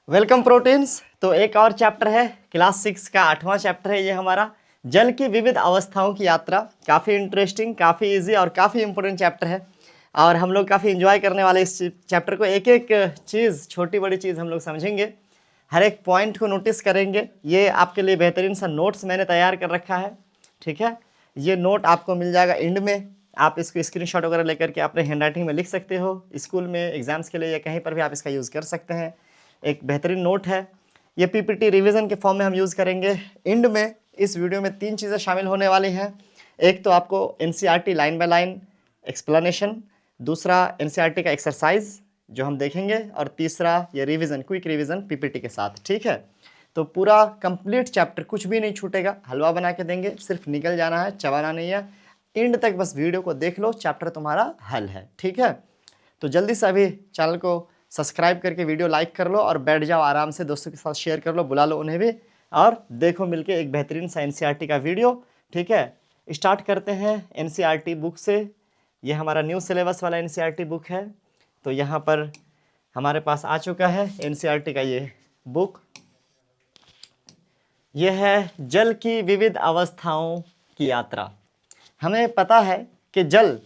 Welcome proteins. तो एक और चैप्टर है, क्लास 6 का 8वां चैप्टर है ये हमारा, जल की विविध अवस्थाओं की यात्रा। काफ़ी इंटरेस्टिंग, काफ़ी इजी और काफ़ी इंपॉर्टेंट चैप्टर है और हम लोग काफ़ी इंजॉय करने वाले इस चैप्टर को। एक एक चीज़, छोटी बड़ी चीज़ हम लोग समझेंगे, हर एक पॉइंट को नोटिस करेंगे। ये आपके लिए बेहतरीन सा नोट्स मैंने तैयार कर रखा है, ठीक है। ये नोट आपको मिल जाएगा एंड में, आप इसको स्क्रीनशॉट वगैरह लेकर के अपने हैंड राइटिंग में लिख सकते हो, स्कूल में एग्जाम्स के लिए या कहीं पर भी आप इसका यूज़ कर सकते हैं। एक बेहतरीन नोट है ये, पीपीटी रिवीजन के फॉर्म में हम यूज़ करेंगे। एंड में इस वीडियो में 3 चीज़ें शामिल होने वाली हैं। एक तो आपको NCERT line by line explanation, दूसरा एनसीईआरटी का एक्सरसाइज जो हम देखेंगे, और तीसरा ये रिवीजन, क्विक रिवीजन पीपीटी के साथ, ठीक है। तो पूरा कंप्लीट चैप्टर, कुछ भी नहीं छूटेगा, हलवा बना के देंगे, सिर्फ निकल जाना है, चबाना नहीं है। एंड तक बस वीडियो को देख लो, चैप्टर तुम्हारा हल है, ठीक है। तो जल्दी से अभी चैनल को सब्सक्राइब करके वीडियो लाइक कर लो और बैठ जाओ आराम से, दोस्तों के साथ शेयर कर लो, बुला लो उन्हें भी, और देखो मिलके एक बेहतरीन सा एनसीईआरटी का वीडियो, ठीक है। स्टार्ट करते हैं एनसीईआरटी बुक से। ये हमारा न्यू सिलेबस वाला एनसीईआरटी बुक है। तो यहाँ पर हमारे पास आ चुका है एनसीईआरटी का ये बुक। ये है जल की विविध अवस्थाओं की यात्रा। हमें पता है कि जल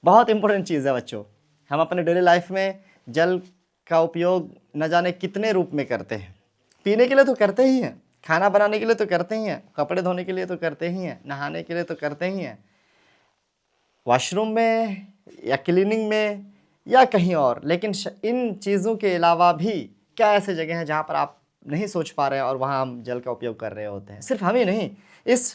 बहुत इंपॉर्टेंट चीज़ है बच्चों। हम अपने डेली लाइफ में जल का उपयोग न जाने कितने रूप में करते हैं। पीने के लिए तो करते ही हैं, खाना बनाने के लिए तो करते ही हैं, कपड़े धोने के लिए तो करते ही हैं, नहाने के लिए तो करते ही हैं, वॉशरूम में या क्लीनिंग में या कहीं और। लेकिन इन चीज़ों के अलावा भी क्या ऐसे जगह हैं जहाँ पर आप नहीं सोच पा रहे हैं और वहाँ हम जल का उपयोग कर रहे होते हैं। सिर्फ हम ही नहीं, इस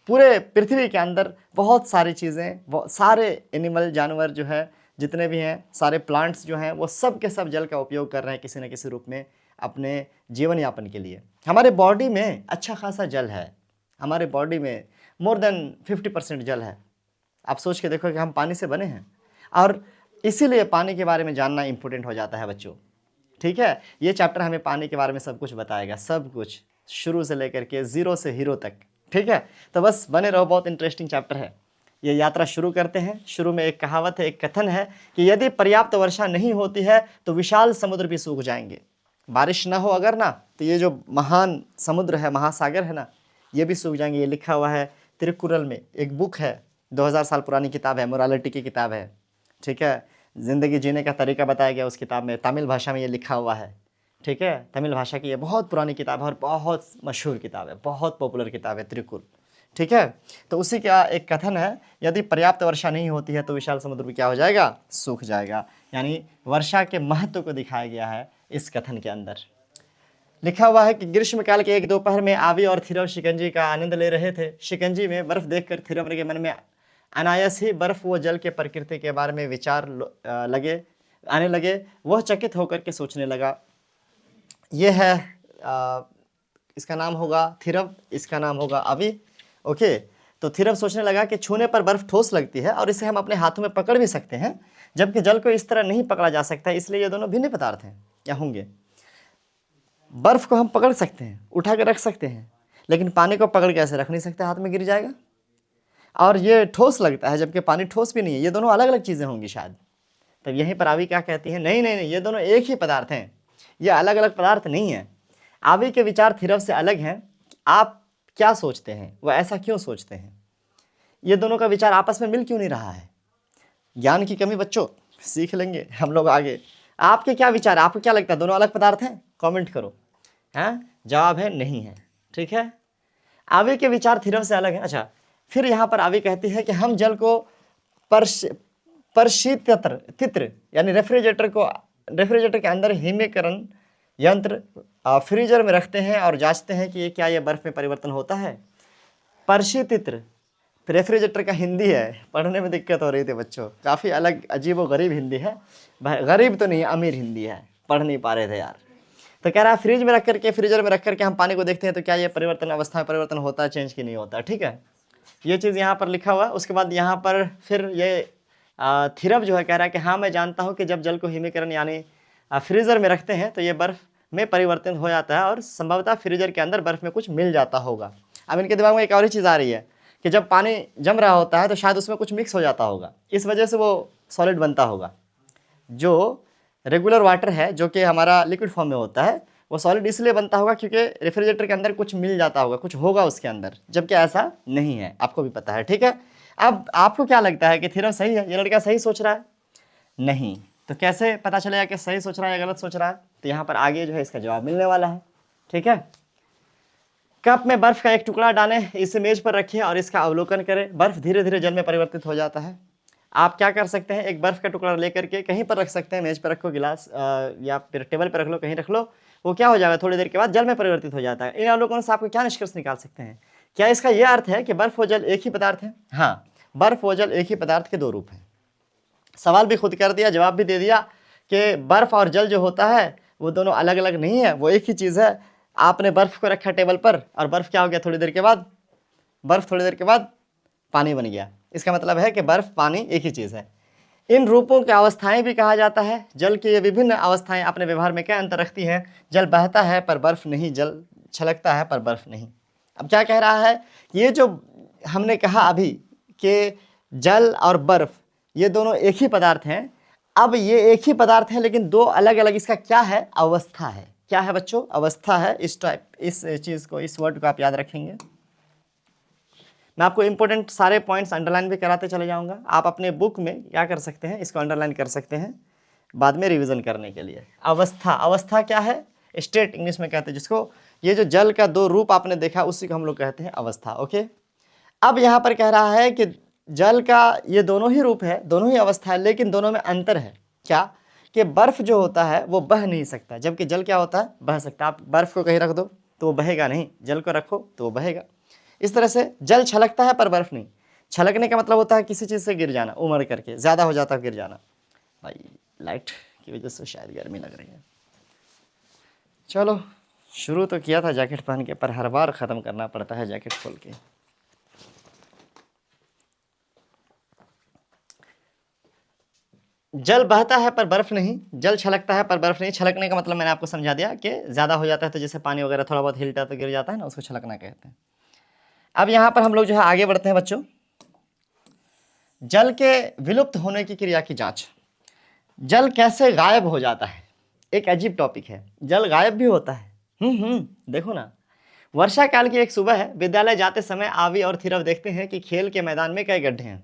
पूरे पृथ्वी के अंदर बहुत सारी चीज़ें, सारे एनिमल, जानवर जो है जितने भी हैं, सारे प्लांट्स जो हैं, वो सब के सब जल का उपयोग कर रहे हैं किसी न किसी रूप में अपने जीवन यापन के लिए। हमारे बॉडी में अच्छा खासा जल है, हमारे बॉडी में मोर देन 50% जल है। आप सोच के देखो कि हम पानी से बने हैं, और इसीलिए पानी के बारे में जानना इम्पोर्टेंट हो जाता है बच्चों, ठीक है। ये चैप्टर हमें पानी के बारे में सब कुछ बताएगा, सब कुछ, शुरू से लेकर के ज़ीरो से हीरो तक, ठीक है। तो बस बने रहो, बहुत इंटरेस्टिंग चैप्टर है। ये यात्रा शुरू करते हैं। शुरू में एक कहावत है, एक कथन है कि यदि पर्याप्त वर्षा नहीं होती है तो विशाल समुद्र भी सूख जाएंगे। बारिश ना हो अगर ना, तो ये जो महान समुद्र है, महासागर है ना, ये भी सूख जाएंगे। ये लिखा हुआ है तिरुकुरल में, एक बुक है, 2000 साल पुरानी किताब है, मोरालिटी की किताब है, ठीक है। ज़िंदगी जीने का तरीका बताया गया उस किताब में, तमिल भाषा में ये लिखा हुआ है, ठीक है। तमिल भाषा की ये बहुत पुरानी किताब है और बहुत मशहूर किताब है, बहुत पॉपुलर किताब है तिरुकुर, ठीक है। तो उसी का एक कथन है, यदि पर्याप्त वर्षा नहीं होती है तो विशाल समुद्र भी क्या हो जाएगा, सूख जाएगा। यानी वर्षा के महत्व को दिखाया गया है इस कथन के अंदर। लिखा हुआ है कि ग्रीष्मकाल के एक दोपहर में आवी और थिरव शिकंजी का आनंद ले रहे थे। शिकंजी में बर्फ देखकर थिरव के मन में अनायास ही बर्फ व जल के प्रकृति के बारे में विचार आने लगे। वह चकित होकर के सोचने लगा। यह है इसका नाम होगा थिरव, इसका नाम होगा अभी, ओके। तो थिरव सोचने लगा कि छूने पर बर्फ ठोस लगती है और इसे हम अपने हाथों में पकड़ भी सकते हैं, जबकि जल को इस तरह नहीं पकड़ा जा सकता, इसलिए ये दोनों भिन्न पदार्थ हैं या होंगे। बर्फ को हम पकड़ सकते हैं, उठा के रख सकते हैं, लेकिन पानी को पकड़ के ऐसे रख नहीं सकते, हाथ में गिर जाएगा। और ये ठोस लगता है जबकि पानी ठोस भी नहीं है, ये दोनों अलग अलग चीज़ें होंगी शायद। तब यहीं पर आवी क्या कहती है, नहीं नहीं नहीं, ये दोनों एक ही पदार्थ हैं, ये अलग अलग पदार्थ नहीं है। आवी के विचार थिरव से अलग हैं। आप क्या सोचते हैं, वह ऐसा क्यों सोचते हैं, ये दोनों का विचार आपस में मिल क्यों नहीं रहा है। ज्ञान की कमी बच्चों, सीख लेंगे हम लोग आगे। आपके क्या विचार, आपको क्या लगता है, दोनों अलग पदार्थ हैं? कमेंट करो। हैं, जवाब है नहीं है, ठीक है। आवी के विचार थिरव से अलग है। अच्छा, फिर यहाँ पर आवी कहती है कि हम जल को परशीतत्र तित्र यानी रेफ्रिजरेटर के अंदर हिमीकरण यंत्र फ्रीजर में रखते हैं और जांचते हैं कि ये क्या, ये बर्फ में परिवर्तन होता है। परशीतित्र रेफ्रिजरेटर का हिंदी है, पढ़ने में दिक्कत हो रही थी बच्चों, काफ़ी अलग अजीब व गरीब हिंदी है। गरीब तो नहीं, अमीर हिंदी है, पढ़ नहीं पा रहे थे यार। तो कह रहा है फ्रिज में रख करके, फ्रीजर में रख करके हम पानी को देखते हैं तो क्या ये परिवर्तन, अवस्था में परिवर्तन होता है, चेंज की नहीं होता, ठीक है। ये चीज़ यहाँ पर लिखा हुआ है। उसके बाद यहाँ पर फिर ये थिरव जो है कह रहा है कि हाँ मैं जानता हूँ कि जब जल को हिमीकरण यानी फ्रीजर में रखते हैं तो ये बर्फ़ में परिवर्तन हो जाता है और संभवतः फ्रीजर के अंदर बर्फ़ में कुछ मिल जाता होगा। अब इनके दिमाग में एक और ही चीज़ आ रही है कि जब पानी जम रहा होता है तो शायद उसमें कुछ मिक्स हो जाता होगा, इस वजह से वो सॉलिड बनता होगा। जो रेगुलर वाटर है, जो कि हमारा लिक्विड फॉर्म में होता है, वो सॉलिड इसलिए बनता होगा क्योंकि रेफ्रिजरेटर के अंदर कुछ मिल जाता होगा, कुछ होगा उसके अंदर, जबकि ऐसा नहीं है, आपको भी पता है। ठीक है, अब आपको क्या लगता है कि थ्योरम सही है, ये लड़का सही सोच रहा है? नहीं। तो कैसे पता चलेगा कि सही सोच रहा है या गलत सोच रहा है? तो यहाँ पर आगे जो है इसका जवाब मिलने वाला है। ठीक है, कप में बर्फ का एक टुकड़ा डालें, इसे मेज पर रखें और इसका अवलोकन करें। बर्फ धीरे धीरे जल में परिवर्तित हो जाता है। आप क्या कर सकते हैं, एक बर्फ का टुकड़ा लेकर के कहीं पर रख सकते हैं, मेज पर रखो, गिलास या फिर टेबल पर रख लो, कहीं रख लो, वो क्या हो जाएगा, थोड़ी देर के बाद जल में परिवर्तित हो जाता है। इन अवलोकनों से आपको क्या निष्कर्ष निकाल सकते हैं? क्या इसका यह अर्थ है कि बर्फ व जल एक ही पदार्थ है? हाँ, बर्फ व जल एक ही पदार्थ के दो रूप हैं। सवाल भी खुद कर दिया, जवाब भी दे दिया कि बर्फ और जल जो होता है वो दोनों अलग अलग नहीं है, वो एक ही चीज़ है। आपने बर्फ को रखा टेबल पर और बर्फ क्या हो गया, थोड़ी देर के बाद बर्फ थोड़ी देर के बाद पानी बन गया। इसका मतलब है कि बर्फ पानी एक ही चीज़ है। इन रूपों की अवस्थाएं भी कहा जाता है। जल की ये विभिन्न अवस्थाएं अपने व्यवहार में क्या अंतर रखती हैं? जल बहता है पर बर्फ नहीं, जल छलकता है पर बर्फ नहीं। अब क्या कह रहा है, ये जो हमने कहा अभी कि जल और बर्फ ये दोनों एक ही पदार्थ हैं। अब ये एक ही पदार्थ है लेकिन दो अलग अलग, इसका क्या है, अवस्था है। क्या है बच्चों, अवस्था है। इस चीज़ को, इस वर्ड को आप याद रखेंगे। मैं आपको इंपॉर्टेंट सारे पॉइंट्स अंडरलाइन भी कराते चले जाऊंगा। आप अपने बुक में क्या कर सकते हैं, इसको अंडरलाइन कर सकते हैं बाद में रिवीजन करने के लिए। अवस्था, अवस्था क्या है, स्टेट इंग्लिश में कहते हैं जिसको। ये जो जल का दो रूप आपने देखा उसी को हम लोग कहते हैं अवस्था। ओके, अब यहाँ पर कह रहा है कि जल का ये दोनों ही रूप है, दोनों ही अवस्था है, लेकिन दोनों में अंतर है। क्या कि बर्फ जो होता है वो बह नहीं सकता, जबकि जल क्या होता है, बह सकता है। आप बर्फ को कहीं रख दो तो वो बहेगा नहीं, जल को रखो तो वो बहेगा। इस तरह से जल छलकता है पर बर्फ नहीं। छलकने का मतलब होता है किसी चीज़ से गिर जाना, उमड़ करके ज़्यादा हो जाता है, गिर जाना। भाई लाइट की वजह से शायद गर्मी लग रही है। चलो, शुरू तो किया था जैकेट पहन के, पर हर बार ख़त्म करना पड़ता है जैकेट खोल के। जल बहता है पर बर्फ नहीं, जल छलकता है पर बर्फ नहीं। छलकने का मतलब मैंने आपको समझा दिया कि ज़्यादा हो जाता है तो जैसे पानी वगैरह थोड़ा बहुत हिलता है तो गिर जाता है ना, उसको छलकना कहते हैं। अब यहाँ पर हम लोग जो है आगे बढ़ते हैं बच्चों। जल के विलुप्त होने की क्रिया की जांच। जल कैसे गायब हो जाता है, एक अजीब टॉपिक है। जल गायब भी होता है। देखो ना, वर्षा काल की एक सुबह है, विद्यालय जाते समय आवी और थिरव देखते हैं कि खेल के मैदान में कई गड्ढे हैं।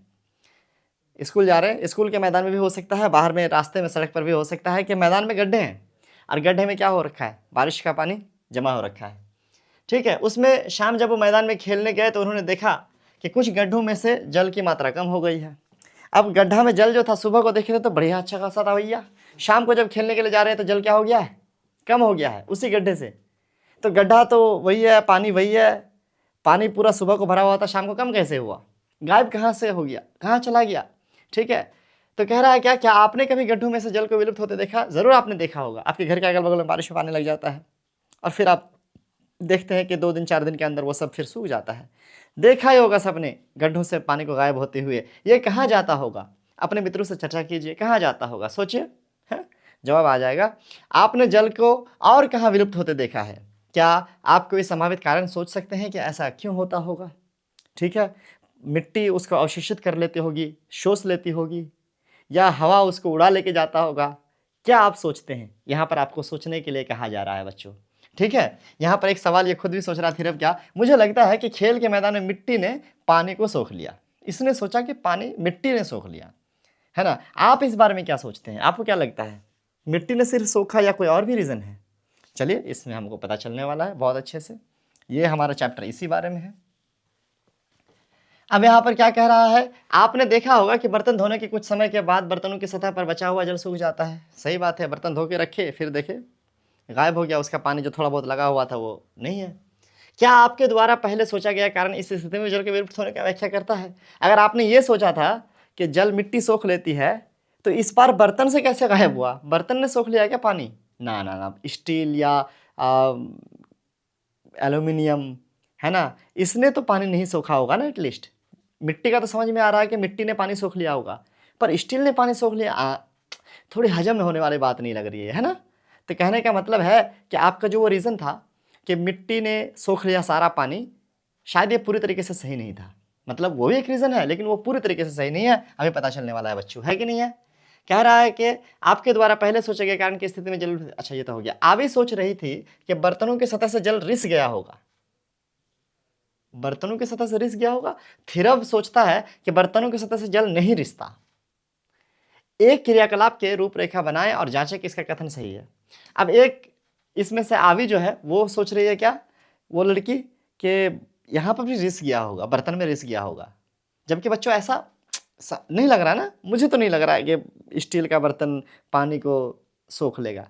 स्कूल जा रहे हैं, स्कूल के मैदान में भी हो सकता है, बाहर में रास्ते में सड़क पर भी हो सकता है कि मैदान में गड्ढे हैं और गड्ढे में क्या हो रखा है, बारिश का पानी जमा हो रखा है। ठीक है, उसमें शाम जब वो मैदान में खेलने गए तो उन्होंने देखा कि कुछ गड्ढों में से जल की मात्रा कम हो गई है। अब गड्ढा में जल जो था, सुबह को देखे थे तो बढ़िया अच्छा खासा था भैया, शाम को जब खेलने के लिए जा रहे हैं तो जल क्या हो गया है, कम हो गया है उसी गड्ढे से। तो गड्ढा तो वही है, पानी वही है, पानी पूरा सुबह को भरा हुआ था, शाम को कम कैसे हुआ, गायब कहाँ से हो गया, कहाँ चला गया। ठीक है, तो कह रहा है क्या आपने कभी गड्ढों में से जल को विलुप्त होते देखा? ज़रूर आपने देखा होगा, आपके घर के अगल बगल में बारिश में पानी लग जाता है और फिर आप देखते हैं कि 2 दिन 4 दिन के अंदर वो सब फिर सूख जाता है। देखा ही होगा सबने गड्ढों से पानी को गायब होते हुए। ये कहाँ जाता होगा, अपने मित्रों से चर्चा कीजिए, कहाँ जाता होगा, सोचिए, है जवाब आ जाएगा। आपने जल को और कहाँ विलुप्त होते देखा है? क्या आप कोई संभावित कारण सोच सकते हैं कि ऐसा क्यों होता होगा? ठीक है, मिट्टी उसको अवशोषित कर लेती होगी, शोष लेती होगी, या हवा उसको उड़ा लेके जाता होगा। क्या आप सोचते हैं? यहाँ पर आपको सोचने के लिए कहा जा रहा है बच्चों। ठीक है, यहाँ पर एक सवाल ये खुद भी सोच रहा थी, क्या मुझे लगता है कि खेल के मैदान में मिट्टी ने पानी को सोख लिया। इसने सोचा कि पानी मिट्टी ने सोख लिया, है ना। आप इस बारे में क्या सोचते हैं, आपको क्या लगता है, मिट्टी ने सिर्फ सोखा या कोई और भी रीज़न है? चलिए, इसमें हमको पता चलने वाला है बहुत अच्छे से। ये हमारा चैप्टर इसी बारे में है। अब यहाँ पर क्या कह रहा है, आपने देखा होगा कि बर्तन धोने के कुछ समय के बाद बर्तनों की सतह पर बचा हुआ जल सूख जाता है। सही बात है, बर्तन धो के रखे, फिर देखे गायब हो गया, उसका पानी जो थोड़ा बहुत लगा हुआ था वो नहीं है। क्या आपके द्वारा पहले सोचा गया कारण इस स्थिति में जल के विलुप्त होने का व्याख्या करता है? अगर आपने ये सोचा था कि जल मिट्टी सोख लेती है तो इस बार बर्तन से कैसे गायब हुआ? बर्तन ने सोख लिया क्या पानी? ना ना ना, स्टील या एल्यूमिनियम, है ना, इसने तो पानी नहीं सोखा होगा ना। एटलीस्ट मिट्टी का तो समझ में आ रहा है कि मिट्टी ने पानी सोख लिया होगा, पर स्टील ने पानी सोख लिया, थोड़ी हजम में होने वाली बात नहीं लग रही है ना। तो कहने का मतलब है कि आपका जो वो रीज़न था कि मिट्टी ने सोख लिया सारा पानी, शायद ये पूरी तरीके से सही नहीं था। मतलब वो भी एक रीज़न है लेकिन वो पूरी तरीके से सही नहीं है, अभी पता चलने वाला है बच्चों, है कि नहीं है। कह रहा है कि आपके द्वारा पहले सोचे गए कारण की स्थिति में जल, अच्छा ये तो हो गया। आवी सोच रही थी कि बर्तनों की सतह से जल रिस गया होगा, बर्तनों की सतह से रिस गया होगा। थिरव सोचता है कि बर्तनों की सतह से जल नहीं रिसता। एक क्रियाकलाप के रूपरेखा बनाएं और जांचें कि इसका कथन सही है। अब एक इसमें से आवी जो है वो सोच रही है क्या, वो लड़की, कि यहाँ पर भी रिस गया होगा, बर्तन में रिस गया होगा, जबकि बच्चों ऐसा नहीं लग रहा ना, मुझे तो नहीं लग रहा है कि स्टील का बर्तन पानी को सोख लेगा।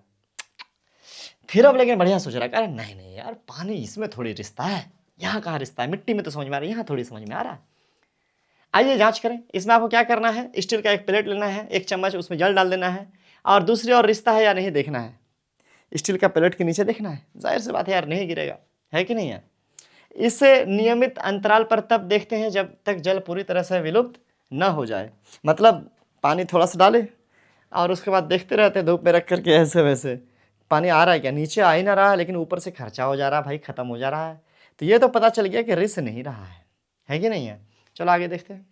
फिर अब लेकिन बढ़िया सोच रहा है, अरे नहीं नहीं यार, पानी इसमें थोड़ी रिश्ता है, यहाँ कहाँ रिश्ता है, मिट्टी में तो समझ में आ रहा है, यहाँ थोड़ी समझ में आ रहा है। आइए जांच करें। इसमें आपको क्या करना है, स्टील का एक प्लेट लेना है, एक चम्मच उसमें जल डाल देना है, और दूसरी ओर रिश्ता है या नहीं देखना है। स्टील का प्लेट के नीचे देखना है, जाहिर सी बात है यार नहीं गिरेगा, है कि नहीं है। इसे नियमित अंतराल पर तब देखते हैं जब तक जल पूरी तरह से विलुप्त न हो जाए। मतलब पानी थोड़ा सा डाले और उसके बाद देखते रहते हैं धूप में रख करके ऐसे वैसे, पानी आ रहा है क्या, नीचे आ ही ना रहा है, लेकिन ऊपर से खर्चा हो जा रहा है भाई, खत्म हो जा रहा है। तो ये तो पता चल गया कि रिस नहीं रहा है कि नहीं है। चलो आगे देखते हैं।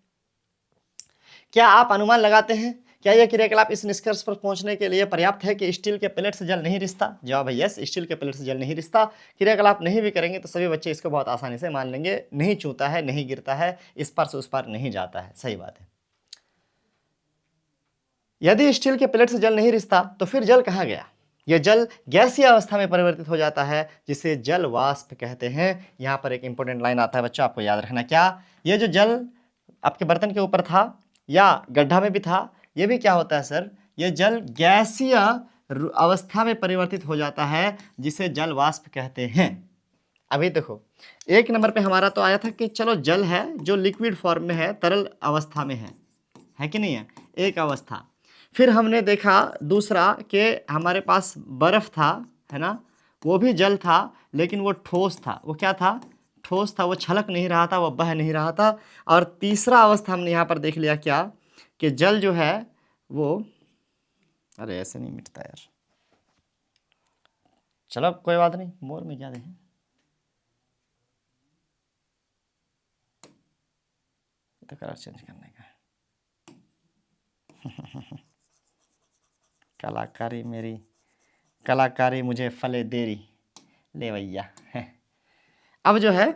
क्या आप अनुमान लगाते हैं, क्या यह क्रियाकलाप इस निष्कर्ष पर पहुंचने के लिए पर्याप्त है कि स्टील के प्लेट से जल नहीं रिसता? जवाब है यस, स्टील के प्लेट से जल नहीं रिसता। क्रियाकलाप नहीं भी करेंगे तो सभी बच्चे इसको बहुत आसानी से मान लेंगे, नहीं चूता है, नहीं गिरता है, इस पार से उस पार नहीं जाता है, सही बात है। यदि स्टील के प्लेट से जल नहीं रिसता तो फिर जल कहाँ गया? यह जल गैसीय अवस्था में परिवर्तित हो जाता है, जिसे जल वाष्प कहते हैं। यहाँ पर एक इंपॉर्टेंट लाइन आता है बच्चों, आपको याद रखना, क्या ये जो जल आपके बर्तन के ऊपर था या गड्ढा में भी था, ये भी क्या होता है सर, ये जल गैसीय अवस्था में परिवर्तित हो जाता है, जिसे जल वाष्प कहते हैं। अभी देखो, एक नंबर पे हमारा तो आया था कि चलो जल है जो लिक्विड फॉर्म में है, तरल अवस्था में है कि नहीं है, एक अवस्था। फिर हमने देखा दूसरा कि हमारे पास बर्फ था, है ना, वो भी जल था लेकिन वो ठोस था। वो क्या था, ठोस था, वो छलक नहीं रहा था, वो बह नहीं रहा था। और तीसरा अवस्था हमने यहाँ पर देख लिया क्या, कि जल जो है वो, अरे ऐसे नहीं मिटता यार, चलो कोई बात नहीं, मोर में क्या देखें, तो कलर चेंज करने का कलाकारी मेरी, कलाकारी मुझे फले देरी, ले भैया। अब जो है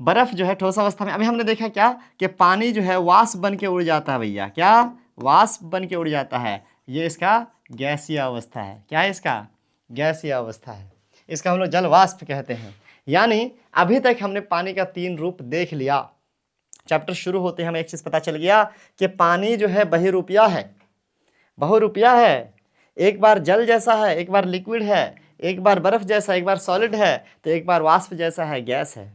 बर्फ जो है ठोस अवस्था में, अभी हमने देखा क्या कि पानी जो है वाष्प बन के उड़ जाता है भैया, क्या वाष्प बन के उड़ जाता है, ये इसका गैसीय अवस्था है। क्या है इसका, गैसीय अवस्था है, इसका हम लोग जल वाष्प कहते हैं। यानी अभी तक हमने पानी का 3 रूप देख लिया। चैप्टर शुरू होते हमें एक चीज पता चल गया कि पानी जो है बहुरूपिया है, बहुरूपिया है, एक बार जल जैसा है, एक बार लिक्विड है, एक बार बर्फ जैसा, एक बार सॉलिड है, तो एक बार वाष्प जैसा है, गैस है।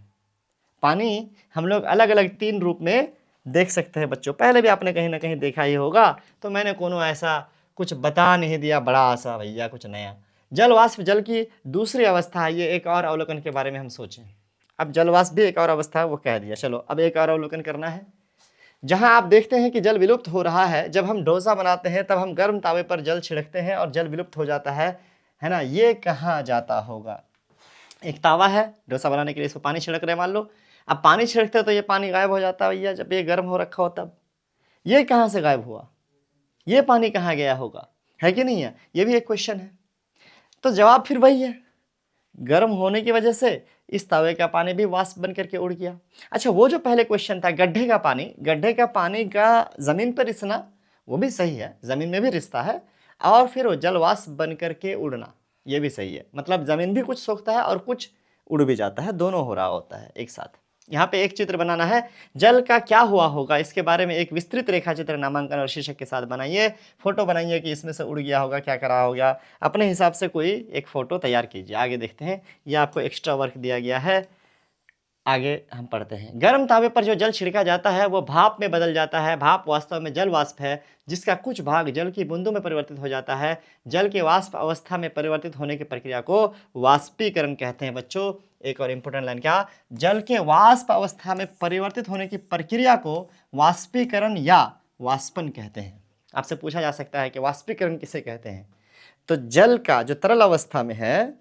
पानी हम लोग अलग अलग 3 रूप में देख सकते हैं बच्चों, पहले भी आपने कहीं ना कहीं देखा ही होगा, तो मैंने कोनो ऐसा कुछ बता नहीं दिया बड़ा सा भैया, कुछ नया। जल वाष्प जल की दूसरी अवस्था है, ये एक और अवलोकन के बारे में हम सोचें। अब जल वाष्प भी एक और अवस्था है, वो कह दिया। चलो अब एक और अवलोकन करना है। जहां आप देखते हैं कि जल विलुप्त हो रहा है, जब हम डोसा बनाते हैं तब हम गर्म तावे पर जल छिड़कते हैं और जल विलुप्त हो जाता है ना, ये कहाँ जाता होगा? एक तावा है, डोसा बनाने के लिए इस पर पानी छिड़क रहे मान लो, अब पानी छिड़कते हो तो ये पानी गायब हो जाता है भैया, जब ये गर्म हो रखा हो तब। ये कहाँ से गायब हुआ, ये पानी कहाँ गया होगा, है कि नहीं है, ये भी एक क्वेश्चन है। तो जवाब फिर वही है, गर्म होने की वजह से इस तवे का पानी भी वाष्प बन करके उड़ गया। अच्छा, वो जो पहले क्वेश्चन था गड्ढे का पानी, गड्ढे का पानी का जमीन पर रिसना, वो भी सही है, जमीन में भी रिसता है, और फिर वो जल वाष्प बन करके उड़ना, ये भी सही है। मतलब जमीन भी कुछ सोखता है और कुछ उड़ भी जाता है, दोनों हो रहा होता है एक साथ। यहाँ पे एक चित्र बनाना है, जल का क्या हुआ होगा इसके बारे में एक विस्तृत रेखा चित्र नामांकन और शीर्षक के साथ बनाइए। फोटो बनाइए कि इसमें से उड़ गया होगा, क्या करा होगा, अपने हिसाब से कोई एक फोटो तैयार कीजिए। आगे देखते हैं, ये आपको एक्स्ट्रा वर्क दिया गया है, आगे हम पढ़ते हैं। गर्म तावे पर जो जल छिड़का जाता है वो भाप में बदल जाता है। भाप वास्तव में जल वाष्प है, जिसका कुछ भाग जल की बूंदों में परिवर्तित हो जाता है। जल के वाष्प अवस्था में परिवर्तित होने की प्रक्रिया को वाष्पीकरण कहते हैं बच्चों। एक और इंपॉर्टेंट लाइन, क्या, जल के वाष्प अवस्था में परिवर्तित होने की प्रक्रिया को वाष्पीकरण या वाष्पन कहते हैं। आपसे पूछा जा सकता है कि वाष्पीकरण किसे कहते हैं, तो जल का जो तरल अवस्था में है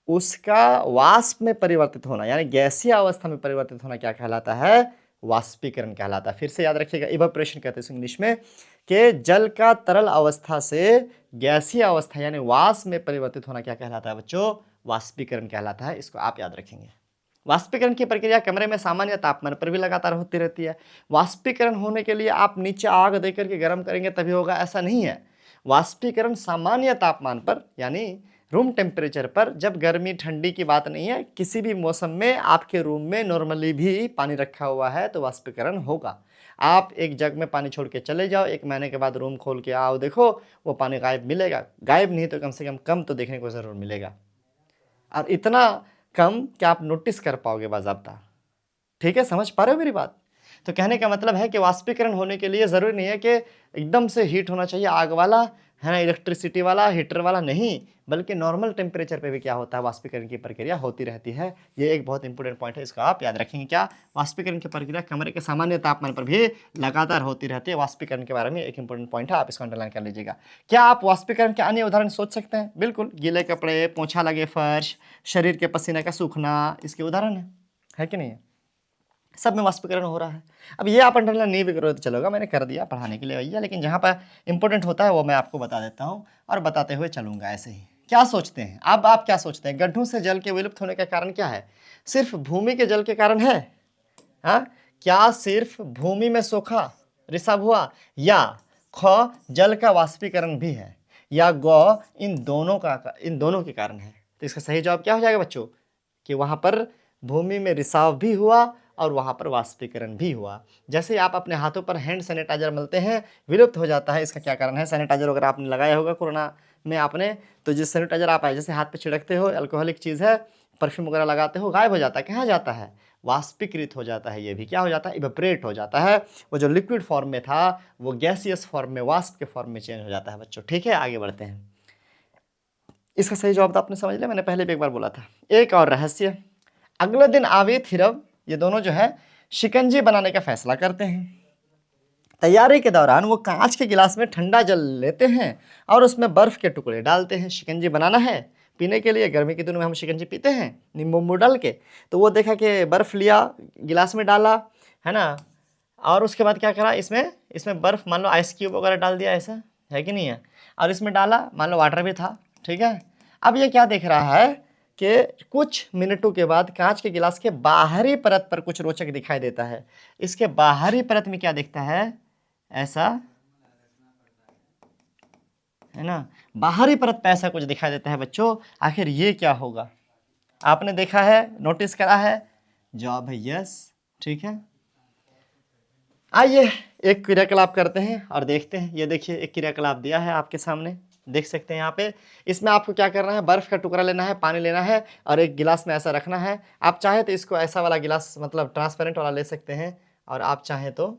उसका वाष्प में परिवर्तित होना, यानी गैसीय अवस्था में परिवर्तित होना क्या कहलाता है, वाष्पीकरण कहलाता है। फिर से याद रखिएगा, इवेपोरेशन कहते हैं इंग्लिश में, कि जल का तरल अवस्था से गैसीय अवस्था यानी वाष्प में परिवर्तित होना क्या कहलाता है बच्चों? वाष्पीकरण कहलाता है। इसको आप याद रखेंगे। वाष्पीकरण की प्रक्रिया कमरे में सामान्य तापमान पर भी लगातार होती रहती है। वाष्पीकरण होने के लिए आप नीचे आग देकर के गर्म करेंगे तभी होगा, ऐसा नहीं है। वाष्पीकरण सामान्य तापमान पर यानी रूम टेम्परेचर पर, जब गर्मी ठंडी की बात नहीं है, किसी भी मौसम में आपके रूम में नॉर्मली भी पानी रखा हुआ है तो वाष्पीकरण होगा। आप एक जग में पानी छोड़ के चले जाओ, 1 महीने के बाद रूम खोल के आओ, देखो वो पानी गायब मिलेगा। गायब नहीं तो कम से कम तो देखने को ज़रूर मिलेगा, और इतना कम कि आप नोटिस कर पाओगे बाज़ाब्ता। ठीक है, समझ पा रहे हो मेरी बात? तो कहने का मतलब है कि वाष्पीकरण होने के लिए ज़रूरी नहीं है कि एकदम से हीट होना चाहिए, आग वाला है ना, इलेक्ट्रिसिटी वाला, हीटर वाला, नहीं, बल्कि नॉर्मल टेम्परेचर पे भी क्या होता है, वाष्पीकरण की प्रक्रिया होती रहती है। ये एक बहुत इंपॉर्टेंट पॉइंट है, इसको आप याद रखेंगे। क्या? वाष्पीकरण की प्रक्रिया कमरे के सामान्य तापमान पर भी लगातार होती रहती है। वाष्पीकरण के बारे में एक इंपॉर्टेंट पॉइंट है, आप इसको अंडरलाइन कर लीजिएगा। क्या आप वाष्पीकरण के अन्य उदाहरण सोच सकते हैं? बिल्कुल, गीले कपड़े, पोंछा लगे फर्श, शरीर के पसीने का सूखना, इसके उदाहरण है कि नहीं है? सब में वाष्पीकरण हो रहा है। अब ये आप अंडरलाइन नहीं भी करो तो चलेगा, मैंने कर दिया पढ़ाने के लिए भैया, लेकिन जहाँ पर इंपॉर्टेंट होता है वो मैं आपको बता देता हूँ और बताते हुए चलूँगा ऐसे ही। क्या सोचते हैं अब आप? क्या सोचते हैं गड्ढों से जल के विलुप्त होने का कारण क्या है? सिर्फ भूमि के जल के कारण है? हाँ, क्या सिर्फ भूमि में सोखा रिसाव हुआ, या ख जल का वाष्पीकरण भी है, या ग इन दोनों के कारण है? तो इसका सही जवाब क्या हो जाएगा बच्चों? कि वहाँ पर भूमि में रिसाव भी हुआ और वहाँ पर वाष्पीकरण भी हुआ। जैसे आप अपने हाथों पर हैंड सैनिटाइजर मलते हैं, विलुप्त हो जाता है, इसका क्या कारण है? सैनिटाइजर अगर आपने लगाया होगा कोरोना में आपने, तो जिस सैनिटाइजर आप जैसे हाथ पे छिड़कते हो, अल्कोहलिक चीज़ है, परफ्यूम वगैरह लगाते हो, गायब हो जाता है। कहाँ जाता है? वाष्पीकृत हो जाता है। ये भी क्या हो जाता है? इवेपरेट हो जाता है। वो जो लिक्विड फॉर्म में था वो गैसियस फॉर्म में, वाष्प के फॉर्म में चेंज हो जाता है बच्चों। ठीक है, आगे बढ़ते हैं। इसका सही जवाब तो आपने समझ लिया, मैंने पहले भी एक बार बोला था। एक और रहस्य, अगले दिन आवेद हिरव ये दोनों जो है शिकंजी बनाने का फैसला करते हैं। तैयारी के दौरान वो कांच के गिलास में ठंडा जल लेते हैं और उसमें बर्फ के टुकड़े डालते हैं। शिकंजी बनाना है पीने के लिए, गर्मी के दिनों में हम शिकंजी पीते हैं नींबू उम्बू डाल के। तो वो देखा कि बर्फ़ लिया, गिलास में डाला, है ना, और उसके बाद क्या करा, इसमें बर्फ़ मान लो आइस क्यूब वगैरह डाल दिया, ऐसा है कि नहीं है, और इसमें डाला, मान लो वाटर भी था, ठीक है। अब ये क्या देख रहा है कि कुछ मिनटों के बाद कांच के गिलास के बाहरी परत पर कुछ रोचक दिखाई देता है। इसके बाहरी परत में क्या दिखता है? ऐसा, है ना, बाहरी परत पे ऐसा कुछ दिखाई देता है बच्चों। आखिर ये क्या होगा? आपने देखा है, नोटिस करा है? जवाब है यस। ठीक है, आइए एक क्रियाकलाप करते हैं और देखते हैं। ये देखिए एक क्रियाकलाप दिया है आपके सामने, देख सकते हैं यहाँ पे। इसमें आपको क्या करना है? बर्फ़ का टुकड़ा लेना है, पानी लेना है और एक गिलास में ऐसा रखना है। आप चाहे तो इसको ऐसा वाला गिलास, मतलब ट्रांसपेरेंट वाला ले सकते हैं, और आप चाहें तो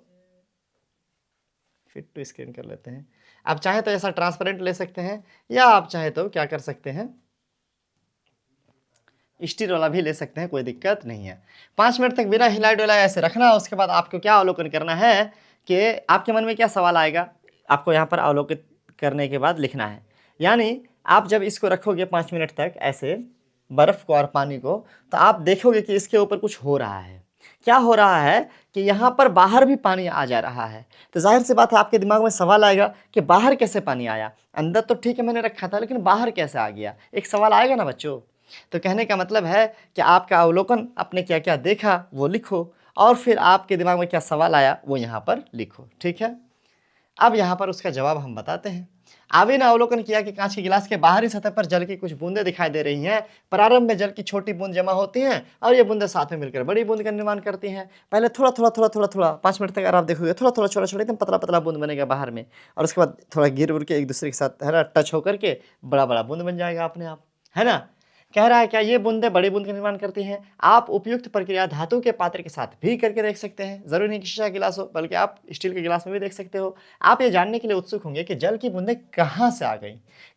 फिट टू स्क्रीन कर लेते हैं। आप चाहे तो ऐसा ट्रांसपेरेंट ले सकते हैं, या आप चाहे तो क्या कर सकते हैं, स्टील वाला भी ले सकते हैं, कोई दिक्कत नहीं है। 5 मिनट तक बिना हिलाए डुलाए ऐसे रखना। उसके बाद आपको क्या अवलोकन करना है कि आपके मन में क्या सवाल आएगा, आपको यहाँ पर अवलोकित करने के बाद लिखना है। यानी आप जब इसको रखोगे 5 मिनट तक ऐसे बर्फ़ को और पानी को, तो आप देखोगे कि इसके ऊपर कुछ हो रहा है। क्या हो रहा है कि यहाँ पर बाहर भी पानी आ जा रहा है। तो जाहिर सी बात है आपके दिमाग में सवाल आएगा कि बाहर कैसे पानी आया? अंदर तो ठीक है मैंने रखा था, लेकिन बाहर कैसे आ गया? एक सवाल आएगा ना बच्चों। तो कहने का मतलब है कि आपका अवलोकन, आपने क्या क्या देखा वो लिखो, और फिर आपके दिमाग में क्या सवाल आया वो यहाँ पर लिखो। ठीक है, अब यहाँ पर उसका जवाब हम बताते हैं। आवी ने अवलोकन किया कि कांच के गिलास के बाहरी सतह पर जल की कुछ बूंदें दिखाई दे रही हैं। प्रारंभ में जल की छोटी बूंद जमा होती हैं और ये बूंदें साथ में मिलकर बड़ी बूंद का निर्माण करती हैं। पहले थोड़ा थोड़ा थोड़ा थोड़ा थोड़ा 5 मिनट तक अगर आप देखोगे, थोड़ा थोड़ा छोटा छोटा एकदम पतला पतला बूंद बनेगा बाहर में, और उसके बाद थोड़ा गिर उड़ के एक दूसरे के साथ, है ना, टच होकर के बड़ा बड़ा बूंद बन जाएगा अपने आप, है ना। कह रहा है क्या ये बूंदें बड़ी बूंद का निर्माण करती हैं? आप उपयुक्त प्रक्रिया धातु के पात्र के साथ भी करके देख सकते हैं। जरूरी नहीं कि शीशा गिलास हो, बल्कि आप स्टील के गिलास में भी देख सकते हो। आप ये जानने के लिए उत्सुक होंगे कि जल की बूंदें कहाँ से आ गई।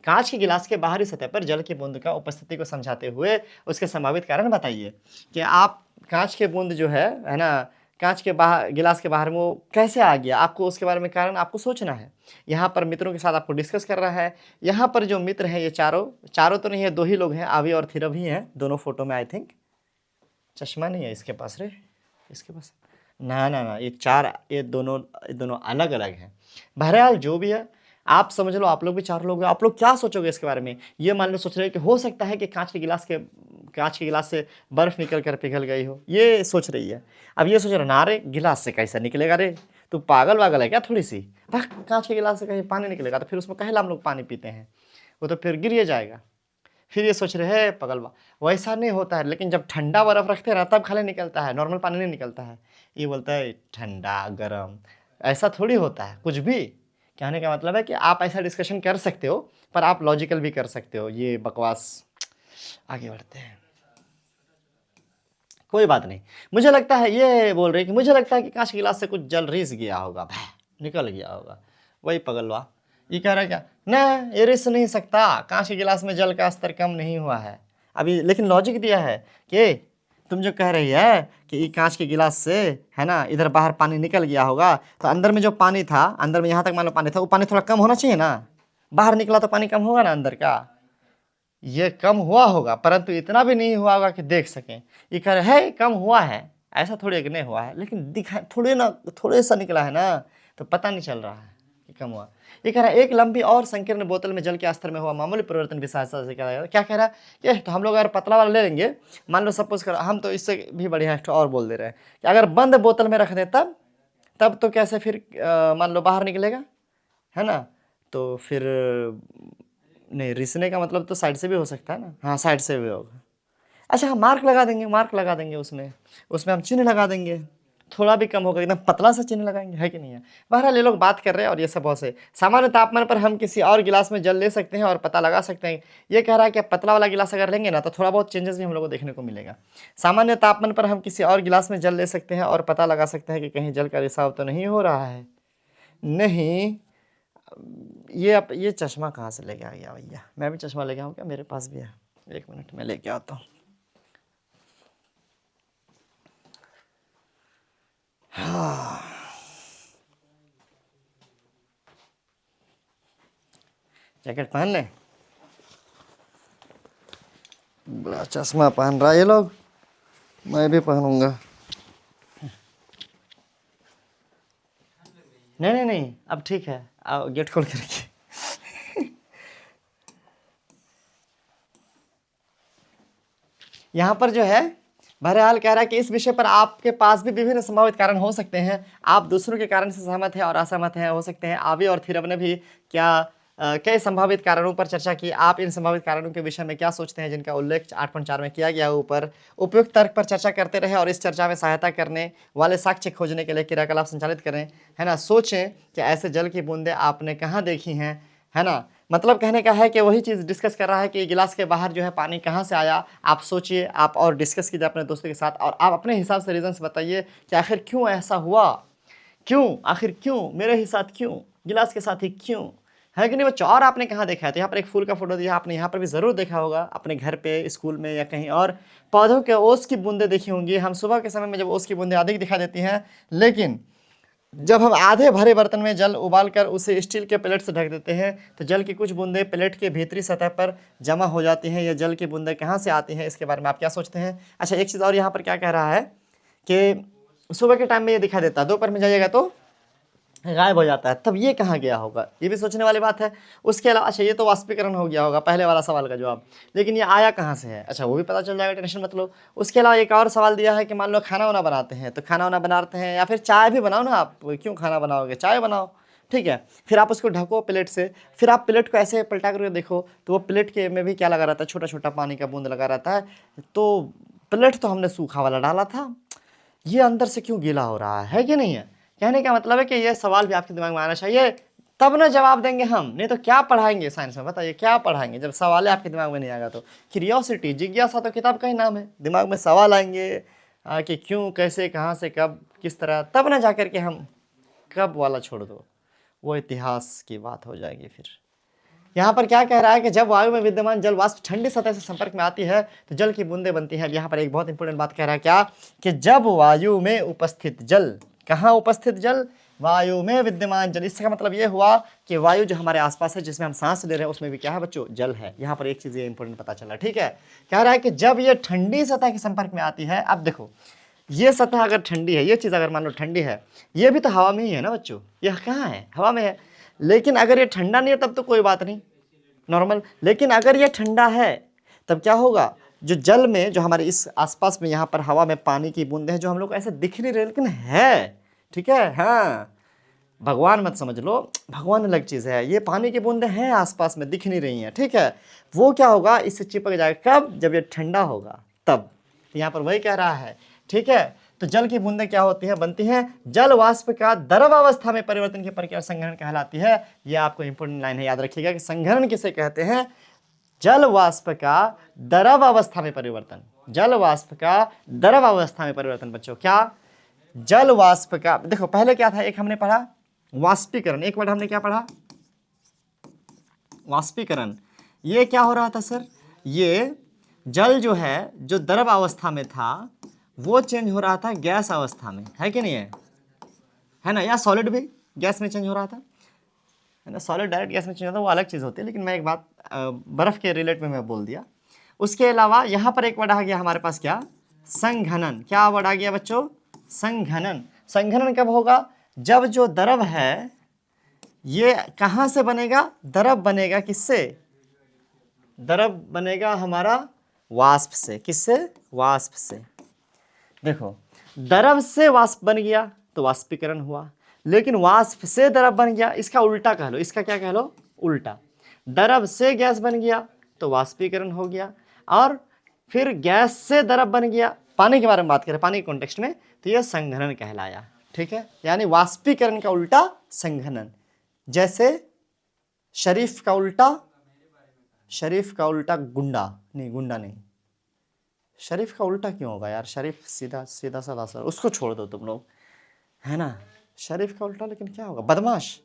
कांच के गिलास के बाहरी सतह पर जल की बूंद का उपस्थिति को समझाते हुए उसके संभावित कारण बताइए। कि आप कांच के बूंद जो है ना, कांच के बाहर, गिलास के बाहर में वो कैसे आ गया, आपको उसके बारे में कारण आपको सोचना है। यहाँ पर मित्रों के साथ आपको डिस्कस कर रहा है। यहाँ पर जो मित्र हैं ये चारों तो नहीं है, 2 ही लोग हैं, आवी और थिरव ही हैं दोनों फोटो में। आई थिंक चश्मा नहीं है इसके पास रे, इसके पास ना ना ना, ये दोनों अलग अलग हैं। बहरहाल जो भी है, आप समझ लो, आप लोग भी 4 लोग हो, आप लोग क्या सोचोगे इसके बारे में? ये मान लो सोच रहे हो कि हो सकता है कि कांच के गिलास से बर्फ निकल कर पिघल गई हो, ये सोच रही है। अब ये सोच रहा ना, रे गिलास से कैसा निकलेगा रे, तू पागल वागल है क्या थोड़ी सी? कांच के गिलास से कहीं पानी निकलेगा तो फिर उसमें कहेला हम लोग पानी पीते हैं, वो तो फिर गिर ही जाएगा। फिर ये सोच रहे हैं पगलवा, वैसा नहीं होता है, लेकिन जब ठंडा बर्फ रखते हैं ना तब खाली निकलता है, नॉर्मल पानी नहीं निकलता है। ये बोलता है ठंडा गरम, ऐसा थोड़ी होता है कुछ भी। कहने का मतलब है कि आप ऐसा डिस्कशन कर सकते हो, पर आप लॉजिकल भी कर सकते हो। ये बकवास, आगे बढ़ते हैं। कोई बात नहीं। मुझे लगता है ये बोल रहे कि मुझे लगता है कि कांच के गिलास से कुछ जल रिस गया होगा, निकल गया होगा। वही पगलवा ये कह रहा है क्या, ना ये रिस नहीं सकता, कांच के गिलास में जल का स्तर कम नहीं हुआ है अभी। लेकिन लॉजिक दिया है कि तुम जो कह रही है कि ये कांच के गिलास से है ना इधर बाहर पानी निकल गया होगा, तो अंदर में जो पानी था, अंदर में यहाँ तक मान लो पानी था, वो पानी थोड़ा कम होना चाहिए ना, बाहर निकला तो पानी कम होगा ना अंदर का। ये कम हुआ होगा, परंतु इतना भी नहीं हुआ होगा कि देख सकें। ये कह रहे है कम हुआ है, ऐसा थोड़ी कि नहीं हुआ है, लेकिन दिखा थोड़े ना, थोड़े सा निकला है ना, तो पता नहीं चल रहा है कि कम हुआ। ये कह रहा है एक लंबी और संकीर्ण बोतल में जल के स्तर में हुआ मामूली परिवर्तन भी सहायता से क्या कह रहा है कि तो हम लोग अगर पतला वाला ले लेंगे, मान लो सपोज कर, हम तो इससे भी बढ़िया एक और बोल दे रहे हैं कि अगर बंद बोतल में रख दे तब तो कैसे फिर मान लो बाहर निकलेगा, है ना। तो फिर नहीं, रिसने का मतलब तो साइड से भी हो सकता है ना, हाँ साइड से भी होगा। अच्छा, हम मार्क लगा देंगे उसमें, हम चिन्ह लगा देंगे, थोड़ा भी कम होगा, एकदम पतला सा चिन्ह लगाएंगे, है कि नहीं है। बहरहाल ये लोग बात कर रहे हैं और ये सब बहुत से सामान्य तापमान पर हम किसी और गिलास में जल ले सकते हैं और पता लगा सकते हैं। ये कह रहा है कि पतला वाला गिलास अगर लेंगे ना तो थोड़ा बहुत चेंजेस भी हम लोग को देखने को मिलेगा। सामान्य तापमान पर हम किसी और गिलास में जल ले सकते हैं और पता लगा सकते हैं कि कहीं जल का रिसाव तो नहीं हो रहा है। नहीं, ये चश्मा कहाँ से लेके आ गया भैया? मैं भी चश्मा लेके आऊँ क्या? मेरे पास भी है, 1 मिनट में लेके आता हूँ। हाँ, जैकेट पहन ले। बड़ा चश्मा पहन रहा है ये लोग, मैं भी पहनूंगा। नहीं नहीं नहीं, अब ठीक है, आओ गेट खोल के रखिए। यहाँ पर जो है बहरहाल कह रहा है कि इस विषय पर आपके पास भी विभिन्न संभावित कारण हो सकते हैं। आप दूसरों के कारण से सहमत हैं और असहमत हैं, हो सकते हैं। आवी और थीरव ने भी कई संभावित कारणों पर चर्चा की। आप इन संभावित कारणों के विषय में क्या सोचते हैं जिनका उल्लेख 8.4 में किया गया ऊपर? उपयुक्त तर्क पर चर्चा करते रहे और इस चर्चा में सहायता करने वाले साक्ष्य खोजने के लिए क्रियाकलाप संचालित करें, है ना। सोचें कि ऐसे जल की बूंदें आपने कहाँ देखी हैं, है ना। मतलब कहने का है कि वही चीज़ डिस्कस कर रहा है कि गिलास के बाहर जो है पानी कहाँ से आया। आप सोचिए, आप और डिस्कस कीजिए अपने दोस्तों के साथ, और आप अपने हिसाब से रीजंस बताइए कि आखिर क्यों ऐसा हुआ, आखिर क्यों मेरे ही साथ, क्यों गिलास के साथ ही, क्यों, है कि नहीं बच्चों। और आपने कहाँ देखा है? तो यहाँ पर एक फूल का फोटो दिया, आपने यहाँ पर भी ज़रूर देखा होगा, अपने घर पे, स्कूल में या कहीं और। पौधों के ओस की बूंदें देखी होंगी। हम सुबह के समय में जब ओस की बूंदें अधिक दिखा देती हैं, लेकिन जब हम आधे भरे बर्तन में जल उबालकर उसे स्टील के प्लेट से ढक देते हैं तो जल की कुछ बूंदें प्लेट के भीतरी सतह पर जमा हो जाती हैं। ये जल की बूंदें कहाँ से आती हैं, इसके बारे में आप क्या सोचते हैं? अच्छा, एक चीज़ और यहाँ पर क्या कह रहा है कि सुबह के टाइम में ये दिखाई देता है, दोपहर में जाइएगा तो गायब हो जाता है, तब ये कहाँ गया होगा? ये भी सोचने वाली बात है। उसके अलावा अच्छा, ये तो वाष्पीकरण हो गया होगा, पहले वाला सवाल का जवाब, लेकिन ये आया कहाँ से है? अच्छा, वो भी पता चल जाएगा, टेंशन मत लो। उसके अलावा एक और सवाल दिया है कि मान लो खाना वाना बनाते हैं, तो खाना वाना बनाते हैं या फिर चाय भी बनाओ ना, आप क्यों खाना बनाओगे, चाय बनाओ, ठीक है। फिर आप उसको ढको प्लेट से, फिर आप प्लेट को ऐसे पलटा करके देखो तो वो प्लेट के में भी क्या लगा रहता है? छोटा छोटा पानी का बूंद लगा रहता है। तो प्लेट तो हमने सूखा वाला डाला था, ये अंदर से क्यों गीला हो रहा है कि नहीं है? कहने का मतलब है कि ये सवाल भी आपके दिमाग में आना चाहिए, तब ना जवाब देंगे हम, नहीं तो क्या पढ़ाएंगे साइंस में? बताइए क्या पढ़ाएंगे जब सवाल आपके दिमाग में नहीं आएगा तो। क्यूरियोसिटी, जिज्ञासा तो किताब का ही नाम है। दिमाग में सवाल आएंगे कि क्यों, कैसे, कहाँ से, कब, किस तरह, तब ना जाकर के हम कब वाला छोड़ दो, वो इतिहास की बात हो जाएगी। फिर यहाँ पर क्या कह रहा है कि जब वायु में विद्यमान जल वाष्प ठंडी सतह से संपर्क में आती है तो जल की बूंदें बनती हैं। यहाँ पर एक बहुत इंपॉर्टेंट बात कह रहा है, क्या कि जब वायु में उपस्थित जल, कहाँ उपस्थित जल? वायु में विद्यमान जल। इसका मतलब ये हुआ कि वायु जो हमारे आसपास है, जिसमें हम सांस ले रहे हैं, उसमें भी क्या है बच्चों? जल है। यहाँ पर एक चीज़ ये इंपॉर्टेंट पता चला, ठीक है। कह रहा है कि जब ये ठंडी सतह के संपर्क में आती है, अब देखो ये सतह अगर ठंडी है, ये चीज़ अगर मान लो ठंडी है, ये भी तो हवा में ही है ना बच्चों, यह कहाँ है, हवा में है। लेकिन अगर ये ठंडा नहीं है तब तो कोई बात नहीं, नॉर्मल। लेकिन अगर ये ठंडा है तब क्या होगा, जो जल में, जो हमारे इस आसपास में यहाँ पर हवा में पानी की बूंदें हैं, जो हम लोग को ऐसे दिख नहीं रहे लेकिन है, ठीक है, हाँ, भगवान मत समझ लो, भगवान अलग चीज़ है, ये पानी की बूंदें हैं आसपास में, दिख नहीं रही हैं, ठीक है। वो क्या होगा, इससे चिपक जाएगा, कब, जब ये ठंडा होगा तब। यहाँ पर वही कह रहा है, ठीक है। तो जल की बूंदें क्या होती हैं, बनती हैं जल वाष्प का द्रव अवस्था में परिवर्तन की प्रक्रिया संघनन कहलाती है। ये आपको इंपोर्टेंट लाइन है, याद रखिएगा कि संघनन किसे कहते हैं, जल वाष्प का द्रव अवस्था में परिवर्तन, जल वाष्प का द्रव अवस्था में परिवर्तन। बच्चों क्या, जल वाष्प का, देखो पहले क्या था, एक हमने पढ़ा वाष्पीकरण, एक वर्ड हमने क्या पढ़ा, वाष्पीकरण। ये क्या हो रहा था सर, ये जल जो है, जो द्रव अवस्था में था वो चेंज हो रहा था गैस अवस्था में, है कि नहीं है ना, या सॉलिड भी गैस में चेंज हो रहा था, है ना, सॉलिड डायरेक्ट गैस में चेंज होता है वो अलग चीज़ होती है, लेकिन मैं एक बात बर्फ़ के रिलेट में मैं बोल दिया। उसके अलावा यहाँ पर एक वर्ड आ गया हमारे पास, क्या, संघनन। क्या वर्ड आ गया बच्चों, संघनन। संघनन कब होगा, जब जो द्रव है ये कहाँ से बनेगा, द्रव बनेगा किससे, द्रव बनेगा हमारा वाष्प से, किससे, वाष्प से। देखो द्रव से वाष्प बन गया तो वाष्पीकरण हुआ, लेकिन वाष्प से द्रव बन गया, इसका उल्टा कह लो, इसका क्या कह लो, उल्टा। द्रव से गैस बन गया तो वाष्पीकरण हो गया, और फिर गैस से द्रव बन गया, पानी के बारे में बात करें, पानी के कॉन्टेक्स्ट में, तो यह संघनन कहलाया, ठीक है। यानी वाष्पीकरण का उल्टा संघनन। जैसे शरीफ का उल्टा, शरीफ का उल्टा गुंडा, नहीं गुंडा नहीं, शरीफ का उल्टा क्यों होगा यार, शरीफ सीधा सीधा साधा सर, उसको छोड़ दो तुम लोग, है ना। शरीफ का उल्टा लेकिन क्या होगा, बदमाश,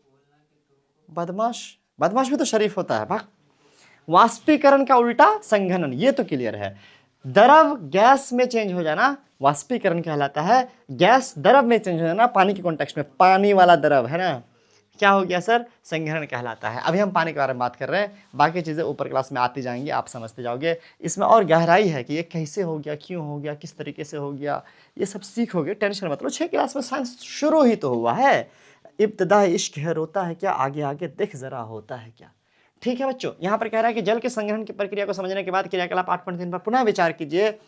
बदमाश, बदमाश भी तो शरीफ होता है भाग। वाष्पीकरण का उल्टा संघनन, ये तो क्लियर है। द्रव गैस में चेंज हो जाना वाष्पीकरण कहलाता है, गैस द्रव में चेंज हो जाना, पानी के कॉन्टेक्स्ट में, पानी वाला द्रव, है ना, क्या हो गया सर, संघनन कहलाता है। अभी हम पानी के बारे में बात कर रहे हैं, बाकी चीज़ें ऊपर क्लास में आती जाएंगी, आप समझते जाओगे। इसमें और गहराई है कि ये कैसे हो गया, क्यों हो गया, किस तरीके से हो गया, ये सब सीखोगे, टेंशन मत लो। 6 क्लास में साइंस शुरू ही तो हुआ है, इब्तिदा इश्क है रोता है क्या, आगे आगे देख जरा होता है क्या, ठीक है बच्चों। यहाँ पर कह रहा है कि जल के संग्रहण की प्रक्रिया को समझने के बाद क्रियाकलाप 8.3 पर पुनः विचार कीजिए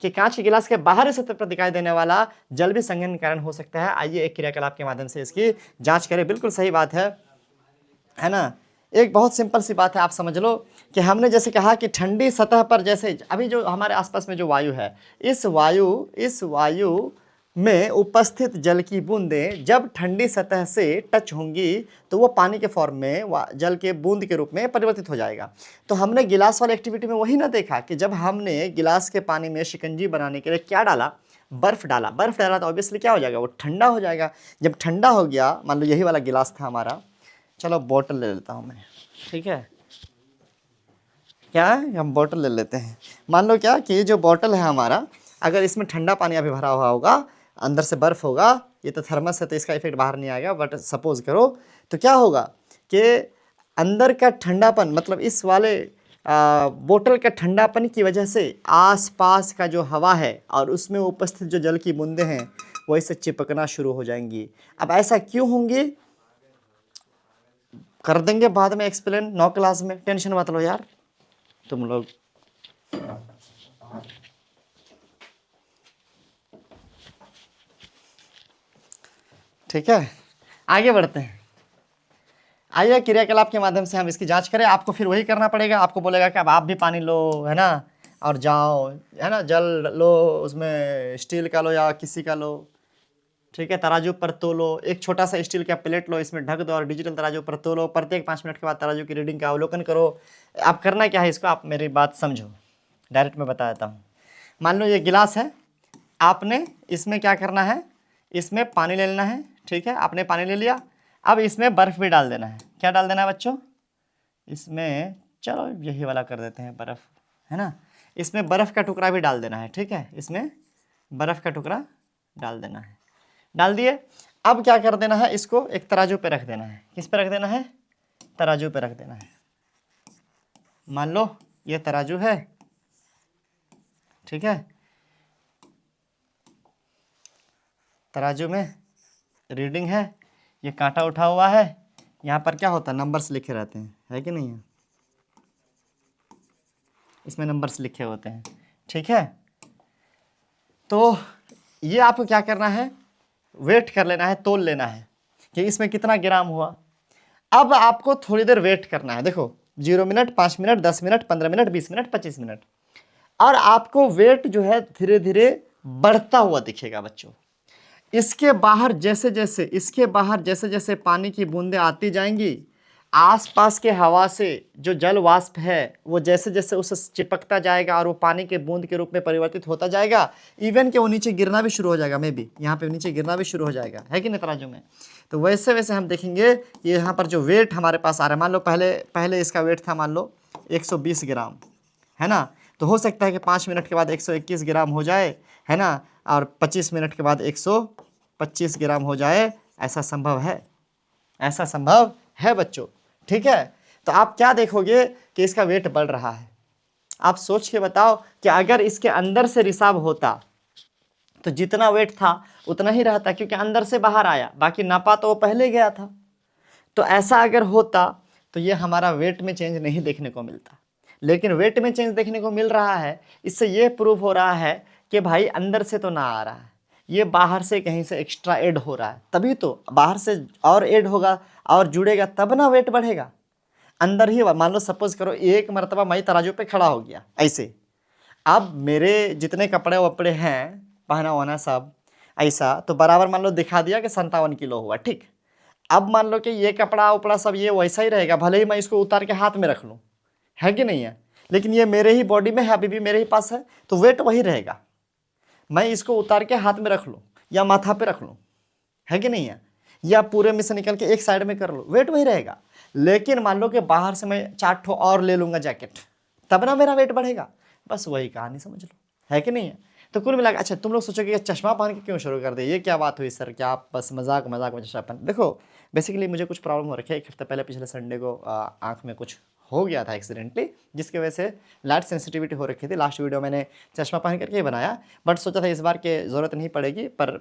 कि कांच के गिलास के बाहरी सतह पर दिखाई देने वाला जल भी संघनन कारण हो सकता है। आइए एक क्रियाकलाप के माध्यम से इसकी जांच करें। बिल्कुल सही बात है ना। एक बहुत सिंपल सी बात है, आप समझ लो कि हमने जैसे कहा कि ठंडी सतह पर, जैसे अभी जो हमारे आसपास में जो वायु है, इस वायु में उपस्थित जल की बूंदें जब ठंडी सतह से टच होंगी तो वो पानी के फॉर्म में जल के बूंद के रूप में परिवर्तित हो जाएगा। तो हमने गिलास वाली एक्टिविटी में वही ना देखा कि जब हमने गिलास के पानी में शिकंजी बनाने के लिए क्या डाला, बर्फ़ डाला, बर्फ़ डाला तो ऑब्वियसली क्या हो जाएगा, वो ठंडा हो जाएगा। जब ठंडा हो गया, मान लो यही वाला गिलास था हमारा, चलो बॉटल ले लेता हूँ मैं, ठीक है, क्या है, हम बॉटल ले लेते हैं। मान लो क्या कि ये जो बॉटल है हमारा, अगर इसमें ठंडा पानी अभी भरा हुआ होगा, अंदर से बर्फ़ होगा, ये तो थर्मस है तो इसका इफेक्ट बाहर नहीं आएगा, बट सपोज करो तो क्या होगा कि अंदर का ठंडापन, मतलब इस वाले बोतल का ठंडापन की वजह से आसपास का जो हवा है और उसमें उपस्थित जो जल की बूंदें हैं वो इससे चिपकना शुरू हो जाएंगी। अब ऐसा क्यों होंगी, कर देंगे बाद में एक्सप्लेन 9 क्लास में, टेंशन मत लो यार तुम लोग। ठीक है, आगे बढ़ते हैं। आइए क्रियाकलाप के माध्यम से हम इसकी जांच करें। आपको फिर वही करना पड़ेगा, आपको बोलेगा कि अब आप भी पानी लो, है ना, और जाओ, है ना, जल लो, उसमें स्टील का लो या किसी का लो, ठीक है, तराजू पर तोलो, एक छोटा सा स्टील का प्लेट लो, इसमें ढक दो और डिजिटल तराजू पर तोलो। प्रत्येक 5 मिनट के बाद तराजू की रीडिंग का अवलोकन करो। आप करना क्या है, इसको आप मेरी बात समझो, डायरेक्ट मैं बता देता हूँ। मान लो ये गिलास है, आपने इसमें क्या करना है, इसमें पानी ले लेना है, ठीक है, आपने पानी ले लिया। अब इसमें बर्फ़ भी डाल देना है। क्या डाल देना है बच्चों, इसमें, चलो यही वाला कर देते हैं बर्फ़, है ना, इसमें बर्फ़ का टुकड़ा भी डाल देना है, ठीक है, इसमें बर्फ़ का टुकड़ा डाल देना है। डाल दिए। अब क्या कर देना है, इसको एक तराजू पे रख देना है। किस पे रख देना है, तराजू पे रख देना है। मान लो ये तराजू है, ठीक है, तराजू में रीडिंग है, ये कांटा उठा हुआ है, यहाँ पर क्या होता है, नंबर्स लिखे रहते हैं, है कि नहीं है, इसमें नंबर्स लिखे होते हैं, ठीक है। तो ये आपको क्या करना है, वेट कर लेना है, तोल लेना है कि इसमें कितना ग्राम हुआ। अब आपको थोड़ी देर वेट करना है, देखो 0 minute, 5 minute, 10 minute, 15 minute, 20 minute, 25 minute, और आपको वेट जो है धीरे धीरे बढ़ता हुआ दिखेगा बच्चों। इसके बाहर जैसे जैसे पानी की बूंदें आती जाएंगी, आसपास के हवा से जो जल वाष्प है वो जैसे जैसे उससे चिपकता जाएगा और वो पानी के बूंद के रूप में परिवर्तित होता जाएगा, इवन कि वो नीचे गिरना भी शुरू हो जाएगा, मे भी यहाँ पे नीचे गिरना भी शुरू हो जाएगा, है कि नहीं तराजू में। तो वैसे वैसे हम देखेंगे कि यहाँ पर जो वेट हमारे पास आ रहा है, मान लो पहले इसका वेट था मान लो 120 ग्राम, है ना, तो हो सकता है कि 5 मिनट के बाद 121 ग्राम हो जाए, है ना, और 25 मिनट के बाद 125 ग्राम हो जाए, ऐसा संभव है, ऐसा संभव है बच्चों, ठीक है। तो आप क्या देखोगे कि इसका वेट बढ़ रहा है। आप सोच के बताओ कि अगर इसके अंदर से रिसाव होता तो जितना वेट था उतना ही रहता, क्योंकि अंदर से बाहर आया, बाकी नापा तो वो पहले गया था। तो ऐसा अगर होता तो ये हमारा वेट में चेंज नहीं देखने को मिलता, लेकिन वेट में चेंज देखने को मिल रहा है। इससे ये प्रूव हो रहा है कि भाई अंदर से तो ना आ रहा है, ये बाहर से कहीं से एक्स्ट्रा ऐड हो रहा है, तभी तो बाहर से और ऐड होगा और जुड़ेगा तब ना वेट बढ़ेगा। अंदर ही मान लो सपोज करो एक मरतबा मैं तराजू पे खड़ा हो गया ऐसे, अब मेरे जितने कपड़े वपड़े हैं पहना होना सब ऐसा, तो बराबर मान लो दिखा दिया कि 57 किलो हुआ, ठीक। अब मान लो कि ये कपड़ा उपड़ा सब ये वैसा ही रहेगा, भले ही मैं इसको उतार के हाथ में रख लूँ, है कि नहीं है, लेकिन ये मेरे ही बॉडी में है, अभी भी मेरे ही पास है, तो वेट वही रहेगा। मैं इसको उतार के हाथ में रख लूँ या माथा पे रख लूँ, है कि नहीं है, या पूरे में से निकल के एक साइड में कर लूँ, वेट वही रहेगा। लेकिन मान लो कि बाहर से मैं 4 ठो और ले लूँगा जैकेट, तब ना मेरा वेट बढ़ेगा। बस वही कहानी समझ लो, है कि नहीं है। तो कुल मिला, अच्छा तुम लोग सोचोगे कि चश्मा पहन के क्यों शुरू कर दिया, ये क्या बात हुई सर, क्या आप बस मजाक मजाक में चश्मा पहन। देखो बेसिकली मुझे कुछ प्रॉब्लम हो रखी है, 1 हफ्ते पहले पिछले संडे को आँख में कुछ हो गया था एक्सीडेंटली, जिसकी वजह से लाइट सेंसिटिविटी हो रखी थी। लास्ट वीडियो मैंने चश्मा पहन करके ही बनाया, बट सोचा था इस बार के ज़रूरत नहीं पड़ेगी, पर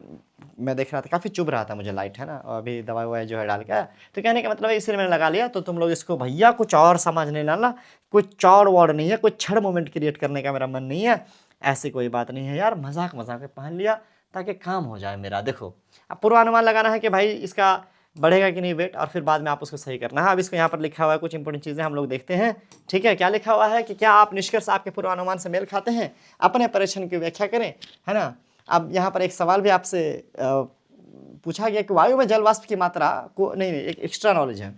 मैं देख रहा था काफ़ी चुभ रहा था मुझे लाइट, है ना, और अभी दवाई ववाई जो है डाल के आया, तो कहने का मतलब है इसलिए मैंने लगा लिया। तो तुम लोग इसको भैया कुछ और समझ नहीं लाना, कुछ चौड़ वौड़ नहीं है, कुछ छड़ मोमेंट क्रिएट करने का मेरा मन नहीं है, ऐसी कोई बात नहीं है यार, मजाक मजाक में पहन लिया ताकि काम हो जाए मेरा। देखो अब पूर्वानुमान लगाना है कि भाई इसका बढ़ेगा कि नहीं वेट, और फिर बाद में आप उसको सही करना है। अब इसको यहाँ पर लिखा हुआ है, कुछ इंपॉर्टेंट चीज़ें हम लोग देखते हैं, ठीक है। क्या लिखा हुआ है कि क्या आप निष्कर्ष आपके पूर्वानुमान से मेल खाते हैं, अपने परीक्षण की व्याख्या करें, है ना। अब यहाँ पर एक सवाल भी आपसे पूछा गया कि वायु में जल वाष्प की मात्रा को, नहीं एक एक्स्ट्रा नॉलेज है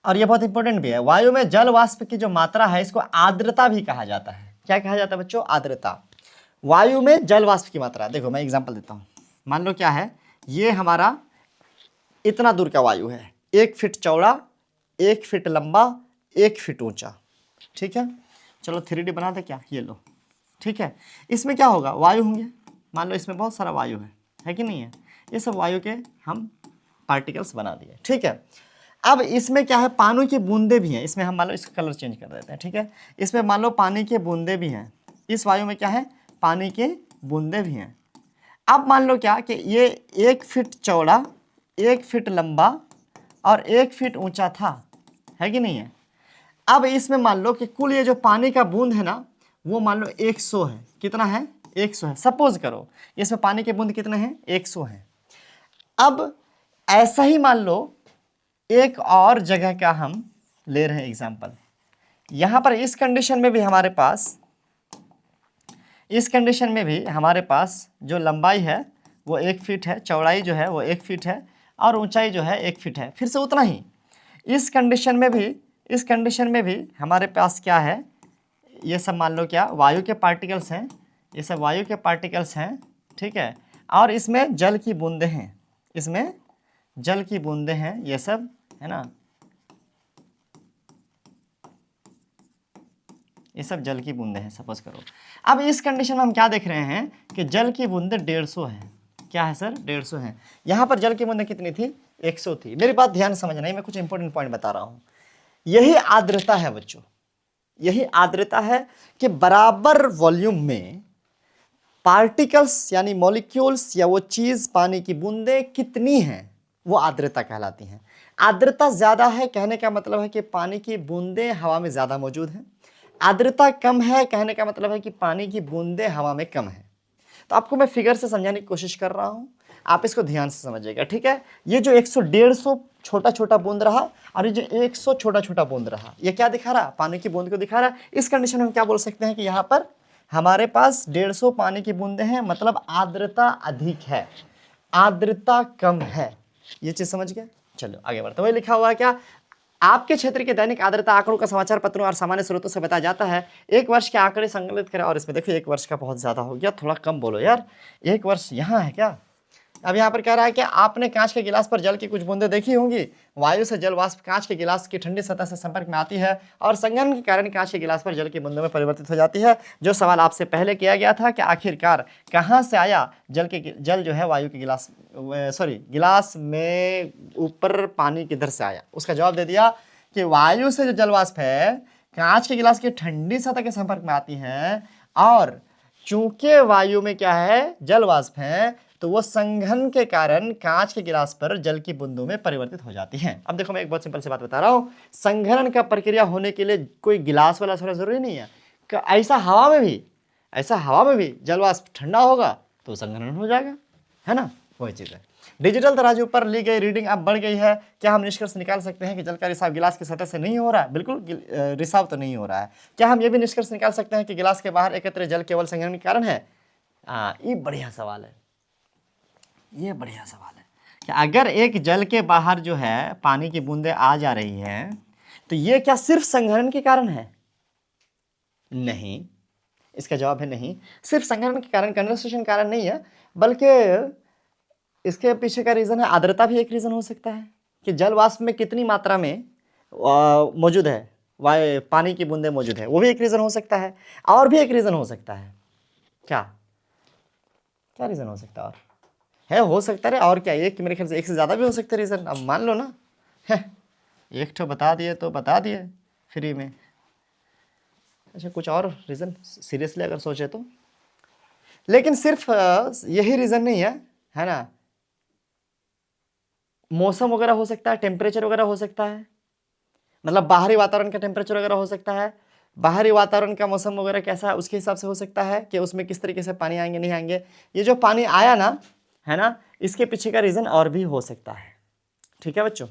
और ये बहुत इंपॉर्टेंट भी है। वायु में जल वाष्प की जो मात्रा है इसको आर्द्रता भी कहा जाता है। क्या कहा जाता है बच्चों, आर्द्रता। वायु में जल वाष्प की मात्रा, देखो मैं एग्जांपल देता हूँ, मान लो क्या है, ये हमारा इतना दूर का वायु है, 1 फीट चौड़ा, 1 फीट लंबा, 1 फीट ऊंचा, ठीक है। चलो 3D बना दे क्या, ये लो, ठीक है। इसमें क्या होगा, वायु होंगे, मान लो इसमें बहुत सारा वायु है कि नहीं है, ये सब वायु के हम पार्टिकल्स बना दिए, ठीक है। अब इसमें क्या है, पानी की बूंदे भी हैं इसमें, हम मान लो इसका कलर चेंज कर देते हैं, ठीक है। इसमें मान लो पानी के बूंदे भी हैं, इस वायु में क्या है, पानी के बूंदे भी हैं। अब मान लो क्या कि ये 1 फीट चौड़ा, 1 फीट लंबा और 1 फीट ऊंचा था, है कि नहीं है। अब इसमें मान लो कि कुल ये जो पानी का बूंद है ना, वो मान लो 100 है, कितना है, 100 है, सपोज करो इसमें पानी के बूंद कितने हैं, 100 हैं। अब ऐसा ही मान लो एक और जगह का हम ले रहे हैं एग्जाम्पल, यहाँ पर इस कंडीशन में भी हमारे पास, इस कंडीशन में भी हमारे पास जो लंबाई है वो 1 फीट है, चौड़ाई जो है वो 1 फीट है और ऊंचाई जो है 1 फीट है, फिर से उतना ही। इस कंडीशन में भी हमारे पास क्या है, ये सब मान लो क्या वायु के पार्टिकल्स हैं, ये सब वायु के पार्टिकल्स हैं, ठीक है। और इसमें जल की बूंदें हैं, इसमें जल की बूंदें हैं, ये सब है ना, ये सब जल की बूंदें हैं सपोज करो। अब इस कंडीशन में हम क्या देख रहे हैं कि जल की बूंदें 150 है, क्या है सर, 150 है। यहाँ पर जल की बूंदें कितनी थी, 100 थी। मेरी बात ध्यान समझना है, मैं कुछ इंपॉर्टेंट पॉइंट बता रहा हूँ। यही आर्द्रता है बच्चों, यही आर्द्रता है कि बराबर वॉल्यूम में पार्टिकल्स यानी मॉलिक्यूल्स या वो चीज़, पानी की बूंदें कितनी हैं, वो आर्द्रता कहलाती हैं। आर्द्रता ज़्यादा है कहने का मतलब है कि पानी की बूंदें हवा में ज़्यादा मौजूद हैं। आर्द्रता कम है कहने का मतलब है कि पानी की बूंदें हवा में कम है। तो आपको मैं फिगर से समझाने की कोशिश कर रहा हूँ, आप इसको ध्यान से समझिएगा, ठीक है। ये जो 100-150 छोटा छोटा बूंद रहा और ये जो 100 छोटा छोटा बूंद रहा, ये क्या दिखा रहा, पानी की बूंद को दिखा रहा। इस कंडीशन में हम क्या बोल सकते हैं कि यहाँ पर हमारे पास 150 पानी की बूंदें हैं, मतलब आर्द्रता अधिक है, आर्द्रता कम है। ये चीज समझ गए। चलो आगे बढ़ते। वही लिखा हुआ है क्या, आपके क्षेत्र के दैनिक आर्द्रता आंकड़ों का समाचार पत्रों और सामान्य स्रोतों से बताया जाता है। एक वर्ष के आंकड़े संकलित करें, और इसमें देखो 1 वर्ष का बहुत ज्यादा हो गया, थोड़ा कम बोलो यार, 1 वर्ष यहाँ है क्या। अब यहाँ पर कह रहा है कि आपने कांच के गिलास पर जल की कुछ बूंदें देखी होंगी। वायु से जल वाष्प कांच के गिलास की ठंडी सतह से संपर्क में आती है और संघनन के कारण कांच के गिलास पर जल की बूंदों में परिवर्तित हो जाती है। जो सवाल आपसे पहले किया गया था कि आखिरकार कहाँ से आया जल जो है वायु के गिलास में ऊपर पानी किधर से आया, उसका जवाब दे दिया कि वायु से जो जल वाष्प है कांच के गिलास की ठंडी सतह के संपर्क में आती है, और चूंकि वायु में क्या है, जल वाष्प है, तो वो संघनन के कारण कांच के गिलास पर जल की बूंदों में परिवर्तित हो जाती हैं। अब देखो मैं एक बहुत सिंपल सी बात बता रहा हूं, संघनन का प्रक्रिया होने के लिए कोई गिलास वाला थोड़ा जरूरी नहीं है। ऐसा हवा में भी जल वाष्प ठंडा होगा तो संघनन हो जाएगा, है ना, वही चीज है। डिजिटल तराजू पर ली गई रीडिंग अब बढ़ गई है। क्या हम निष्कर्ष निकाल सकते हैं कि जल का रिसाव गिलास की सतह से नहीं हो रहा है? बिल्कुल रिसाव तो नहीं हो रहा है। क्या हम ये भी निष्कर्ष निकाल सकते हैं कि गिलास के बाहर एकत्र जल केवल संघनन के कारण है? ये बढ़िया सवाल है, ये बढ़िया सवाल है कि अगर एक जल के बाहर जो है पानी की बूंदें आ जा रही हैं, तो ये क्या सिर्फ संघनन के कारण है? नहीं, इसका जवाब है नहीं, सिर्फ संघनन के कारण, कंडेंसेशन कारण नहीं है, बल्कि इसके पीछे का रीजन है आर्द्रता भी एक रीजन हो सकता है कि जल वाष्प में कितनी मात्रा में मौजूद है, पानी की बूंदें मौजूद है, वो भी एक रीजन हो सकता है। और भी एक रीजन हो सकता है, क्या क्या रीजन हो सकता है? और है, हो सकता है और क्या, एक मेरे ख्याल से एक से ज़्यादा भी हो सकता है रीज़न। अब मान लो ना है, एक ठो बता दिए तो बता दिए फ्री में। अच्छा कुछ और रीज़न सीरियसली अगर सोचे तो, लेकिन सिर्फ यही रीज़न नहीं है ना, मौसम वगैरह हो सकता है, टेम्परेचर वगैरह हो सकता है, मतलब बाहरी वातावरण का टेम्परेचर वगैरह हो सकता है, बाहरी वातावरण का मौसम वगैरह कैसा है उसके हिसाब से हो सकता है कि उसमें किस तरीके से पानी आएंगे नहीं आएंगे। ये जो पानी आया ना, है ना, इसके पीछे का रीजन और भी हो सकता है। ठीक है बच्चों,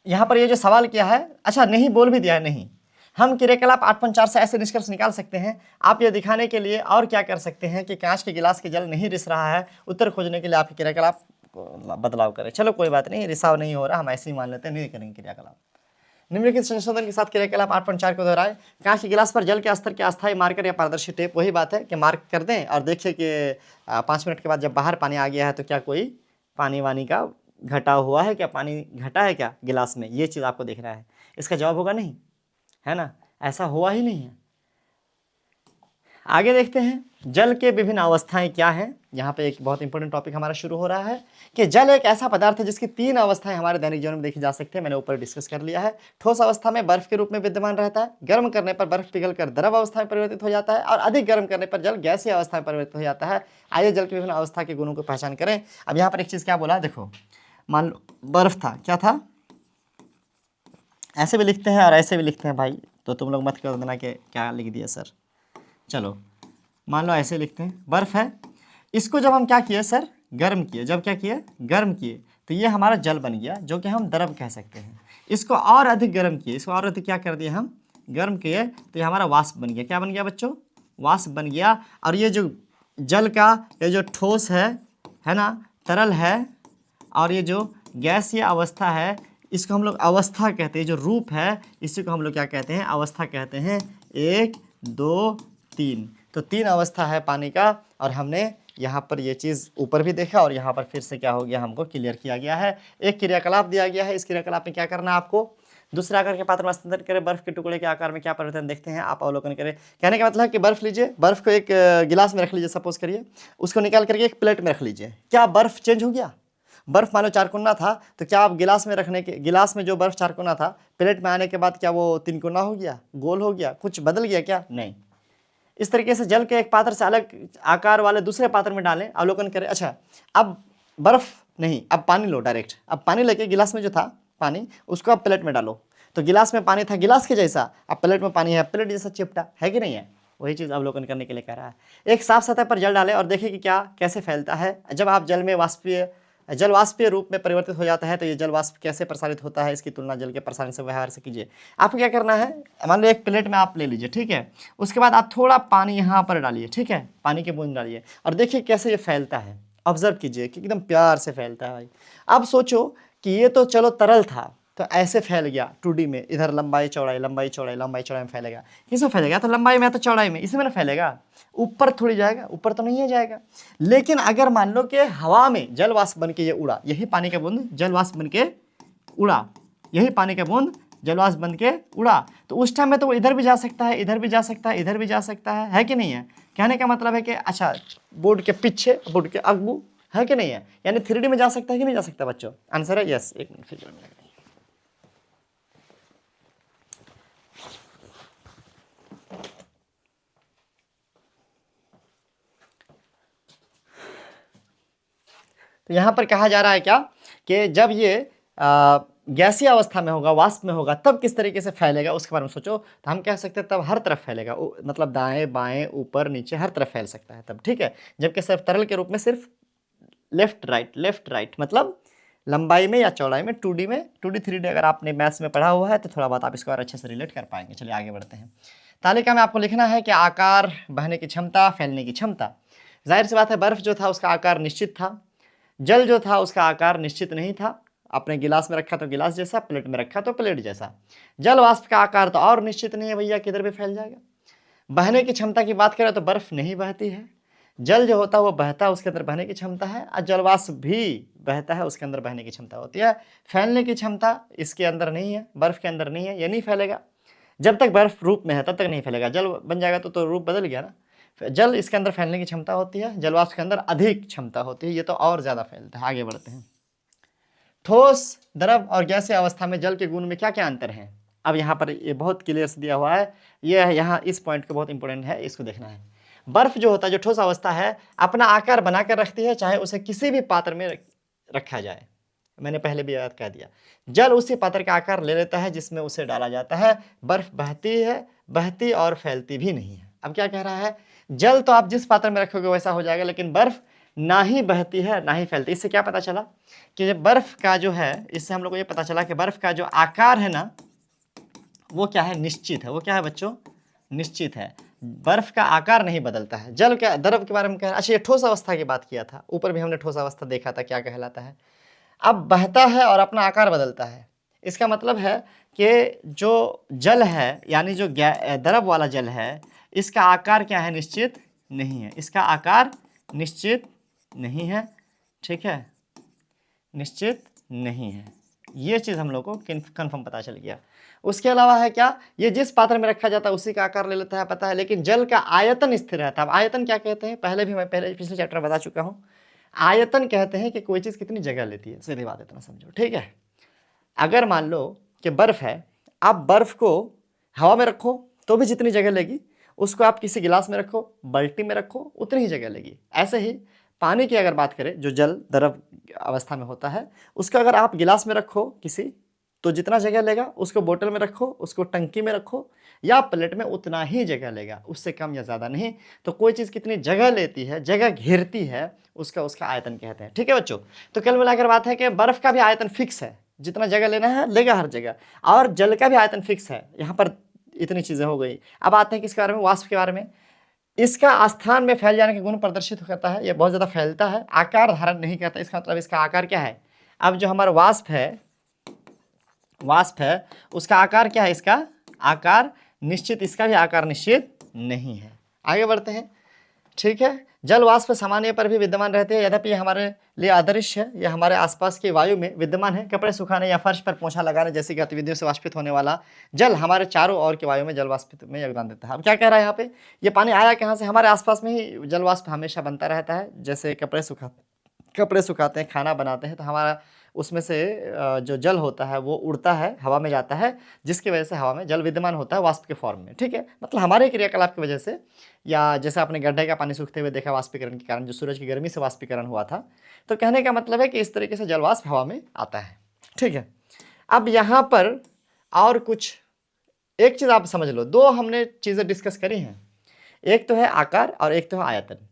यहां पर ये जो सवाल किया है, अच्छा नहीं बोल भी दिया है, नहीं, हम क्रियाकलाप 8.4 से ऐसे निष्कर्ष निकाल सकते हैं। आप ये दिखाने के लिए और क्या कर सकते हैं कि कांच के गिलास के जल नहीं रिस रहा है, उत्तर खोजने के लिए आप क्रियाकलाप बदलाव करें। चलो कोई बात नहीं, रिसाव नहीं हो रहा, हम ऐसे ही मान लेते हैं, नहीं करेंगे क्रियाकलाप। निम्नलिखित संशोधन के साथ क्रियाकलाप 8.4 को दोहराएं। कांच के गिलास पर जल के स्तर के अस्थायी मार्कर या पारदर्शी टेप, वही बात है कि मार्क कर दें और देखिए कि 5 मिनट के बाद जब बाहर पानी आ गया है तो क्या कोई पानी वानी का घटा हुआ है, क्या पानी घटा है क्या गिलास में, ये चीज़ आपको देखना है। इसका जवाब होगा नहीं, है ना, ऐसा हुआ ही नहीं है। आगे देखते हैं जल के विभिन्न अवस्थाएं क्या हैं। यहाँ पे एक बहुत इंपॉर्टेंट टॉपिक हमारा शुरू हो रहा है कि जल एक ऐसा पदार्थ है जिसकी 3 अवस्थाएं हमारे दैनिक जीवन में देखी जा सकती है। मैंने ऊपर डिस्कस कर लिया है। ठोस अवस्था में बर्फ के रूप में विद्यमान रहता है, गर्म करने पर बर्फ पिघलकर द्रव अवस्था में परिवर्तित हो जाता है और अधिक गर्म करने पर जल गैसीय अवस्था में परिवर्तित हो जाता है। आइए जल की विभिन्न अवस्था के गुणों को पहचान करें। अब यहाँ पर एक चीज़ क्या बोला, देखो मान लो बर्फ था, क्या था, ऐसे भी लिखते हैं और ऐसे भी लिखते हैं भाई, तो तुम लोग मत कर देना कि क्या लिख दिया सर। चलो मान लो ऐसे लिखते हैं, बर्फ है, इसको जब हम क्या किए सर, गर्म किए, जब क्या किए, गर्म किए, तो ये हमारा जल बन गया जो कि हम द्रव कह सकते हैं। इसको और अधिक गर्म किए, इसको और अधिक क्या कर दिए हम, गर्म किए, तो ये हमारा वाष्प बन गया। क्या बन गया बच्चों, वाष्प बन गया। और ये जो जल का ये जो ठोस है ना, तरल है, और ये जो गैसीय अवस्था है, इसको हम लोग अवस्था कहते हैं। जो रूप है इसी को हम लोग क्या कहते हैं, अवस्था कहते हैं। 1 2 3, तो 3 अवस्था है पानी का। और हमने यहाँ पर ये चीज़ ऊपर भी देखा और यहाँ पर फिर से क्या हो गया, हमको क्लियर किया गया है। एक क्रियाकलाप दिया गया है, इस क्रियाकलाप में क्या करना है आपको, दूसरे आकार के पात्र में स्थानांतरित करें, बर्फ के टुकड़े के आकार में क्या परिवर्तन देखते हैं आप अवलोकन करें। कहने का मतलब है कि बर्फ लीजिए, बर्फ को एक गिलास में रख लीजिए, सपोज करिए, उसको निकाल करके एक प्लेट में रख लीजिए। क्या बर्फ चेंज हो गया, बर्फ मान लो 4 कोना था, तो क्या आप गिलास में रखने के, गिलास में जो बर्फ 4 कोना था, प्लेट में आने के बाद क्या वो 3 कोना हो गया, गोल हो गया, कुछ बदल गया क्या, नहीं, इस तरीके से जल के एक पात्र से अलग आकार वाले दूसरे पात्र में डालें, अवलोकन करें। अच्छा, अब बर्फ नहीं, अब पानी लो डायरेक्ट। अब पानी लेके गिलास में जो था पानी, उसको अब प्लेट में डालो। तो गिलास में पानी था गिलास के जैसा, अब प्लेट में पानी है प्लेट जैसा चिपटा, है कि नहीं है? वही चीज़ अवलोकन करने के लिए कह रहा है। एक साफ सतह पर जल डालें और देखें कि क्या कैसे फैलता है। जब आप जल में जल वाष्पीय रूप में परिवर्तित हो जाता है तो ये जल वाष्प कैसे प्रसारित होता है, इसकी तुलना जल के प्रसारण से व्यवहार से कीजिए। आपको क्या करना है, मान लो एक प्लेट में आप ले लीजिए, ठीक है। उसके बाद आप थोड़ा पानी यहाँ पर डालिए, ठीक है, पानी की बूंद डालिए और देखिए कैसे ये फैलता है। ऑब्जर्व कीजिए कि एकदम प्यार से फैलता है भाई। अब सोचो कि ये तो चलो तरल था, तो ऐसे फैल गया 2D में, इधर लंबाई चौड़ाई लंबाई चौड़ाई लंबाई चौड़ाई में फैलेगा। किसमें फैलेगा? तो लंबाई में, तो चौड़ाई में, इसमें ना फैलेगा। ऊपर थोड़ी जाएगा, ऊपर तो नहीं है जाएगा। लेकिन अगर मान लो कि हवा में जल वाष्प बन के ये उड़ा, यही पानी का बूंद जल वाष्प बन के उड़ा, यही पानी का बूंद जल वाष्प बन के उड़ा, तो उस टाइम में तो वो इधर भी जा सकता है, इधर भी जा सकता है, इधर भी जा सकता है कि नहीं है? कहने का मतलब है कि अच्छा, बोर्ड के पीछे, बोर्ड के अगू, है कि नहीं है? यानी 3D में जा सकता है कि नहीं जा सकता बच्चों? आंसर है यस। एक मिनट फिर में। तो यहाँ पर कहा जा रहा है क्या कि जब ये गैसीय अवस्था में होगा, वाष्प में होगा, तब किस तरीके से फैलेगा उसके बारे में सोचो। तो हम कह सकते हैं तब हर तरफ फैलेगा, मतलब दाएं बाएं ऊपर नीचे हर तरफ फैल सकता है तब, ठीक है। जबकि सिर्फ तरल के रूप में सिर्फ लेफ्ट राइट मतलब लंबाई में या चौड़ाई में, 2D में, 2D 3D अगर आपने मैथ्स में पढ़ा हुआ है तो थोड़ा बहुत आप इसको और अच्छे से रिलेट कर पाएंगे। चलिए आगे बढ़ते हैं। तालिका में आपको लिखना है कि आकार, बहने की क्षमता, फैलने की क्षमता। जाहिर सी बात है, बर्फ जो था उसका आकार निश्चित था, जल जो था उसका आकार निश्चित नहीं था। आपने गिलास में रखा तो गिलास जैसा, प्लेट में रखा तो प्लेट जैसा। जल वाष्प का आकार तो और निश्चित नहीं है भैया, किधर भी फैल जाएगा। बहने की क्षमता की बात करें तो बर्फ नहीं बहती है, जल जो होता है वो बहता है, उसके अंदर बहने की क्षमता है, और जल वाष्प भी बहता है, उसके अंदर बहने की क्षमता होती है। फैलने की क्षमता इसके अंदर नहीं है, बर्फ के अंदर नहीं है, ये नहीं फैलेगा। जब तक बर्फ रूप में है तब तक नहीं फैलेगा, जल बन जाएगा तो रूप बदल गया ना। जल इसके अंदर फैलने की क्षमता होती है, जल वाष्प के अंदर अधिक क्षमता होती है, ये तो और ज़्यादा फैलता है। आगे बढ़ते हैं। ठोस, द्रव और गैसीय अवस्था में जल के गुण में क्या क्या अंतर है? अब यहाँ पर ये बहुत क्लियर से दिया हुआ है, ये यहाँ इस पॉइंट को बहुत इंपॉर्टेंट है, इसको देखना है। बर्फ जो होता है, जो ठोस अवस्था है, अपना आकार बनाकर रखती है, चाहे उसे किसी भी पात्र में रखा जाए। मैंने पहले भी याद कर दिया, जल उसी पात्र का आकार ले लेता है जिसमें उसे डाला जाता है। बर्फ बहती और फैलती भी नहीं है। अब क्या कह रहा है, जल तो आप जिस पात्र में रखोगे वैसा हो जाएगा, लेकिन बर्फ ना ही बहती है ना ही फैलती। इससे क्या पता चला कि बर्फ का जो है, इससे हम लोग को ये पता चला कि बर्फ का जो आकार है ना, वो क्या है, निश्चित है। वो क्या है बच्चों, निश्चित है। बर्फ का आकार नहीं बदलता है। जल के, द्रव के बारे में कह रहा है। अच्छा, ये ठोस अवस्था की बात किया था, ऊपर भी हमने ठोस अवस्था देखा था क्या कहलाता है। अब बहता है और अपना आकार बदलता है, इसका मतलब है कि जो जल है, यानी जो द्रव वाला जल है, इसका आकार क्या है, निश्चित नहीं है। इसका आकार निश्चित नहीं है, ठीक है, निश्चित नहीं है। ये चीज़ हम लोग को कन्फर्म पता चल गया। उसके अलावा है क्या, ये जिस पात्र में रखा जाता है उसी का आकार ले लेता है, पता है। लेकिन जल का आयतन स्थिर रहता है। अब आयतन क्या कहते हैं, मैं पिछले चैप्टर में बता चुका हूँ। आयतन कहते हैं कि कोई चीज़ कितनी जगह लेती है, सीधी बात इतना समझो, ठीक है। अगर मान लो कि बर्फ़ है, आप बर्फ़ को हवा में रखो तो भी जितनी जगह लेगी, उसको आप किसी गिलास में रखो, बाल्टी में रखो, उतनी ही जगह लेगी। ऐसे ही पानी की अगर बात करें, जो जल द्रव अवस्था में होता है, उसको अगर आप गिलास में रखो किसी, तो जितना जगह लेगा, उसको बोतल में रखो, उसको टंकी में रखो या प्लेट में, उतना ही जगह लेगा, उससे कम या ज़्यादा नहीं। तो कोई चीज़ कितनी जगह लेती है, जगह घेरती है, उसका आयतन कहते हैं, ठीक है बच्चों। तो कुल मिलाकर बात है कि बर्फ़ का भी आयतन फिक्स है, जितना जगह लेना है लेगा हर जगह, और जल का भी आयतन फिक्स है। यहाँ पर इतनी चीज़ें हो गई। अब आते हैं किसके बारे में, वाष्प के बारे में। इसका स्थान में फैल जाने के गुण प्रदर्शित करता है, ये बहुत ज़्यादा फैलता है, आकार धारण नहीं करता। इसका मतलब इसका आकार क्या है, अब जो हमारा वाष्प है उसका आकार क्या है, इसका आकार निश्चित, इसका भी आकार निश्चित नहीं है। आगे बढ़ते हैं, ठीक है। जल वाष्प सामान्य पर भी विद्यमान रहते हैं, यद्यपि ये हमारे लिए अदृश्य है, ये हमारे आसपास की वायु में विद्यमान है। कपड़े सुखाने या फर्श पर पोंछा लगाने जैसी गतिविधियों से वाष्पित होने वाला जल हमारे चारों ओर की वायु में जल वाष्पित में योगदान देता है। अब क्या कह रहा है यहाँ पे, ये पानी आया कहाँ से, हमारे आसपास में ही जल वाष्प हमेशा बनता रहता है। जैसे कपड़े सुखाते हैं, खाना बनाते हैं, तो हमारा उसमें से जो जल होता है वो उड़ता है, हवा में जाता है, जिसकी वजह से हवा में जल विद्यमान होता है वाष्प के फॉर्म में, ठीक है। मतलब हमारे क्रियाकलाप की वजह से, या जैसे आपने गड्ढे का पानी सूखते हुए देखा वाष्पीकरण के कारण, जो सूरज की गर्मी से वाष्पीकरण हुआ था, तो कहने का मतलब है कि इस तरीके से जल वाष्प हवा में आता है, ठीक है। अब यहाँ पर और कुछ एक चीज़ आप समझ लो, दो हमने चीज़ें डिस्कस करी हैं, एक तो है आकार और एक तो है आयतन।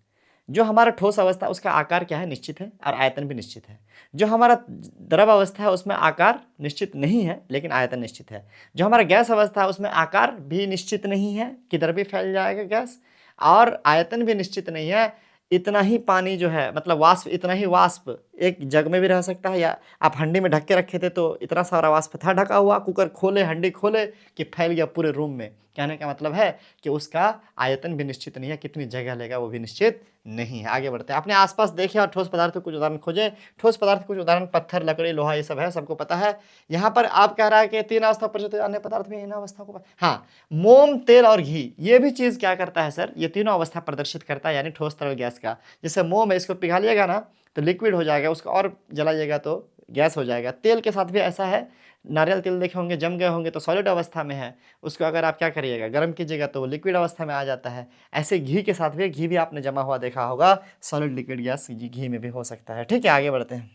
जो हमारा ठोस अवस्था उसका आकार क्या है, निश्चित है, और आयतन भी निश्चित है। जो हमारा द्रव अवस्था है उसमें आकार निश्चित नहीं है लेकिन आयतन निश्चित है। जो हमारा गैस अवस्था है उसमें आकार भी निश्चित नहीं है, किधर भी फैल जाएगा गैस, और आयतन भी निश्चित नहीं है। इतना ही पानी जो है, मतलब वाष्प, इतना ही वाष्प एक जग में भी रह सकता है, या आप हंडी में ढक के रखे थे तो इतना सारा वाष्प था ढका हुआ, कुकर खोले, हंडी खोले कि फैल गया पूरे रूम में। कहने का मतलब है कि उसका आयतन भी निश्चित नहीं है, कितनी जगह लेगा वो भी निश्चित नहीं है। आगे बढ़ते हैं, अपने आसपास देखें और ठोस पदार्थ के कुछ उदाहरण खोजें। ठोस पदार्थ के कुछ उदाहरण पत्थर, लकड़ी, लोहा, ये सब है, सबको पता है। यहाँ पर आप कह रहा है कि 3 अवस्था पर अन्य पदार्थ भी इन अवस्था को, हाँ, मोम, तेल और घी, ये भी चीज़ क्या करता है सर, ये तीनों अवस्था प्रदर्शित करता है, यानी ठोस, तरल, गैस का। जैसे मोम है, इसको पिघालिएगा ना तो लिक्विड हो जाएगा, उसको और जलाइएगा तो गैस हो जाएगा। तेल के साथ भी ऐसा है, नारियल तेल देखे होंगे, जम गए होंगे तो सॉलिड अवस्था में है, उसको अगर आप क्या करिएगा, गर्म कीजिएगा तो वो लिक्विड अवस्था में आ जाता है। ऐसे घी के साथ भी, घी भी आपने जमा हुआ देखा होगा, सॉलिड, लिक्विड, गैस घी में भी हो सकता है, ठीक है। आगे बढ़ते हैं।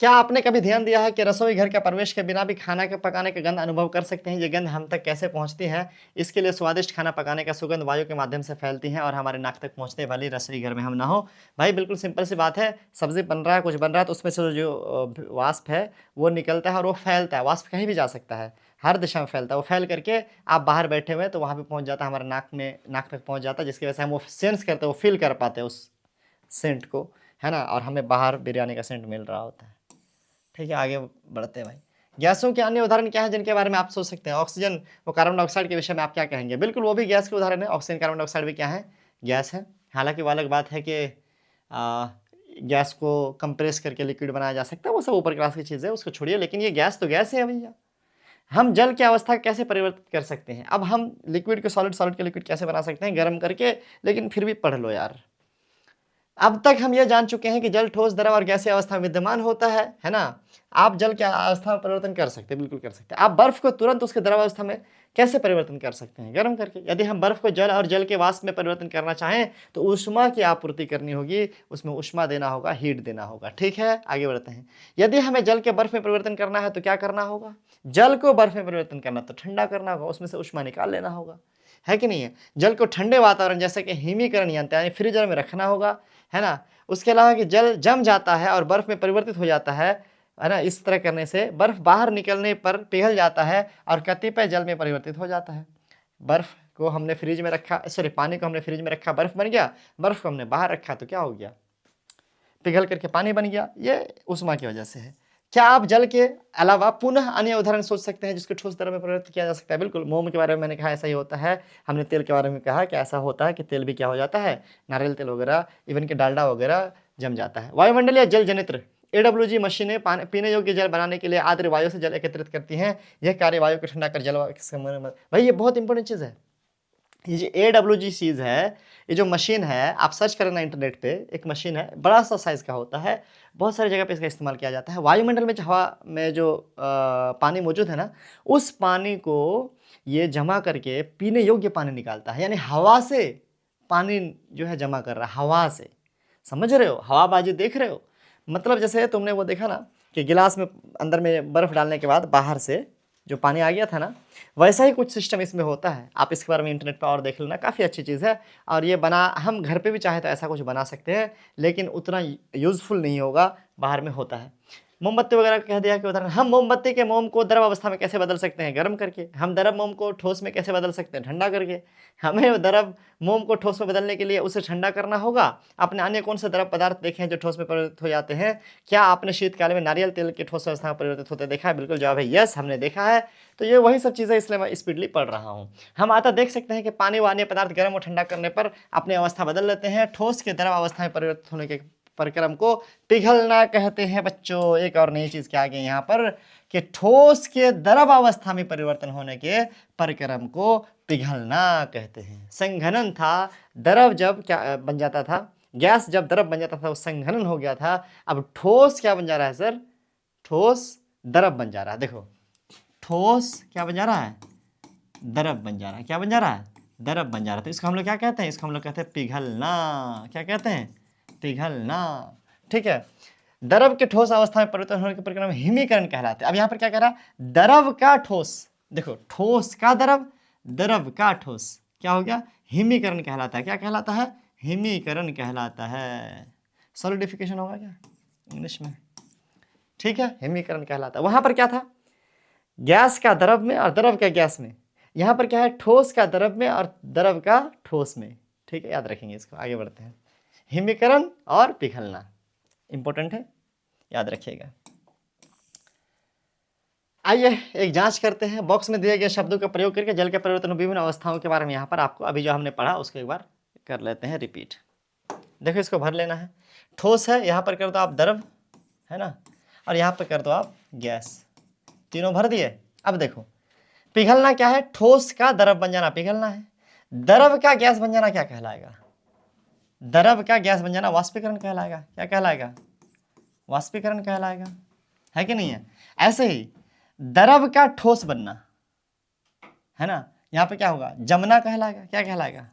क्या आपने कभी ध्यान दिया है कि रसोई घर के प्रवेश के बिना भी खाना के पकाने का गंध अनुभव कर सकते हैं? ये गंध हम तक कैसे पहुंचती है? इसके लिए स्वादिष्ट खाना पकाने का सुगंध वायु के माध्यम से फैलती है और हमारे नाक तक पहुंचते, वाली रसोई घर में हम ना हो। भाई बिल्कुल सिंपल सी बात है, सब्जी बन रहा है, कुछ बन रहा है, तो उसमें से जो वाष्प है वो निकलता है और वो फैलता है। वाष्प कहीं भी जा सकता है, हर दिशा में फैलता है, वो फैल करके आप बाहर बैठे हुए तो वहाँ पर पहुँच जाता है, हमारे नाक में, नाक तक पहुँच जाता है, जिसकी वजह से हम वो सेंस करते हैं, वो फील कर पाते हैं उस सेंट को, है ना, और हमें बाहर बिरयानी का सेंट मिल रहा होता है, ठीक है। आगे बढ़ते हैं भाई। गैसों के अन्य उदाहरण क्या है जिनके बारे में आप सोच सकते हैं? ऑक्सीजन व कार्बन डाइऑक्साइड के विषय में आप क्या कहेंगे? बिल्कुल वो भी गैस के उदाहरण है, ऑक्सीजन, कार्बन डाइऑक्साइड भी क्या है, गैस है। हालांकि वो अलग बात है कि गैस को कंप्रेस करके लिक्विड बनाया जा सकता है, वो सब ऊपर क्लास की चीज़ है, उसको छोड़िए, लेकिन ये गैस तो गैस है भैया। हम जल की अवस्था कैसे परिवर्तित कर सकते हैं? अब हम लिक्विड को सॉलिड, सॉलिड के लिक्विड कैसे बना सकते हैं? गर्म करके। लेकिन फिर भी पढ़ लो यार। अब तक हम ये जान चुके हैं कि जल ठोस, द्रव और गैसीय अवस्था में विद्यमान होता है ना। आप जल की अवस्था में परिवर्तन कर सकते हैं, बिल्कुल कर सकते हैं। आप बर्फ को तुरंत उसके द्रव अवस्था में कैसे परिवर्तन कर सकते हैं? गर्म करके। यदि हम बर्फ को जल और जल के वाष्प में परिवर्तन करना चाहें तो ऊष्मा की आपूर्ति करनी होगी, उसमें ऊष्मा देना होगा, हीट देना होगा, ठीक है। आगे बढ़ते हैं। यदि हमें जल के बर्फ में परिवर्तन करना है तो क्या करना होगा? जल को बर्फ में परिवर्तन करना तो ठंडा करना होगा, उसमें से ऊष्मा निकाल लेना होगा, है कि नहीं है। जल को ठंडे वातावरण जैसे कि हिमीकरण यंत्र यानी फ्रीजर में रखना होगा, है ना। उसके अलावा कि जल जम जाता है और बर्फ में परिवर्तित हो जाता है ना। इस तरह करने से बर्फ बाहर निकलने पर पिघल जाता है और कतिपय जल में परिवर्तित हो जाता है। बर्फ को हमने फ्रिज में रखा, सॉरी, पानी को हमने फ्रिज में रखा, बर्फ बन गया। बर्फ को हमने बाहर रखा तो क्या हो गया, पिघल करके पानी बन गया। ये ऊष्मा की वजह से है। क्या आप जल के अलावा पुनः अन्य उदाहरण सोच सकते हैं जिसको ठोस द्रव में परिवर्तित किया जा सकता है? बिल्कुल, मोम के बारे में मैंने कहा ऐसा ही होता है। हमने तेल के बारे में कहा कि ऐसा होता है कि तेल भी क्या हो जाता है, नारियल तेल वगैरह, इवन कि डालडा वगैरह जम जाता है। वायुमंडल या जल जनित्र AWG मशीनें पीने योग्य जल बनाने के लिए आर्द्र वायु से जल एकत्रित करती हैं। यह कार्य वायु को ठंडा कर जल, भाई ये बहुत इंपॉर्टेंट चीज़ है। ये जो AWG चीज़ है, ये जो मशीन है, आप सर्च करना इंटरनेट पे, एक मशीन है, बड़ा सा साइज़ का होता है, बहुत सारी जगह पे इसका इस्तेमाल किया जाता है। वायुमंडल में जो हवा में जो पानी मौजूद है ना, उस पानी को ये जमा करके पीने योग्य पानी निकालता है। यानी हवा से पानी जो है जमा कर रहा है, हवा से। समझ रहे हो? हवाबाजी देख रहे हो? मतलब जैसे तुमने वो देखा ना कि गिलास में अंदर में बर्फ़ डालने के बाद बाहर से जो पानी आ गया था ना, वैसा ही कुछ सिस्टम इसमें होता है। आप इसके बारे में इंटरनेट पर और देख लेना, काफ़ी अच्छी चीज़ है। और ये बना, हम घर पे भी चाहे तो ऐसा कुछ बना सकते हैं, लेकिन उतना यूज़फुल नहीं होगा, बाहर में होता है। मोमबत्ती वगैरह कह दिया कि उदाहरण, हम मोमबत्ती के मोम को द्रव अवस्था में कैसे बदल सकते हैं? गर्म करके। हम द्रव मोम को ठोस में कैसे बदल सकते हैं? ठंडा करके। हमें द्रव मोम को ठोस में बदलने के लिए उसे ठंडा करना होगा। आपने अन्य कौन से द्रव पदार्थ देखे हैं जो ठोस में परिवर्तित हो जाते हैं? क्या आपने शीतकाल में नारियल तेल के ठोस अवस्था में परिवर्तित होते देखा है? बिल्कुल, जवाब है यस, हमने देखा है। तो ये वही सब चीज़ें, इसलिए मैं स्पीडली पढ़ रहा हूँ। हम आता देख सकते हैं कि पानी व अन्य पदार्थ गर्म और ठंडा करने पर अपनी अवस्था बदल लेते हैं। ठोस के द्रव अवस्था में परिवर्तित होने के प्रक्रम को पिघलना कहते हैं बच्चों। एक और नई चीज क्या आ गई यहाँ पर कि ठोस के द्रव अवस्था में परिवर्तन होने के प्रक्रम को पिघलना कहते हैं। संघनन था, द्रव जब क्या बन जाता था, गैस जब द्रव बन जाता था वो संघनन हो गया था। अब ठोस क्या बन जा रहा है सर? ठोस द्रव बन जा रहा है। देखो ठोस क्या बन जा रहा है? द्रव बन जा रहा है। क्या बन जा रहा है? द्रव बन जा रहा है। तो इसको हम लोग क्या कहते हैं? इसको हम लोग कहते हैं पिघलना। क्या कहते हैं? पिघलना। ठीक है। द्रव के ठोस अवस्था में परिवर्तन होने के प्रक्रिया में हिमीकरण कहलाते हैं। अब यहाँ पर क्या कह रहा है? द्रव का ठोस, देखो ठोस का द्रव, द्रव का ठोस क्या हो गया? हिमीकरण कहलाता है। क्या कहलाता है? हिमीकरण कहलाता है। सॉलिडिफिकेशन होगा क्या इंग्लिश में? ठीक है, हिमीकरण कहलाता है। वहां पर क्या था? गैस का द्रव में और द्रव का गैस में। यहाँ पर क्या है? ठोस का द्रव में और द्रव का ठोस में। ठीक है, याद रखेंगे इसको। आगे बढ़ते हैं। हिमीकरण और पिघलना इंपॉर्टेंट है, याद रखिएगा। आइए एक जांच करते हैं। बॉक्स में दिए गए शब्दों का प्रयोग करके जल के परिवर्तन विभिन्न अवस्थाओं के बारे में यहाँ पर आपको अभी जो हमने पढ़ा उसको एक बार कर लेते हैं रिपीट। देखो इसको भर लेना है। ठोस है, यहाँ पर कर दो आप द्रव, है ना, और यहाँ पर कर दो आप गैस। तीनों भर दिए। अब देखो पिघलना क्या है? ठोस का द्रव बन जाना पिघलना है। द्रव का गैस बन जाना क्या कहलाएगा? द्रव का गैस बन जाना वाष्पीकरण कहलाएगा। क्या कहलाएगा? वाष्पीकरण कहलाएगा, है कि नहीं है? ऐसे ही द्रव का ठोस बनना, है ना, यहाँ पे क्या होगा? जमना कहलाएगा। क्या कहलाएगा?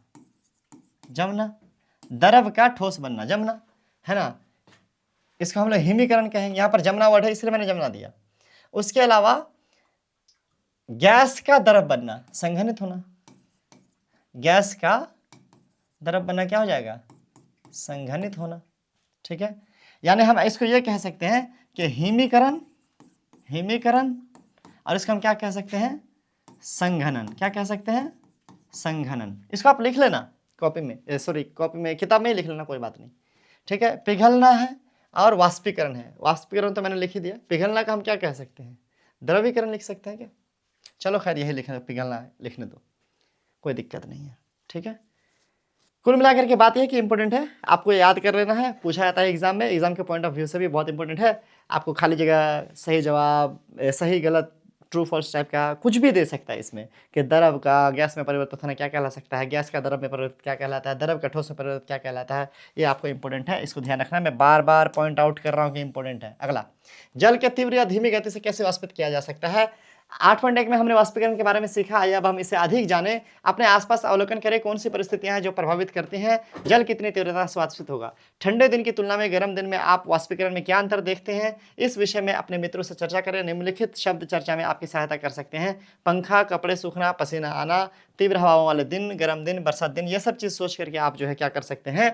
जमना। द्रव का ठोस बनना जमना, है ना, इसको हम लोग हिमीकरण कहेंगे। यहाँ पर जमना वर्ड है इसलिए मैंने जमना दिया। उसके अलावा गैस का द्रव बनना संघनित होना। गैस का द्रव बनना क्या हो जाएगा? संघनित होना। ठीक है, यानी हम इसको ये कह सकते हैं कि हिमीकरण, हिमीकरण, और इसको हम क्या कह सकते हैं? संघनन। क्या कह सकते हैं? संघनन। इसको आप लिख लेना कॉपी में, सॉरी कॉपी में, किताब में ही लिख लेना, कोई बात नहीं। ठीक है, पिघलना है और वाष्पीकरण है। वाष्पीकरण तो मैंने लिख ही दिया। पिघलना का हम क्या कह सकते हैं? द्रवीकरण लिख सकते हैं क्या? चलो खैर यही लिखना, पिघलना लिखने दो, कोई दिक्कत नहीं है। ठीक है, कुल मिलाकर के बात यह कि इंपॉर्टेंट है, आपको याद कर लेना है। पूछा जाता है एग्जाम में, एग्जाम के पॉइंट ऑफ व्यू से भी बहुत इंपॉर्टेंट है। आपको खाली जगह सही जवाब, सही गलत, ट्रू फॉल्स टाइप का कुछ भी दे सकता है इसमें कि द्रव का गैस में परिवर्तन होना क्या कहला सकता है, गैस का द्रव में परिवर्तन क्या कहलाता है, द्रव का ठोस में परिवर्तन क्या कहलाता है। ये आपको इंपॉर्टेंट है, इसको ध्यान रखना। मैं बार बार पॉइंट आउट कर रहा हूँ कि इंपॉर्टेंट है। अगला, जल के तीव्र या धीमी गति से कैसे वाष्पित किया जा सकता है। 8.1 में हमने वाष्पीकरण के बारे में सीखा। आइए अब हम इसे अधिक जाने। अपने आसपास अवलोकन करें कौन सी परिस्थितियां हैं जो प्रभावित करती हैं जल कितनी तीव्रता से वाष्पित होगा। ठंडे दिन की तुलना में गर्म दिन में आप वाष्पीकरण में क्या अंतर देखते हैं? इस विषय में अपने मित्रों से चर्चा करें। निम्नलिखित शब्द चर्चा में आपकी सहायता कर सकते हैं। पंखा, कपड़े सूखना, पसीना आना, तीव्र हवाओं वाले दिन, गर्म दिन, बरसात दिन। ये सब चीज़ सोच करके आप जो है क्या कर सकते हैं,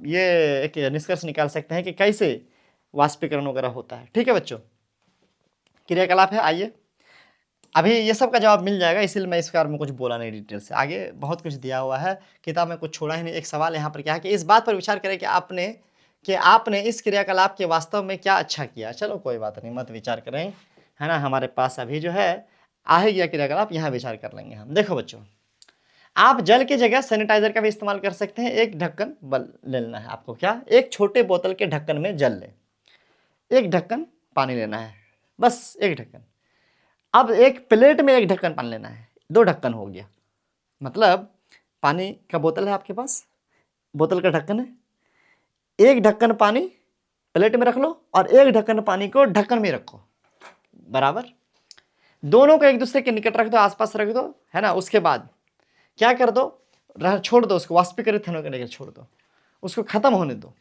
ये एक निष्कर्ष निकाल सकते हैं कि कैसे वाष्पीकरण वगैरह होता है। ठीक है बच्चों, क्रियाकलाप है। आइए अभी ये सब का जवाब मिल जाएगा, इसीलिए मैं इस बारे में कुछ बोला नहीं डिटेल से। आगे बहुत कुछ दिया हुआ है, किताब में कुछ छोड़ा ही नहीं। एक सवाल यहाँ पर क्या है कि इस बात पर विचार करें कि आपने इस क्रियाकलाप के वास्तव में क्या अच्छा किया। चलो कोई बात नहीं, मत विचार करें, है ना, हमारे पास अभी जो है आ ही गया क्रियाकलाप, यहाँ विचार कर लेंगे हम। देखो बच्चों, आप जल की जगह सैनिटाइजर का भी इस्तेमाल कर सकते हैं। एक ढक्कन लेना है आपको। क्या? एक छोटे बोतल के ढक्कन में जल ले, एक ढक्कन पानी लेना है, बस एक ढक्कन। अब एक प्लेट में एक ढक्कन पानी लेना है, 2 ढक्कन हो गया। मतलब पानी का बोतल है आपके पास, बोतल का ढक्कन है, एक ढक्कन पानी प्लेट में रख लो और एक ढक्कन पानी को ढक्कन में रखो, बराबर। दोनों को एक दूसरे के निकट रख दो, आसपास रख दो, है ना। उसके बाद क्या कर दो, छोड़ दो उसको, वाष्पीकरित होने के लिए छोड़ दो, उसको खत्म होने दो।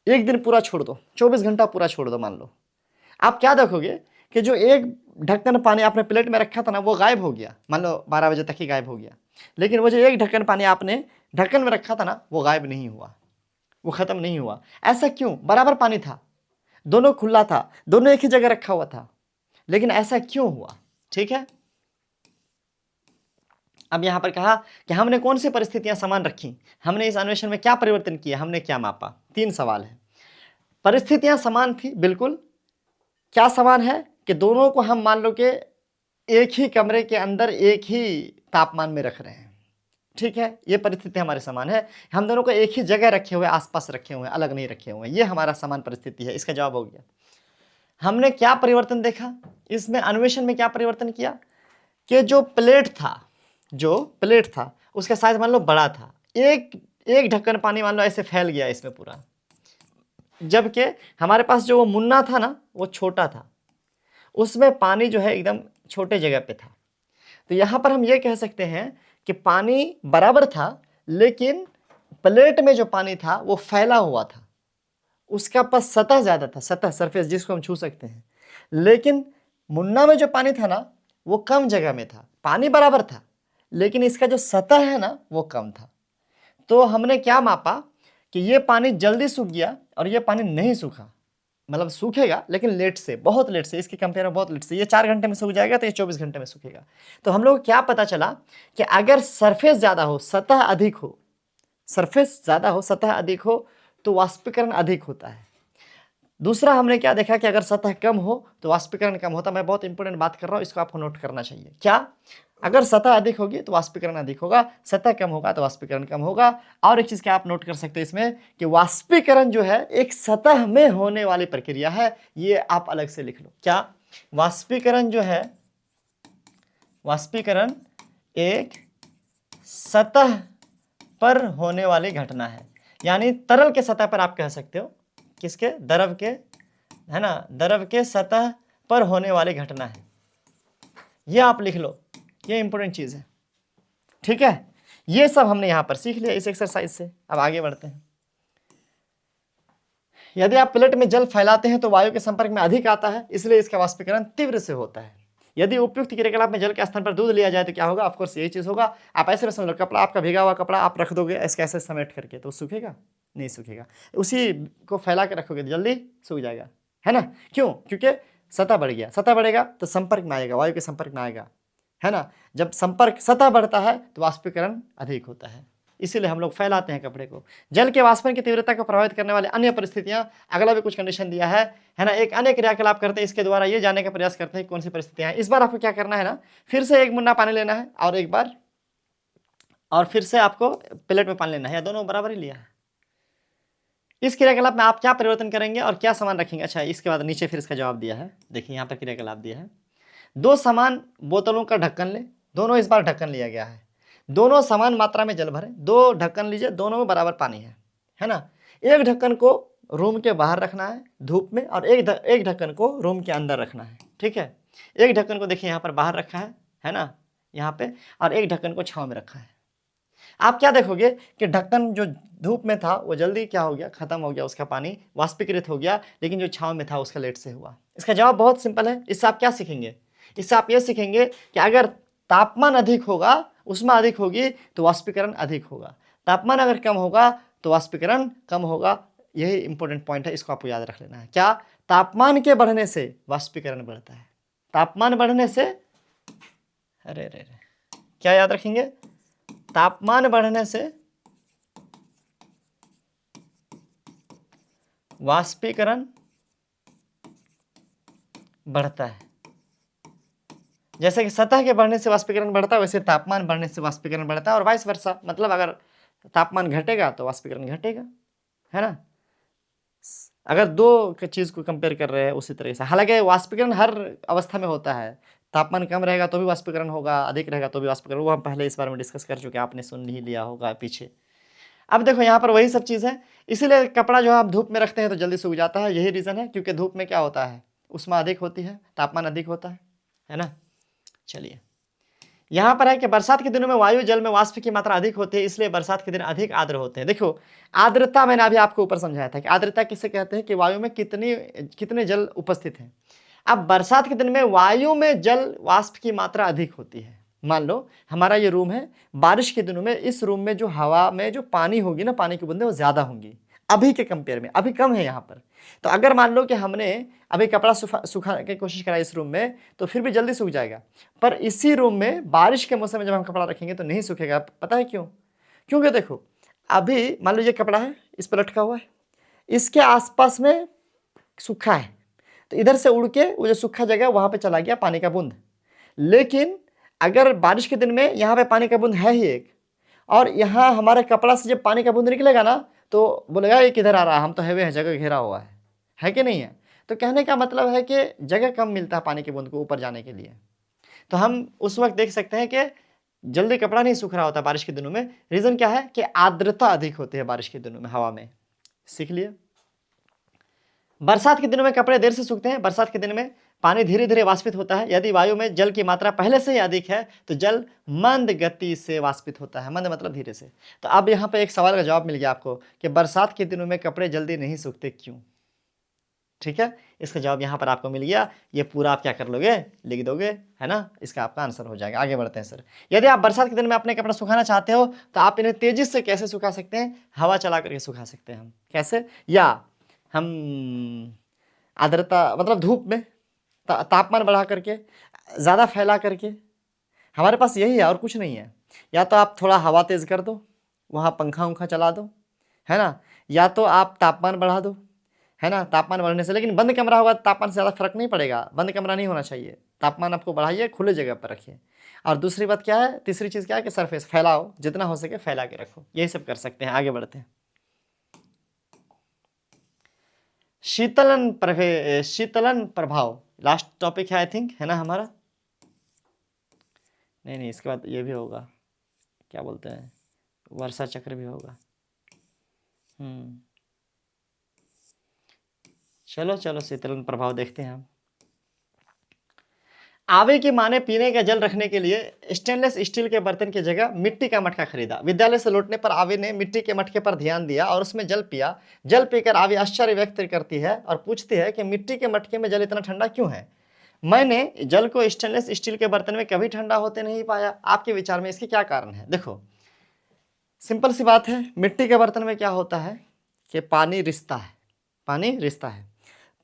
एक दिन पूरा छोड़ दो, 24 घंटा पूरा छोड़ दो। मान लो आप क्या देखोगे कि जो एक ढक्कन पानी आपने प्लेट में रखा था ना, वो गायब हो गया। मान लो 12 बजे तक ही गायब हो गया, लेकिन वो जो एक ढक्कन पानी आपने ढक्कन में रखा था ना, वो गायब नहीं हुआ, वो खत्म नहीं हुआ। ऐसा क्यों? बराबर पानी था, दोनों खुला था, दोनों एक ही जगह रखा हुआ था, लेकिन ऐसा क्यों हुआ? ठीक है, अब यहां पर कहा कि हमने कौन सी परिस्थितियां समान रखी, हमने इस अन्वेषण में क्या परिवर्तन किया, हमने क्या मापा। 3 सवाल है। परिस्थितियां समान थी, बिल्कुल। क्या समान है कि दोनों को हम मान लो कि एक ही कमरे के अंदर एक ही तापमान में रख रहे हैं, ठीक है, ये परिस्थिति हमारे समान है। हम दोनों को एक ही जगह रखे हुए, आसपास रखे हुए हैं, अलग नहीं रखे हुए हैं, ये हमारा समान परिस्थिति है। इसका जवाब हो गया। हमने क्या परिवर्तन देखा इसमें, अन्वेषण में क्या परिवर्तन किया कि जो प्लेट था उसका साइज मान लो बड़ा था, एक ढक्कन पानी मान लो ऐसे फैल गया इसमें पूरा, जबकि हमारे पास जो वो मुन्ना था ना वो छोटा था, उसमें पानी जो है एकदम छोटे जगह पे था। तो यहां पर हम ये कह सकते हैं कि पानी बराबर था, लेकिन प्लेट में जो पानी था वो फैला हुआ था, उसका पास सतह ज्यादा था, सतह सरफेस जिसको हम छू सकते हैं। लेकिन मुन्ना में जो पानी था ना वो कम जगह में था, पानी बराबर था लेकिन इसका जो सतह है ना वो कम था। तो हमने क्या मापा कि ये पानी जल्दी सूख गया और ये पानी नहीं सूखा, मतलब सूखेगा लेकिन लेट से, बहुत लेट से, इसके कंपेयर में बहुत लेट से। ये 4 घंटे में सूख जाएगा तो ये 24 घंटे में सूखेगा। तो हम लोग क्या पता चला कि अगर सरफेस ज्यादा हो, सतह अधिक हो, सरफेस ज्यादा हो, सतह अधिक हो तो वाष्पीकरण अधिक होता है। दूसरा हमने क्या देखा कि अगर सतह कम हो तो वाष्पीकरण कम होता है। मैं बहुत इंपॉर्टेंट बात कर रहा हूं, इसको आपको नोट करना चाहिए। क्या? अगर सतह अधिक होगी तो वाष्पीकरण अधिक होगा, सतह कम होगा तो वाष्पीकरण कम होगा। और एक चीज क्या आप नोट कर सकते हैं इसमें कि वाष्पीकरण जो है एक सतह में होने वाली प्रक्रिया है, ये आप अलग से लिख लो। क्या? वाष्पीकरण जो है, वाष्पीकरण एक सतह पर होने वाली घटना है, यानी तरल के सतह पर आप कह सकते हो, किसके? द्रव के, है ना, द्रव के सतह पर होने वाली घटना है। ये आप लिख लो, ये इंपॉर्टेंट चीज है। ठीक है, ये सब हमने यहां पर सीख लिया इस एक्सरसाइज से। अब आगे बढ़ते हैं। यदि आप प्लेट में जल फैलाते हैं तो वायु के संपर्क में अधिक आता है, इसलिए इसका वाष्पीकरण तीव्र से होता है। यदि उपयुक्त क्रियाकलाप में जल के स्थान पर दूध लिया जाए तो क्या होगा? ऑफकोर्स यही चीज होगा। आप ऐसे में समझ लो, कपड़ा, आपका भीगा हुआ कपड़ा आप रख दोगे ऐसे कैसे समेट करके, तो सूखेगा नहीं? सूखेगा। उसी को फैला के रखोगे तो जल्दी सूख जाएगा, है ना? क्यों? क्योंकि सतह बढ़ गया, सतह बढ़ेगा तो संपर्क में आएगा, वायु के संपर्क में आएगा, है ना? जब संपर्क, सतह बढ़ता है तो वाष्पीकरण अधिक होता है, इसीलिए हम लोग फैलाते हैं कपड़े को। जल के वाष्पन की तीव्रता को प्रभावित करने वाले अन्य परिस्थितियां, अगला भी कुछ कंडीशन दिया है ना? एक अन्य क्रियाकलाप करते हैं, इसके द्वारा ये जानने का प्रयास करते हैं कौन सी परिस्थितियां हैं। इस बार आपको क्या करना है ना, फिर से एक मुन्ना पानी लेना है और एक बार, और फिर से आपको प्लेट में पानी लेना है, या दोनों बराबर ही लिया है। इस क्रियाकलाप में आप क्या परिवर्तन करेंगे और क्या सामान रखेंगे? अच्छा, इसके बाद नीचे फिर इसका जवाब दिया है, देखिए यहाँ पर क्रियाकलाप दिया है। 2 समान बोतलों का ढक्कन ले, दोनों इस बार ढक्कन लिया गया है, दोनों समान मात्रा में जल भरें। 2 ढक्कन लीजिए, दोनों में बराबर पानी है ना? एक ढक्कन को रूम के बाहर रखना है धूप में, और एक ढक्कन को रूम के अंदर रखना है। ठीक है, एक ढक्कन को देखिए यहाँ पर बाहर रखा है ना, यहाँ पे, और एक ढक्कन को छांव में रखा है। आप क्या देखोगे कि ढक्कन जो धूप में था वो जल्दी क्या हो गया? खत्म हो गया, उसका पानी वाष्पीकृत हो गया, लेकिन जो छांव में था उसका लेट से हुआ। इसका जवाब बहुत सिंपल है। इससे आप क्या सीखेंगे? इससे आप ये सीखेंगे कि अगर तापमान अधिक होगा, उष्मा अधिक होगी तो वाष्पीकरण अधिक होगा, तापमान अगर कम होगा तो वाष्पीकरण कम होगा। यही इंपॉर्टेंट पॉइंट है, इसको आपको याद रख लेना है। क्या? तापमान के बढ़ने से वाष्पीकरण बढ़ता है, तापमान बढ़ने से, अरे अरे अरे, क्या याद रखेंगे? तापमान बढ़ने से वाष्पीकरण बढ़ता है। जैसे कि सतह के बढ़ने से वाष्पीकरण बढ़ता है, वैसे तापमान बढ़ने से वाष्पीकरण बढ़ता है, और वाइस वर्सा। मतलब अगर तापमान घटेगा तो वाष्पीकरण घटेगा, है ना? अगर दो चीज को कंपेयर कर रहे हैं उसी तरह से। हालांकि वाष्पीकरण हर अवस्था में होता है, तापमान कम रहेगा तो भी वाष्पीकरण होगा, अधिक रहेगा तो भी वाष्पीकरण, वो हम पहले इस बारे में डिस्कस कर चुके हैं, आपने सुन ही लिया होगा पीछे। अब देखो यहाँ पर वही सब चीज़ है, इसीलिए कपड़ा जो आप धूप में रखते हैं तो जल्दी सूख जाता है। यही रीज़न है, क्योंकि धूप में क्या होता है? उष्मा अधिक होती है, तापमान अधिक होता है ना? चलिए, यहाँ पर है कि बरसात के दिनों में वायु जल में वाष्प की मात्रा अधिक होती है, इसलिए बरसात के दिन अधिक आर्द्र होते हैं। देखो, आर्द्रता मैंने अभी आपको ऊपर समझाया था कि आर्द्रता किसे कहते हैं, कि वायु में कितने जल उपस्थित हैं। अब बरसात के दिन में वायु में जल वाष्प की मात्रा अधिक होती है। मान लो हमारा ये रूम है, बारिश के दिनों में इस रूम में जो हवा में जो पानी होगी ना, पानी की बूंदें वो ज्यादा होंगी अभी के कंपेयर में, अभी कम है यहाँ पर। तो अगर मान लो कि हमने अभी कपड़ा सुखाने की कोशिश करा इस रूम में, तो फिर भी जल्दी सूख जाएगा। पर इसी रूम में बारिश के मौसम में जब हम कपड़ा रखेंगे तो नहीं सूखेगा। पता है क्यों? क्योंकि देखो, अभी मान लो ये कपड़ा है, इस पर लटका हुआ है, इसके आसपास में सूखा है, तो इधर से उड़ के वो जो सूखा जगह वहां पे चला गया पानी का बूंद। लेकिन अगर बारिश के दिन में यहाँ पे पानी का बूंद है ही एक, और यहाँ हमारे कपड़ा से जब पानी का बूंद निकलेगा ना तो बोलेगा ये किधर आ रहा है, हम तो हेवे हैं, जगह घेरा हुआ है कि नहीं है। तो कहने का मतलब है कि जगह कम मिलता है पानी की बूंद को ऊपर जाने के लिए। तो हम उस वक्त देख सकते हैं कि जल्दी कपड़ा नहीं सूख रहा होता बारिश के दिनों में। रीजन क्या है कि आर्द्रता अधिक होती है बारिश के दिनों में हवा में। सीख लिए। बरसात के दिनों में कपड़े देर से सूखते हैं। बरसात के दिन में पानी धीरे धीरे वाष्पित होता है। यदि वायु में जल की मात्रा पहले से ही अधिक है तो जल मंद गति से वाष्पित होता है। मंद मतलब धीरे से। तो अब यहाँ पे एक सवाल का जवाब मिल गया आपको कि बरसात के दिनों में कपड़े जल्दी नहीं सूखते क्यों। ठीक है, इसका जवाब यहाँ पर आपको मिल गया। ये पूरा आप क्या कर लोगे, लिख दोगे, है ना। इसका आपका आंसर हो जाएगा। आगे बढ़ते हैं सर। यदि आप बरसात के दिन में अपने कपड़ा सुखाना चाहते हो तो आप इन्हें तेजी से कैसे सुखा सकते हैं, हवा चला करके सुखा सकते हैं हम। कैसे, या हम आर्द्रता मतलब धूप में तापमान बढ़ा करके, ज़्यादा फैला करके, हमारे पास यही है और कुछ नहीं है। या तो आप थोड़ा हवा तेज़ कर दो, वहाँ पंखा उंखा चला दो, है ना। या तो आप तापमान बढ़ा दो, है ना। तापमान बढ़ने से, लेकिन बंद कमरा होगा तापमान से ज़्यादा फर्क नहीं पड़ेगा। बंद कमरा नहीं होना चाहिए, तापमान आपको बढ़ाइए, खुले जगह पर रखिए। और दूसरी बात क्या है, तीसरी चीज़ क्या है कि सरफेस फैलाओ, जितना हो सके फैला के रखो। यही सब कर सकते हैं। आगे बढ़ते हैं। शीतलन प्रभाव लास्ट टॉपिक है आई थिंक, है ना हमारा। नहीं, इसके बाद ये भी होगा, क्या बोलते हैं, वर्षा चक्र भी होगा। चलो शीतलन प्रभाव देखते हैं हम। आवे की माँ ने पीने का जल रखने के लिए स्टेनलेस स्टील के बर्तन की जगह मिट्टी का मटका खरीदा। विद्यालय से लौटने पर आवे ने मिट्टी के मटके पर ध्यान दिया और उसमें जल पिया। जल पीकर आवे आश्चर्य व्यक्त करती है और पूछती है कि मिट्टी के मटके में जल इतना ठंडा क्यों है। मैंने जल को स्टेनलेस स्टील के बर्तन में कभी ठंडा होते नहीं पाया। आपके विचार में इसके क्या कारण है। देखो, सिंपल सी बात है, मिट्टी के बर्तन में क्या होता है कि पानी रिसता है।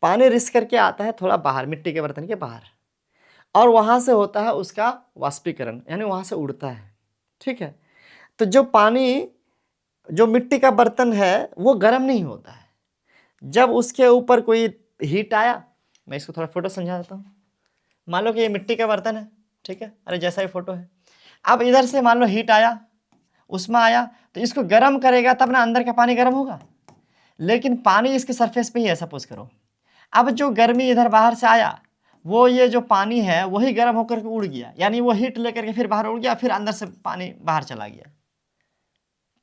पानी रिस करके आता है थोड़ा बाहर, मिट्टी के बर्तन के बाहर, और वहाँ से होता है उसका वाष्पीकरण, यानी वहाँ से उड़ता है। ठीक है, तो जो पानी, जो मिट्टी का बर्तन है वो गर्म नहीं होता है। जब उसके ऊपर कोई हीट आया, मैं इसको थोड़ा फोटो समझा देता हूँ। मान लो कि ये मिट्टी का बर्तन है, ठीक है, अरे जैसा ही फोटो है। अब इधर से मान लो हीट आया, उष्मा आया, तो इसको गर्म करेगा तब ना अंदर का पानी गर्म होगा। लेकिन पानी इसके सरफेस पे ही है, सपोज करो। अब जो गर्मी इधर बाहर से आया, वो ये जो पानी है वही गर्म होकर के उड़ गया, यानी वो हीट लेकर के फिर बाहर उड़ गया, फिर अंदर से पानी बाहर चला गया।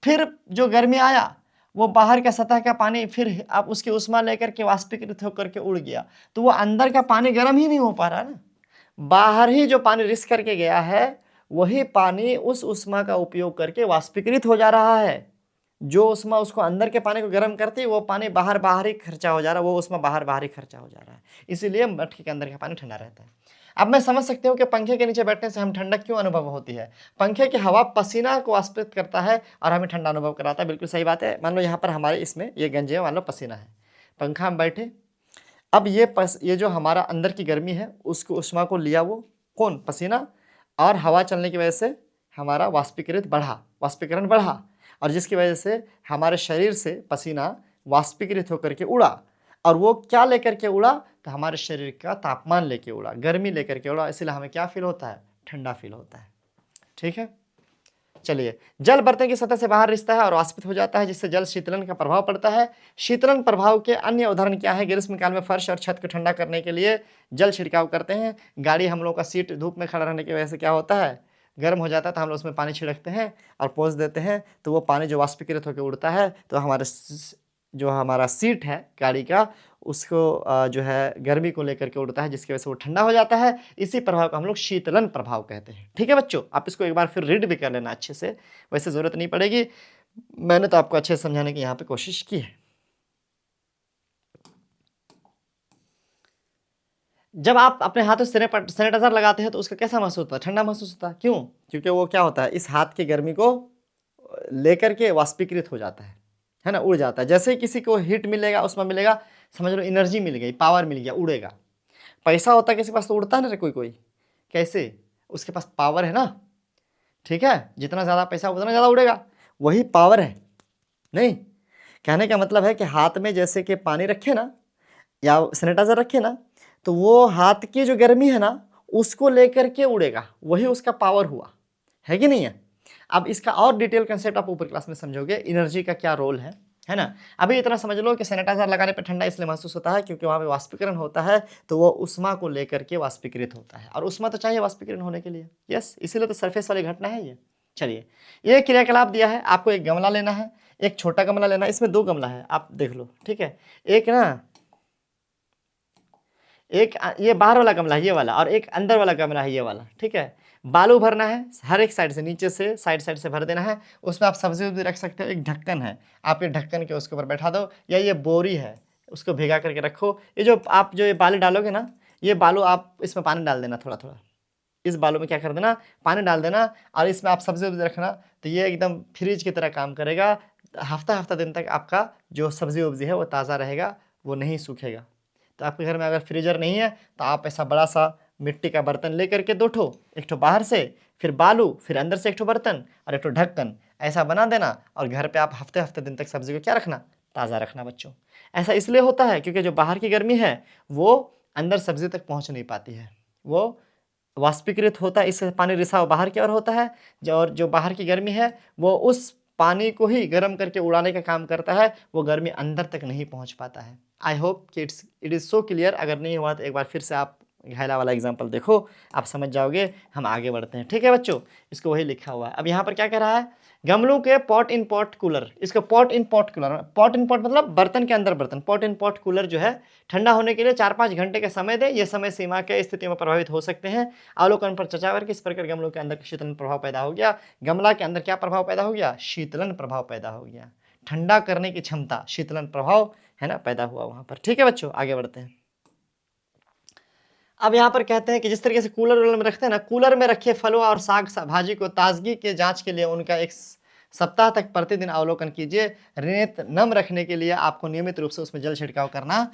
फिर जो गर्मी आया वो बाहर का सतह का पानी फिर अब उसकी उष्मा लेकर के वाष्पीकृत होकर के उड़ गया। तो वो अंदर का पानी गर्म ही नहीं हो पा रहा ना, बाहर ही जो पानी रिस करके गया है वही पानी उस उष्मा का उपयोग करके वाष्पीकृत हो जा रहा है। जो उष्मा उसको अंदर के पानी को गर्म करती है वो पानी बाहर ही खर्चा हो जा रहा है, वो उष्मा बाहर ही खर्चा हो जा रहा है। इसीलिए मटके के अंदर का पानी ठंडा रहता है। अब मैं समझ सकती हूँ कि पंखे के नीचे बैठने से हम ठंडक क्यों अनुभव होती है। पंखे की हवा पसीना को वाष्पित करता है और हमें ठंडा अनुभव कराता है। बिल्कुल सही बात है। मान लो यहाँ पर हमारे इसमें ये गंजे में मान लो पसीना है, पंखा हम बैठे, अब ये जो हमारा अंदर की गर्मी है उसको उष्मा को लिया वो कौन, पसीना, और हवा चलने की वजह से हमारा वाष्पीकरण बढ़ा, और जिसकी वजह से हमारे शरीर से पसीना वाष्पीकृत होकर के उड़ा। और वो क्या लेकर के उड़ा, तो हमारे शरीर का तापमान लेके उड़ा, गर्मी लेकर के उड़ा। इसलिए हमें क्या फील होता है, ठंडा फील होता है। ठीक है, चलिए। जल बर्तन की सतह से बाहर रिसता है और वाष्पित हो जाता है, जिससे जल शीतलन का प्रभाव पड़ता है। शीतलन प्रभाव के अन्य उदाहरण क्या है। ग्रीष्मकाल में फर्श और छत को ठंडा करने के लिए जल छिड़काव करते हैं। गाड़ी हम लोग का सीट धूप में खड़ा रहने की वजह से क्या होता है, गर्म हो जाता है, तो हम लोग उसमें पानी छिड़कते हैं और पोंछ देते हैं, तो वो पानी जो वाष्पीकृत होकर उड़ता है, तो जो हमारा सीट है गाड़ी का, उसको जो है गर्मी को लेकर के उड़ता है, जिसकी वजह से वो ठंडा हो जाता है। इसी प्रभाव को हम लोग शीतलन प्रभाव कहते हैं। ठीक है बच्चों, आप इसको एक बार फिर रीड भी कर लेना अच्छे से, वैसे ज़रूरत नहीं पड़ेगी, मैंने तो आपको अच्छे से समझाने की यहाँ पे कोशिश की है। जब आप अपने हाथों से सैनिटाइजर लगाते हैं तो उसका कैसा महसूस होता है, ठंडा महसूस होता है। क्यों, क्योंकि वो क्या होता है, इस हाथ की गर्मी को लेकर के वाष्पीकृत हो जाता है ना, उड़ जाता है। जैसे ही किसी को हीट मिलेगा, उसमें मिलेगा, समझ लो एनर्जी मिल गई, पावर मिल गया, उड़ेगा। पैसा होता है किसी के पास तो उड़ता है ना, कोई कैसे, उसके पास पावर है ना। ठीक है, जितना ज़्यादा पैसा उतना ज़्यादा उड़ेगा, वही पावर है। नहीं, कहने का मतलब है कि हाथ में जैसे कि पानी रखे ना या सैनिटाइजर रखे ना, तो वो हाथ की जो गर्मी है ना उसको लेकर के उड़ेगा, वही उसका पावर हुआ, है कि नहीं है। अब इसका और डिटेल कंसेप्ट आप ऊपर क्लास में समझोगे, एनर्जी का क्या रोल है ना। अभी इतना समझ लो कि सैनिटाइजर लगाने पर ठंडा इसलिए महसूस होता है क्योंकि वहाँ पे वाष्पीकरण होता है, तो वो उष्मा को लेकर के वाष्पीकृत होता है, और उष्मा तो चाहिए वाष्पीकरण होने के लिए। यस, इसीलिए तो सरफेस वाली घटना है ये। चलिए, ये क्रियाकलाप दिया है आपको, एक गमला लेना है, एक छोटा गमला लेना है, इसमें 2 गमला है, आप देख लो, ठीक है। एक ना, एक ये बाहर वाला गमला है ये वाला, और एक अंदर वाला गमला है ये वाला, ठीक है। बालू भरना है हर एक साइड से, नीचे से साइड से भर देना है। उसमें आप सब्जी उब्जी रख सकते हो। एक ढक्कन है, आप ये ढक्कन के उसके ऊपर बैठा दो, या ये बोरी है उसको भिगा करके रखो। ये जो आप जो ये बालू डालोगे ना, ये बालू आप इसमें पानी डाल देना थोड़ा थोड़ा, इस बालू में क्या कर देना, पानी डाल देना, और इसमें आप सब्जी उब्जी रखना, तो ये एकदम फ्रिज की तरह काम करेगा। हफ्ता दिन तक आपका जो सब्जी उब्जी है वो ताज़ा रहेगा, वो नहीं सूखेगा। तो आपके घर में अगर फ्रीजर नहीं है तो आप ऐसा बड़ा सा मिट्टी का बर्तन लेकर के 2 ठो, एक ठो बाहर से, फिर बालू, फिर अंदर से एक ठो बर्तन और एक ठो ढक्कन, ऐसा बना देना, और घर पे आप हफ्ते दिन तक सब्जी को क्या रखना, ताज़ा रखना बच्चों। ऐसा इसलिए होता है क्योंकि जो बाहर की गर्मी है वो अंदर सब्जी तक पहुँच नहीं पाती है, वो वाष्पीकृत होता है, इससे पानी रिसाव बाहर की ओर होता है, और जो बाहर की गर्मी है वो उस पानी को ही गर्म करके उड़ाने का काम करता है, वो गर्मी अंदर तक नहीं पहुंच पाता है। आई होप कि इट इज़ सो क्लियर। अगर नहीं हुआ तो एक बार फिर से आप घैला वाला एग्जाम्पल देखो, आप समझ जाओगे। हम आगे बढ़ते हैं, ठीक है बच्चों। इसको वही लिखा हुआ है। अब यहाँ पर क्या कह रहा है, गमलों के पॉट इन पॉट कूलर, इसको पॉट इन पॉट कूलर, पॉट इन पॉट मतलब बर्तन के अंदर बर्तन, पॉट इन पॉट कूलर जो है ठंडा होने के लिए 4-5 घंटे का समय दे। ये समय सीमा के स्थितियों में प्रभावित हो सकते हैं। अवलोकन पर चर्चा करके इस प्रकार गमलों के अंदर शीतलन प्रभाव पैदा हो गया। गमला के अंदर क्या प्रभाव पैदा हो गया, शीतलन प्रभाव पैदा हो गया, ठंडा करने की क्षमता, शीतलन प्रभाव है ना पैदा हुआ वहां पर। ठीक है बच्चों, आगे बढ़ते हैं। अब यहाँ पर कहते हैं कि जिस तरीके से कूलर वूलर में रखते हैं ना, कूलर में रखे फलों और साग भाजी को ताजगी के जांच के लिए उनका 1 सप्ताह तक प्रतिदिन अवलोकन कीजिए। रेत नम रखने के लिए आपको नियमित रूप से उसमें जल छिड़काव करना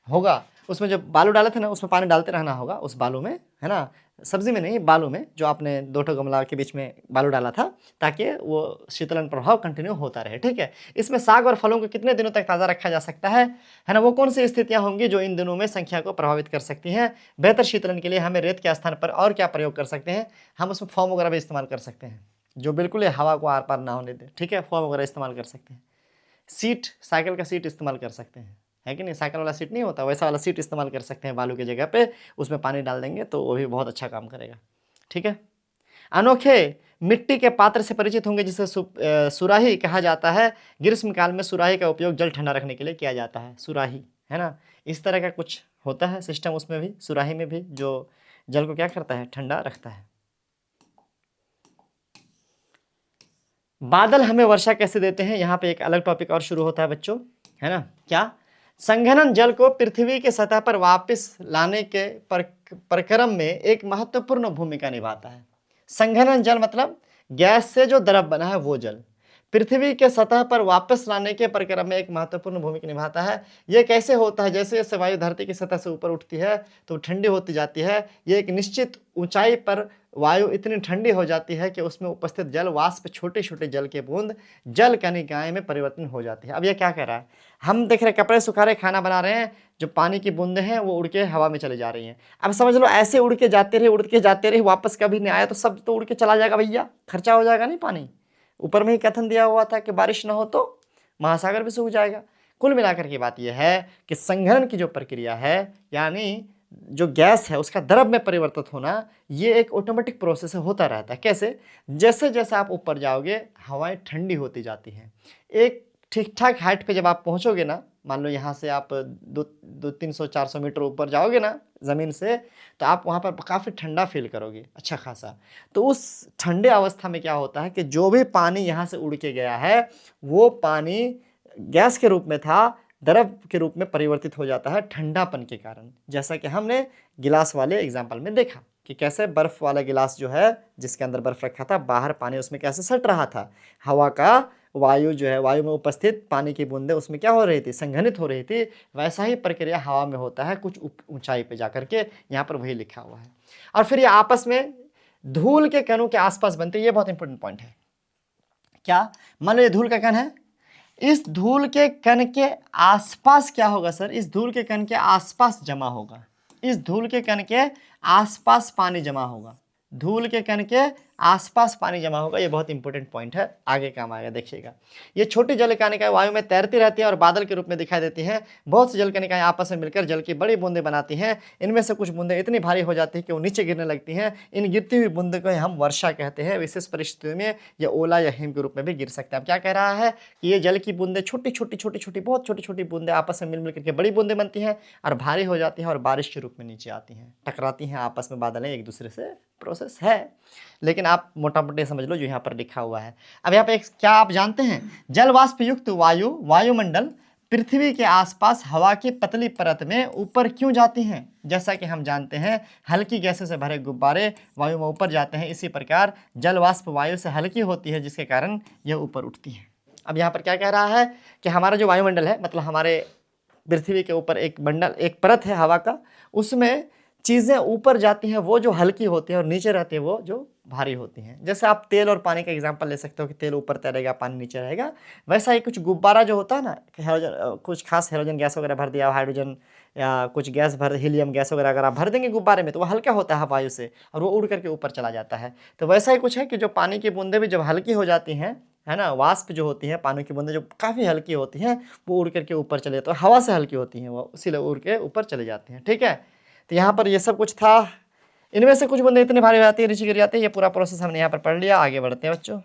होगा। उसमें जो बालू डाले थे ना, उसमें पानी डालते रहना होगा, उस बालू में, है ना, सब्जी में नहीं, बालू में, जो आपने 2 ठो गमला के बीच में बालू डाला था, ताकि वो शीतलन प्रभाव कंटिन्यू होता रहे। ठीक है। इसमें साग और फलों को कितने दिनों तक ताज़ा रखा जा सकता है ना, वो कौन सी स्थितियां होंगी जो इन दिनों में संख्या को प्रभावित कर सकती हैं। बेहतर शीतलन के लिए हमें रेत के स्थान पर और क्या प्रयोग कर सकते हैं, हम उसमें फोम वगैरह भी इस्तेमाल कर सकते हैं, जो बिल्कुल हवा को आर पार ना होने दे। ठीक है, फोम वगैरह इस्तेमाल कर सकते हैं। सीट, साइकिल का सीट इस्तेमाल कर सकते हैं, है कि नहीं, साइकिल वाला सीट नहीं होता, वैसा वाला सीट इस्तेमाल कर सकते हैं बालू की जगह पे, उसमें पानी डाल देंगे तो वो भी बहुत अच्छा काम करेगा। ठीक है। अनोखे मिट्टी के पात्र से परिचित होंगे जिसे सुराही कहा जाता है। ग्रीष्म काल में सुराही का उपयोग जल ठंडा रखने के लिए किया जाता है। सुराही, है ना, इस तरह का कुछ होता है सिस्टम उसमें भी, सुराही में भी, जो जल को क्या करता है, ठंडा रखता है। बादल हमें वर्षा कैसे देते हैं, यहाँ पे एक अलग टॉपिक और शुरू होता है बच्चों, है ना। क्या, संघनन जल को पृथ्वी के सतह पर वापस लाने के प्रक्रम में एक महत्वपूर्ण भूमिका निभाता है। संघनन जल मतलब गैस से जो द्रव बना है वो जल पृथ्वी के सतह पर वापस लाने के प्रक्रम में एक महत्वपूर्ण भूमिका निभाता है। यह कैसे होता है, जैसे जैसे वायु धरती की सतह से ऊपर उठती है तो ठंडी होती जाती है। ये एक निश्चित ऊंचाई पर वायु इतनी ठंडी हो जाती है कि उसमें उपस्थित जल वाष्प, छोटे छोटे जल के बूंद जल कणिकाएं में परिवर्तन हो जाती है। अब यह क्या कह रहा है, हम देख रहे हैं कपड़े सुखा रहे, खाना बना रहे हैं, जो पानी की बूंदें हैं वो उड़ के हवा में चली जा रही हैं। अब समझ लो ऐसे उड़ के जाते रहे वापस कभी नहीं आया तो सब तो उड़ के चला जाएगा भैया, खर्चा हो जाएगा नहीं पानी। ऊपर में ही कथन दिया हुआ था कि बारिश ना हो तो महासागर भी सूख जाएगा। कुल मिलाकर की बात यह है कि संघनन की जो प्रक्रिया है, यानी जो गैस है उसका द्रव में परिवर्तित होना, ये एक ऑटोमेटिक प्रोसेस होता रहता है। कैसे, जैसे जैसे आप ऊपर जाओगे हवाएं ठंडी होती जाती हैं। एक ठीक ठाक हाइट पे जब आप पहुंचोगे ना, मान लो यहाँ से आप 200-300-400 मीटर ऊपर जाओगे ना ज़मीन से, तो आप वहाँ पर काफ़ी ठंडा फील करोगे, अच्छा खासा। तो उस ठंडे अवस्था में क्या होता है कि जो भी पानी यहाँ से उड़ के गया है वो पानी गैस के रूप में था, द्रव के रूप में परिवर्तित हो जाता है ठंडापन के कारण। जैसा कि हमने गिलास वाले एग्जाम्पल में देखा कि कैसे बर्फ़ वाला गिलास जो है जिसके अंदर बर्फ़ रखा था, बाहर पानी उसमें कैसे सट रहा था, हवा का वायु जो है, वायु में उपस्थित पानी की बूंदें उसमें क्या हो रही थी, संघनित हो रही थी। वैसा ही प्रक्रिया हवा में होता है कुछ ऊंचाई पे जाकर के, यहाँ पर वही लिखा हुआ है। और फिर ये आपस में धूल के कणों के आसपास बनते हैं। ये बहुत इंपॉर्टेंट पॉइंट है। क्या, मान लो ये धूल का कण है, इस धूल के कण के आसपास क्या होगा सर, इस धूल के कण के आसपास जमा होगा, इस धूल के कण के आसपास पानी जमा होगा। धूल के कण के आसपास पानी जमा होगा। ये बहुत इंपॉर्टेंट पॉइंट है, आगे काम आएगा, देखिएगा। ये छोटी जल कणिकाएं वायु में तैरती रहती हैं और बादल के रूप में दिखाई देती हैं। बहुत सी जल कणिकाएं आपस में मिलकर जल की बड़ी बूंदें बनाती हैं। इनमें से कुछ बूंदें इतनी भारी हो जाती हैं कि वो नीचे गिरने लगती हैं। इन गिरती हुई बूंदों को हम वर्षा कहते हैं। विशेष परिस्थितियों में यह ओला या हिम के रूप में भी गिर सकता है। अब क्या कह रहा है कि ये जल की बूंदें छोटी छोटी छोटी छोटी बहुत छोटी छोटी बूंदें आपस में मिल मिल करके बड़ी बूंदें बनती हैं और भारी हो जाती हैं और बारिश के रूप में नीचे आती हैं, टकराती हैं आपस में, बादलें एक दूसरे से। प्रोसेस है, लेकिन आप मोटा मोटे समझ लो जो यहाँ पर लिखा हुआ है। अब यहाँ पे क्या आप जानते हैं, जल वाष्प युक्त वायुमंडल पृथ्वी के आसपास हवा की पतली परत में ऊपर क्यों जाती हैं? जैसा कि हम जानते हैं हल्की गैसों से भरे गुब्बारे वायु में ऊपर जाते हैं, इसी प्रकार जल वाष्प वायु से हल्की होती है जिसके कारण यह ऊपर उठती है। अब यहाँ पर क्या कह रहा है कि हमारा जो वायुमंडल है, मतलब हमारे पृथ्वी के ऊपर एक मंडल, एक परत है हवा का, उसमें चीज़ें ऊपर जाती हैं वो जो हल्की होती हैं और नीचे रहती है वो जो भारी होती हैं। जैसे आप तेल और पानी का एग्जांपल ले सकते हो कि तेल ऊपर तैरेगा, पानी नीचे रहेगा। वैसा ही कुछ गुब्बारा जो होता है ना, कुछ खास हाइड्रोजन गैस वगैरह भर दिया, हाइड्रोजन या कुछ गैस भर, हीलियम गैस वगैरह अगर आप भर देंगे गुब्बारे में तो वो हल्का होता है वायु से और वो उड़ करके ऊपर चला जाता है। तो वैसा ही कुछ है कि जो पानी की बूंदें भी जब हल्की हो जाती हैं, है ना, वाष्प जो होती है, पानी की बूंदें जो काफ़ी हल्की होती हैं, वो उड़ करके ऊपर चले जाते हैं। हवा से हल्की होती हैं वो, इसीलिए उड़ के ऊपर चले जाती हैं। ठीक है, तो यहाँ पर ये सब कुछ था। इनमें से कुछ बूंदें इतनी भारी हो जाती है, नीचे गिर जाती है। ये पूरा प्रोसेस हमने यहाँ पर पढ़ लिया। आगे बढ़ते हैं बच्चों।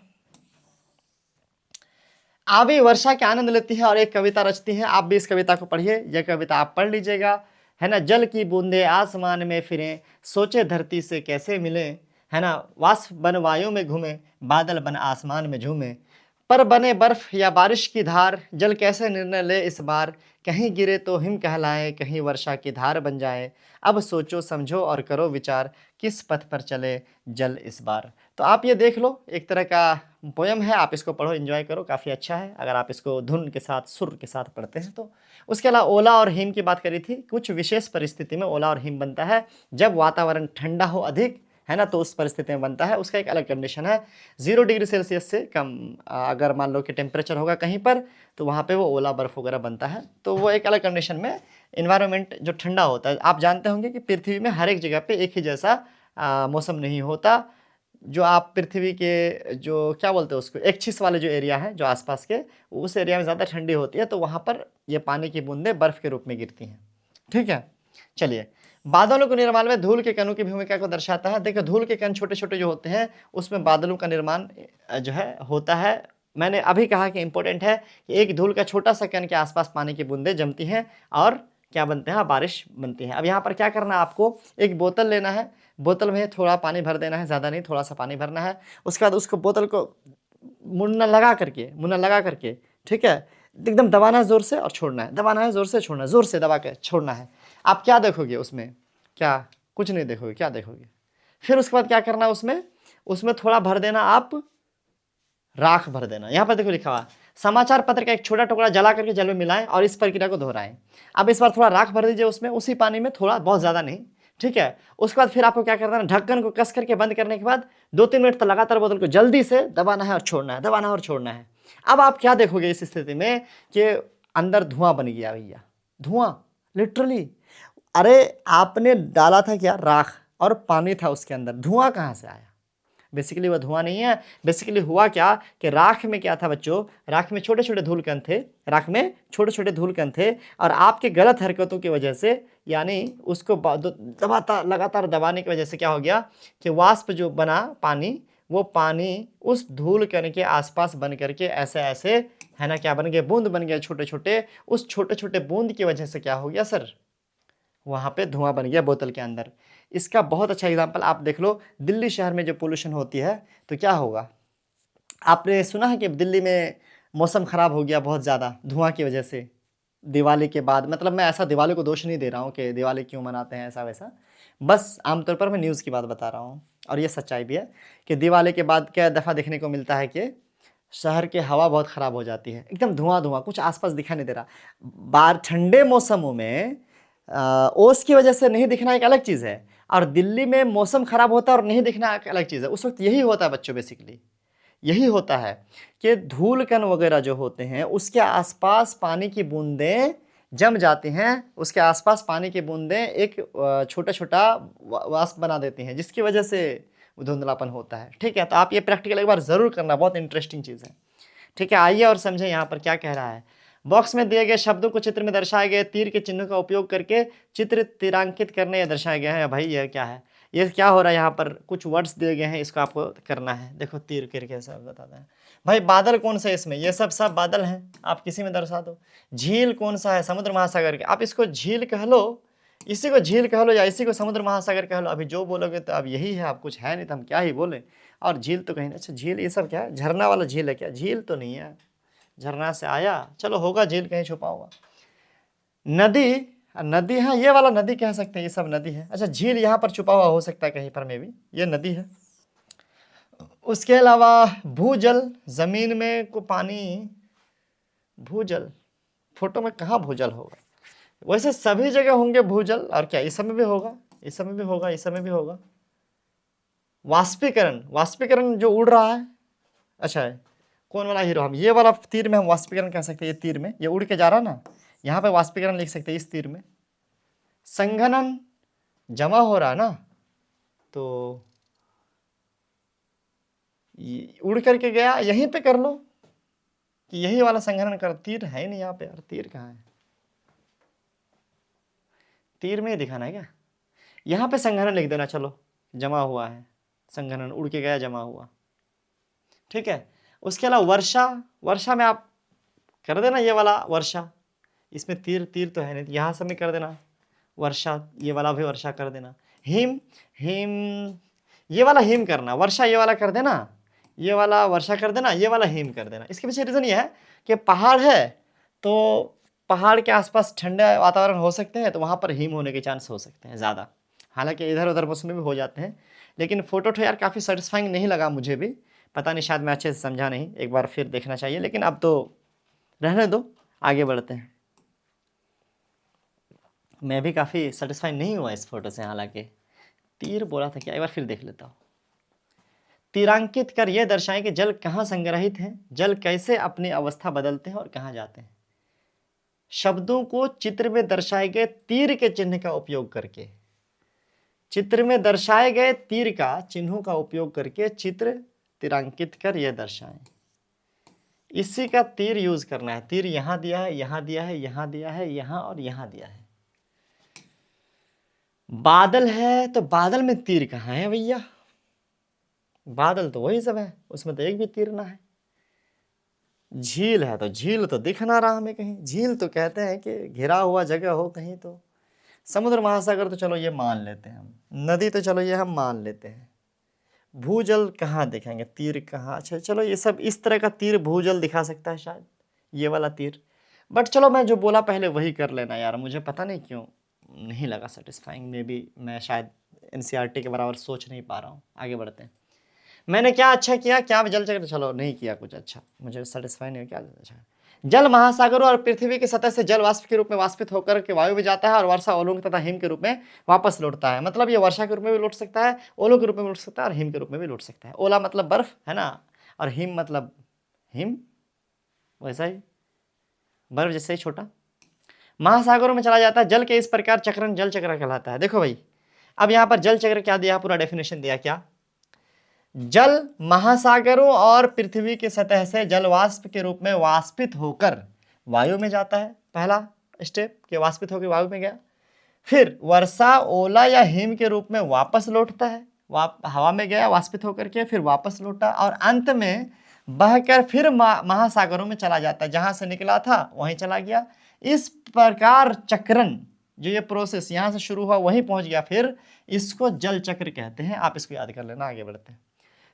आवी वर्षा के आनंद लेती है और एक कविता रचती है। आप भी इस कविता को पढ़िए, यह कविता आप पढ़ लीजिएगा, है ना। जल की बूंदें आसमान में फिरें, सोचे धरती से कैसे मिले, है ना। वाष्प बन वायु में घूमे, बादल बन आसमान में झूमे, पर बने बर्फ या बारिश की धार, जल कैसे निर्णय ले इस बार। कहीं गिरे तो हिम कहलाए, कहीं वर्षा की धार बन जाए। अब सोचो समझो और करो विचार, किस पथ पर चले जल इस बार। तो आप ये देख लो, एक तरह का पोयम है, आप इसको पढ़ो, एंजॉय करो, काफ़ी अच्छा है अगर आप इसको धुन के साथ, सुर के साथ पढ़ते हैं तो। उसके अलावा ओला और हिम की बात करी थी। कुछ विशेष परिस्थिति में ओला और हिम बनता है, जब वातावरण ठंडा हो अधिक, है ना, तो उस परिस्थिति में बनता है। उसका एक अलग कंडीशन है, 0 डिग्री सेल्सियस से कम अगर मान लो कि टेम्परेचर होगा कहीं पर, तो वहाँ पे वो ओला बर्फ़ वगैरह बनता है। तो वो एक अलग कंडीशन में इन्वायरमेंट जो ठंडा होता है। आप जानते होंगे कि पृथ्वी में हर एक जगह पे एक ही जैसा मौसम नहीं होता। जो आप पृथ्वी के जो क्या बोलते हैं उसको, एक्सिस वाले जो एरिया है जो आसपास के, उस एरिया में ज़्यादा ठंडी होती है, तो वहाँ पर ये पानी की बूंदें बर्फ़ के रूप में गिरती हैं। ठीक है, चलिए। बादलों के निर्माण में धूल के कणों की भूमिका को दर्शाता है। देखो, धूल के कण छोटे छोटे जो होते हैं उसमें बादलों का निर्माण जो है होता है। मैंने अभी कहा कि इंपॉर्टेंट है कि एक धूल का छोटा सा कण के आसपास पानी की बूंदें जमती हैं और क्या बनते हैं, बारिश बनती है। अब यहाँ पर क्या करना है आपको, एक बोतल लेना है, बोतल में थोड़ा पानी भर देना है, ज़्यादा नहीं, थोड़ा सा पानी भरना है। उसके बाद उसको बोतल को मुन्ना लगा करके, ठीक है, एकदम दबाना है ज़ोर से और छोड़ना है, दबाना है ज़ोर से, छोड़ना है, ज़ोर से दबा के छोड़ना है। आप क्या देखोगे उसमें, क्या कुछ नहीं देखोगे, क्या देखोगे। फिर उसके बाद क्या करना है, उसमें थोड़ा भर देना, आप राख भर देना। यहाँ पर देखो लिखा हुआ, समाचार पत्र का एक छोटा टुकड़ा जला करके जल में मिलाएं और इस प्रक्रिया को दोहराएं। अब इस बार थोड़ा राख भर दीजिए उसमें, उसी पानी में, थोड़ा, बहुत ज़्यादा नहीं, ठीक है। उसके बाद फिर आपको क्या करना है, ढक्कन को कस करके बंद करने के बाद 2-3 मिनट तक लगातार बोतल को जल्दी से दबाना है और छोड़ना है, दबाना है और छोड़ना है। अब आप क्या देखोगे इस स्थिति में कि अंदर धुआं बन गया भैया, धुआं, लिटरली। अरे आपने डाला था क्या, राख, और पानी था उसके अंदर, धुआं कहाँ से आया। बेसिकली वो धुआं नहीं है, बेसिकली हुआ क्या कि राख में क्या था बच्चों, राख में छोटे छोटे धूल कण थे, राख में छोटे छोटे धूल कण थे, और आपके गलत हरकतों की वजह से, यानी उसको दबाता, लगातार दबाने की वजह से क्या हो गया कि वाष्प जो बना पानी, वो पानी उस धूल कण के आसपास बन करके ऐसे ऐसे, है ना, क्या बन गए, बूंद बन गए छोटे छोटे। उस छोटे छोटे बूंद की वजह से क्या हो गया सर, वहाँ पे धुआं बन गया बोतल के अंदर। इसका बहुत अच्छा एग्जांपल आप देख लो, दिल्ली शहर में जो पोल्यूशन होती है तो क्या होगा। आपने सुना है कि दिल्ली में मौसम ख़राब हो गया बहुत ज़्यादा धुआं की वजह से, दिवाली के बाद। मतलब मैं ऐसा दिवाली को दोष नहीं दे रहा हूँ कि दिवाली क्यों मनाते हैं ऐसा वैसा, बस आमतौर पर मैं न्यूज़ की बात बता रहा हूँ। और ये सच्चाई भी है कि दिवाली के बाद क्या दफ़ा देखने को मिलता है कि शहर की हवा बहुत ख़राब हो जाती है, एकदम धुआं धुआं, कुछ आसपास दिखाई नहीं दे रहा। बाहर ठंडे मौसमों में ओस की वजह से नहीं दिखना एक अलग चीज़ है, और दिल्ली में मौसम ख़राब होता है और नहीं दिखना एक अलग चीज़ है। उस वक्त यही होता है बच्चों, बेसिकली यही होता है कि धूल कण वगैरह जो होते हैं उसके आसपास पानी की बूंदें जम जाती हैं, उसके आसपास पानी की बूंदें एक छोटा छोटा वाष्प बना देती हैं, जिसकी वजह से धुंधलापन होता है। ठीक है, तो आप ये प्रैक्टिकल एक बार ज़रूर करना, बहुत इंटरेस्टिंग चीज़ है। ठीक है, आइए और समझें यहाँ पर क्या कह रहा है। बॉक्स में दिए गए शब्दों को चित्र में दर्शाए गए तीर के चिन्हों का उपयोग करके चित्र तिरांकित करने या दर्शाए गए हैं। भाई यह क्या है, ये क्या हो रहा है, यहाँ पर कुछ वर्ड्स दिए गए हैं, इसको आपको करना है। देखो तीर करके कैसा बताता है भाई। बादल कौन सा है इसमें, ये सब बादल हैं, आप किसी में दर्शा दो। झील कौन सा है, समुद्र महासागर के, आप इसको झील कह लो, इसी को झील कह लो या इसी को समुद्र महासागर कह लो। अभी जो बोलोगे तो अब यही है, आप कुछ है नहीं तो हम क्या ही बोले। और झील तो कहीं नहीं, अच्छा झील ये सब क्या है, झरना वाला झील है क्या, झील तो नहीं है, झरना से आया, चलो होगा झील कहीं छुपा हुआ। नदी, नदी है, ये वाला नदी कह सकते हैं, ये सब नदी है। अच्छा झील यहाँ पर छुपा हुआ हो सकता है कहीं पर में भी, ये नदी है। उसके अलावा भूजल, जमीन में को पानी, भूजल, फोटो में कहाँ भूजल होगा, वैसे सभी जगह होंगे भूजल, और क्या इस समय भी होगा, इस समय भी होगा, इस समय भी होगा। वाष्पीकरण, वाष्पीकरण जो उड़ रहा है, अच्छा है कौन वाला हीरो, हम ये वाला तीर में हम वाष्पीकरण कह सकते हैं, ये तीर में ये उड़ के जा रहा ना, यहाँ पे वाष्पीकरण लिख सकते हैं इस तीर में। संघनन, जमा हो रहा है ना, तो उड़ करके गया, यहीं पे कर लो कि यही वाला संघनन कर, तीर है नहीं यहाँ पे यार, तीर कहाँ है, तीर में ही दिखाना है क्या, यहाँ पे संघनन लिख देना, चलो जमा हुआ है, संघनन उड़ के गया, जमा हुआ। ठीक है, उसके अलावा वर्षा, वर्षा में आप कर देना ये वाला वर्षा, इसमें तीर, तीर तो है नहीं, यहाँ से भी कर देना वर्षा, ये वाला भी वर्षा कर देना। हिम, हिम ये वाला हिम करना, वर्षा ये वाला कर देना, ये वाला वर्षा कर देना, ये वाला हिम कर देना। इसके पीछे रीज़न ये है कि पहाड़ है तो पहाड़ के आसपास ठंडे वातावरण हो सकते हैं, तो वहाँ पर हिम होने के चांस हो सकते हैं ज़्यादा। हालांकि इधर उधर मौसम में भी हो जाते हैं, लेकिन फोटो तो यार काफ़ी सेटिस्फाइंग नहीं लगा मुझे भी, पता नहीं शायद मैं अच्छे से समझा नहीं, एक बार फिर देखना चाहिए, लेकिन अब तो रहने दो, आगे बढ़ते हैं। मैं भी काफ़ी सेटिस्फाइड नहीं हुआ इस फोटो से, हालांकि तीर बोला था क्या, एक बार फिर देख लेता हूँ। तीरांकित कर यह दर्शाएं कि जल कहाँ संग्रहित है, जल कैसे अपनी अवस्था बदलते हैं और कहाँ जाते हैं। शब्दों को चित्र में दर्शाए गए तीर के चिन्ह का उपयोग करके, चित्र में दर्शाए गए तीर का चिन्हों का उपयोग करके चित्र तीरांकित कर यह दर्शाएं। इसी का तीर यूज करना है, तीर यहां दिया है, यहां दिया है, यहां दिया है, यहां और यहां दिया है। बादल है तो बादल में तीर कहाँ है भैया, बादल तो वही सब है, उसमें तो एक भी तीर ना है। झील है तो झील तो दिख ना रहा हमें कहीं, झील तो कहते हैं कि घिरा हुआ जगह हो कहीं, तो समुद्र महासागर तो चलो ये मान लेते हैं हम, नदी तो चलो ये हम मान लेते हैं, भूजल कहाँ दिखेंगे, तीर कहाँ, अच्छा चलो ये सब इस तरह का तीर भूजल दिखा सकता है शायद, ये वाला तीर। बट चलो मैं जो बोला पहले वही कर लेना यार, मुझे पता नहीं क्यों नहीं लगा सेटिस्फाइंग, मे बी मैं शायद एनसीईआरटी के बराबर सोच नहीं पा रहा हूँ। आगे बढ़ते हैं। मैंने क्या अच्छा किया, क्या जल चक्र, चलो नहीं किया कुछ अच्छा, मुझे सेटिस्फाई नहीं, क्या अच्छा। जल महासागरों और पृथ्वी की सतह से जल वाष्प के रूप में वाष्पित होकर के वायु में जाता है और वर्षा, ओलोंग तथा हिम के रूप में वापस लौटता है। मतलब ये वर्षा के रूप में भी लौट सकता है, ओलों के रूप में लौट सकता है और हिम के रूप में भी लौट सकता है। ओला मतलब बर्फ है ना, और हिम मतलब हिम, वैसा ही बर्फ जैसे ही छोटा। महासागरों में चला जाता है। जल के इस प्रकार चक्रण जल चक्र कहलाता है। देखो भाई, अब यहाँ पर जल चक्र क्या दिया, पूरा डेफिनेशन दिया, क्या जल महासागरों और पृथ्वी की सतह से जल वाष्प के रूप में वाष्पित होकर वायु में जाता है, पहला स्टेप के वाष्पित होकर वायु में गया, फिर वर्षा, ओला या हिम के रूप में वापस लौटता है, हवा में गया वाष्पित होकर के, फिर वापस लौटा और अंत में बहकर फिर महासागरों में चला जाता है, जहां से निकला था वहीं चला गया। इस प्रकार चक्रण, जो ये प्रोसेस यहां से शुरू हुआ वहीं पहुंच गया, फिर इसको जल चक्र कहते हैं। आप इसको याद कर लेना, आगे बढ़ते हैं।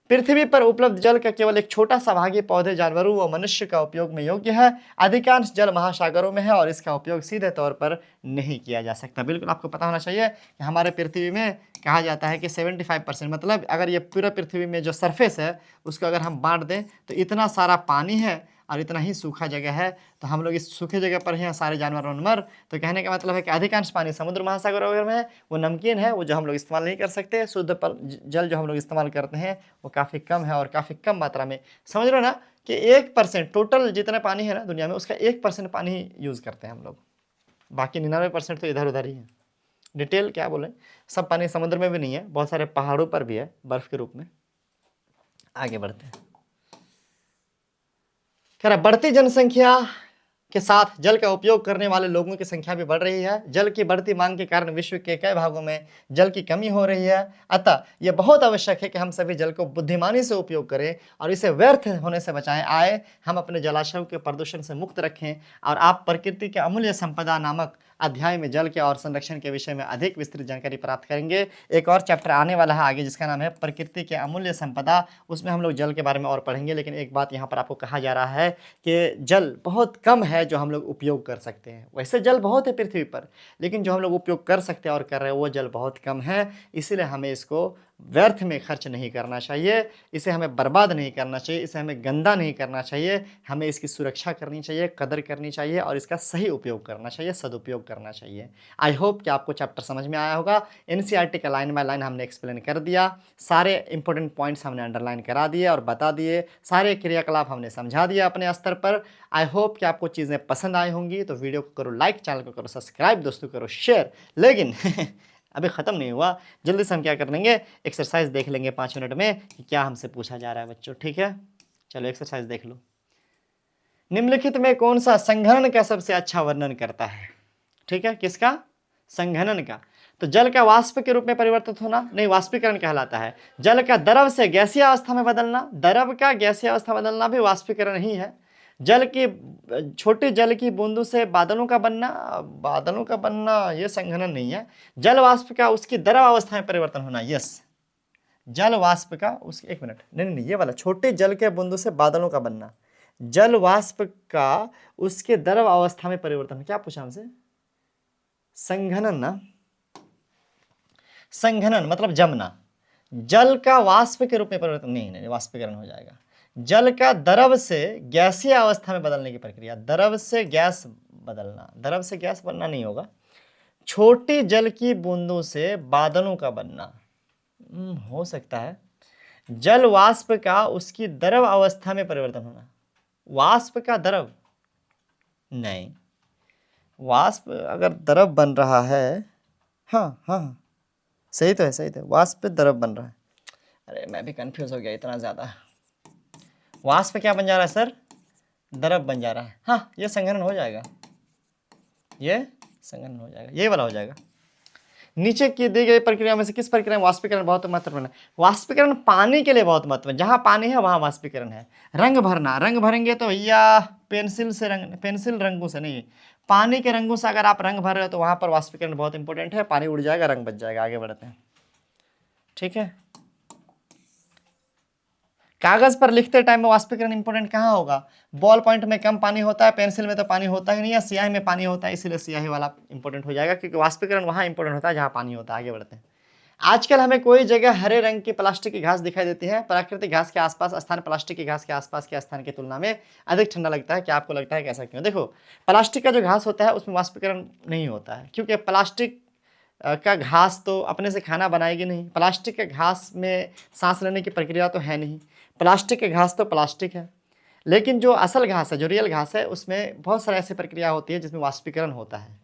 पृथ्वी पर उपलब्ध जल का केवल एक छोटा सा भाग पौधे, जानवरों व मनुष्य का उपयोग में योग्य है। अधिकांश जल महासागरों में है और इसका उपयोग सीधे तौर पर नहीं किया जा सकता। बिल्कुल आपको पता होना चाहिए कि हमारे पृथ्वी में कहा जाता है कि 75%, मतलब अगर ये पूरा पृथ्वी में जो सरफेस है उसको अगर हम बांट दें तो इतना सारा पानी है और इतना ही सूखा जगह है, तो हम लोग इस सूखे जगह पर ही सारे जानवर मर। तो कहने का मतलब है कि अधिकांश पानी समुद्र महासागर वगैरह में है, वो नमकीन है, वो जो हम लोग इस्तेमाल नहीं कर सकते। शुद्ध जल जो हम लोग इस्तेमाल करते हैं वो काफ़ी कम है और काफ़ी कम मात्रा में। समझ लो ना कि 1% टोटल जितना पानी है ना दुनिया में, उसका 1% पानी यूज़ करते हैं हम लोग, बाकी 99% तो इधर उधर ही है। डिटेल क्या बोले, सब पानी समुद्र में भी नहीं है, बहुत सारे पहाड़ों पर भी है बर्फ के रूप में। आगे बढ़ते हैं। कह रहा बढ़ती जनसंख्या के साथ जल का उपयोग करने वाले लोगों की संख्या भी बढ़ रही है। जल की बढ़ती मांग के कारण विश्व के कई भागों में जल की कमी हो रही है। अतः यह बहुत आवश्यक है कि हम सभी जल को बुद्धिमानी से उपयोग करें और इसे व्यर्थ होने से बचाएं। आए हम अपने जलाशयों के प्रदूषण से मुक्त रखें और आप प्रकृति के अमूल्य संपदा नामक अध्याय में जल के और संरक्षण के विषय में अधिक विस्तृत जानकारी प्राप्त करेंगे। एक और चैप्टर आने वाला है आगे जिसका नाम है प्रकृति के अमूल्य संपदा, उसमें हम लोग जल के बारे में और पढ़ेंगे। लेकिन एक बात यहाँ पर आपको कहा जा रहा है कि जल बहुत कम है जो हम लोग उपयोग कर सकते हैं। वैसे जल बहुत है पृथ्वी पर, लेकिन जो हम लोग उपयोग कर सकते हैं और कर रहे हैं वो जल बहुत कम है। इसीलिए हमें इसको व्यर्थ में खर्च नहीं करना चाहिए, इसे हमें बर्बाद नहीं करना चाहिए, इसे हमें गंदा नहीं करना चाहिए। हमें इसकी सुरक्षा करनी चाहिए, कदर करनी चाहिए और इसका सही उपयोग करना चाहिए, सदुपयोग करना चाहिए। आई होप कि आपको चैप्टर समझ में आया होगा। एनसीईआरटी का लाइन बाय लाइन हमने एक्सप्लेन कर दिया, सारे इंपॉर्टेंट पॉइंट्स हमने अंडरलाइन करा दिए और बता दिए, सारे क्रियाकलाप हमने समझा दिया अपने स्तर पर। आई होप कि आपको चीज़ें पसंद आई होंगी। तो वीडियो को करो लाइक, चैनल को करो सब्सक्राइब, दोस्तों करो शेयर। लेकिन अभी ख़त्म नहीं हुआ, जल्दी से हम क्या कर लेंगे, एक्सरसाइज देख लेंगे 5 मिनट में कि क्या हमसे पूछा जा रहा है बच्चों। ठीक है, चलो एक्सरसाइज देख लो। निम्नलिखित में कौन सा संघनन का सबसे अच्छा वर्णन करता है? ठीक है, किसका? संघनन का। तो जल का वाष्प के रूप में परिवर्तित होना नहीं, वाष्पीकरण कहलाता है। जल का द्रव से गैसीय अवस्था में बदलना, द्रव का गैसीय अवस्था बदलना भी वाष्पीकरण ही है। जल की छोटी जल की बूंदों से बादलों का बनना ये संघनन नहीं है। जल वाष्प का उसकी द्रव अवस्था में परिवर्तन होना, यस। जल वाष्प का उसकी, एक मिनट, नहीं, ये वाला छोटे जल के बूंदों से बादलों का बनना, जल वाष्प का उसके द्रव अवस्था में परिवर्तन। क्या पूछा हमसे? संघनन ना, संघनन मतलब जमना। जल का वाष्प के रूप में परिवर्तन नहीं, वाष्पीकरण हो जाएगा। जल का द्रव से गैसीय अवस्था में बदलने की प्रक्रिया, द्रव से गैस बदलना, द्रव से गैस बनना नहीं होगा। छोटी जल की बूंदों से बादलों का बनना हो सकता है। जल वाष्प का उसकी द्रव अवस्था में परिवर्तन होना, वाष्प का द्रव नहीं, वाष्प अगर द्रव बन रहा है, हाँ सही तो है, सही तो है, वाष्प द्रव बन रहा है। अरे मैं भी कंफ्यूज हो गया इतना ज़्यादा। वाष्प क्या बन जा रहा है सर? द्रव बन जा रहा है। हाँ, ये संघनन हो जाएगा, ये संघनन हो जाएगा, ये वाला हो जाएगा। नीचे की दी गई प्रक्रिया में से किस प्रक्रिया में वाष्पीकरण बहुत महत्वपूर्ण है? वाष्पीकरण पानी के लिए बहुत महत्वपूर्ण, जहां पानी है वहां वाष्पीकरण है। रंग भरना, रंग भरेंगे तो भैया पेंसिल से रंग, पेंसिल रंगों से नहीं, पानी के रंगों से अगर आप रंग भर रहे हो तो वहां पर वाष्पीकरण बहुत इंपॉर्टेंट है। पानी उड़ जाएगा, रंग बच जाएगा। आगे बढ़ते हैं, ठीक है। कागज पर लिखते टाइम में वाष्पीकरण इंपॉर्टेंट कहाँ होगा? बॉल पॉइंट में कम पानी होता है, पेंसिल में तो पानी होता ही नहीं है, स्याही में पानी होता है, इसीलिए स्याही वाला इंपॉर्टेंट हो जाएगा, क्योंकि वाष्पीकरण वहाँ इंपॉर्टेंट होता है जहाँ पानी होता है। आगे बढ़ते हैं। आजकल हमें कोई जगह हरे रंग की प्लास्टिक की घास दिखाई देती है। प्राकृतिक घास के आसपास स्थान प्लास्टिक की घास के आसपास के स्थान की तुलना में अधिक ठंडा लगता है। क्या आपको लगता है कैसा क्यों? देखो, प्लास्टिक का जो घास होता है उसमें वाष्पीकरण नहीं होता है, क्योंकि प्लास्टिक का घास तो अपने से खाना बनाएगी नहीं। प्लास्टिक के घास में सांस लेने की प्रक्रिया तो है नहीं। प्लास्टिक के घास तो प्लास्टिक है, लेकिन जो असल घास है, जो रियल घास है, उसमें बहुत सारी ऐसी प्रक्रिया होती है जिसमें वाष्पीकरण होता है।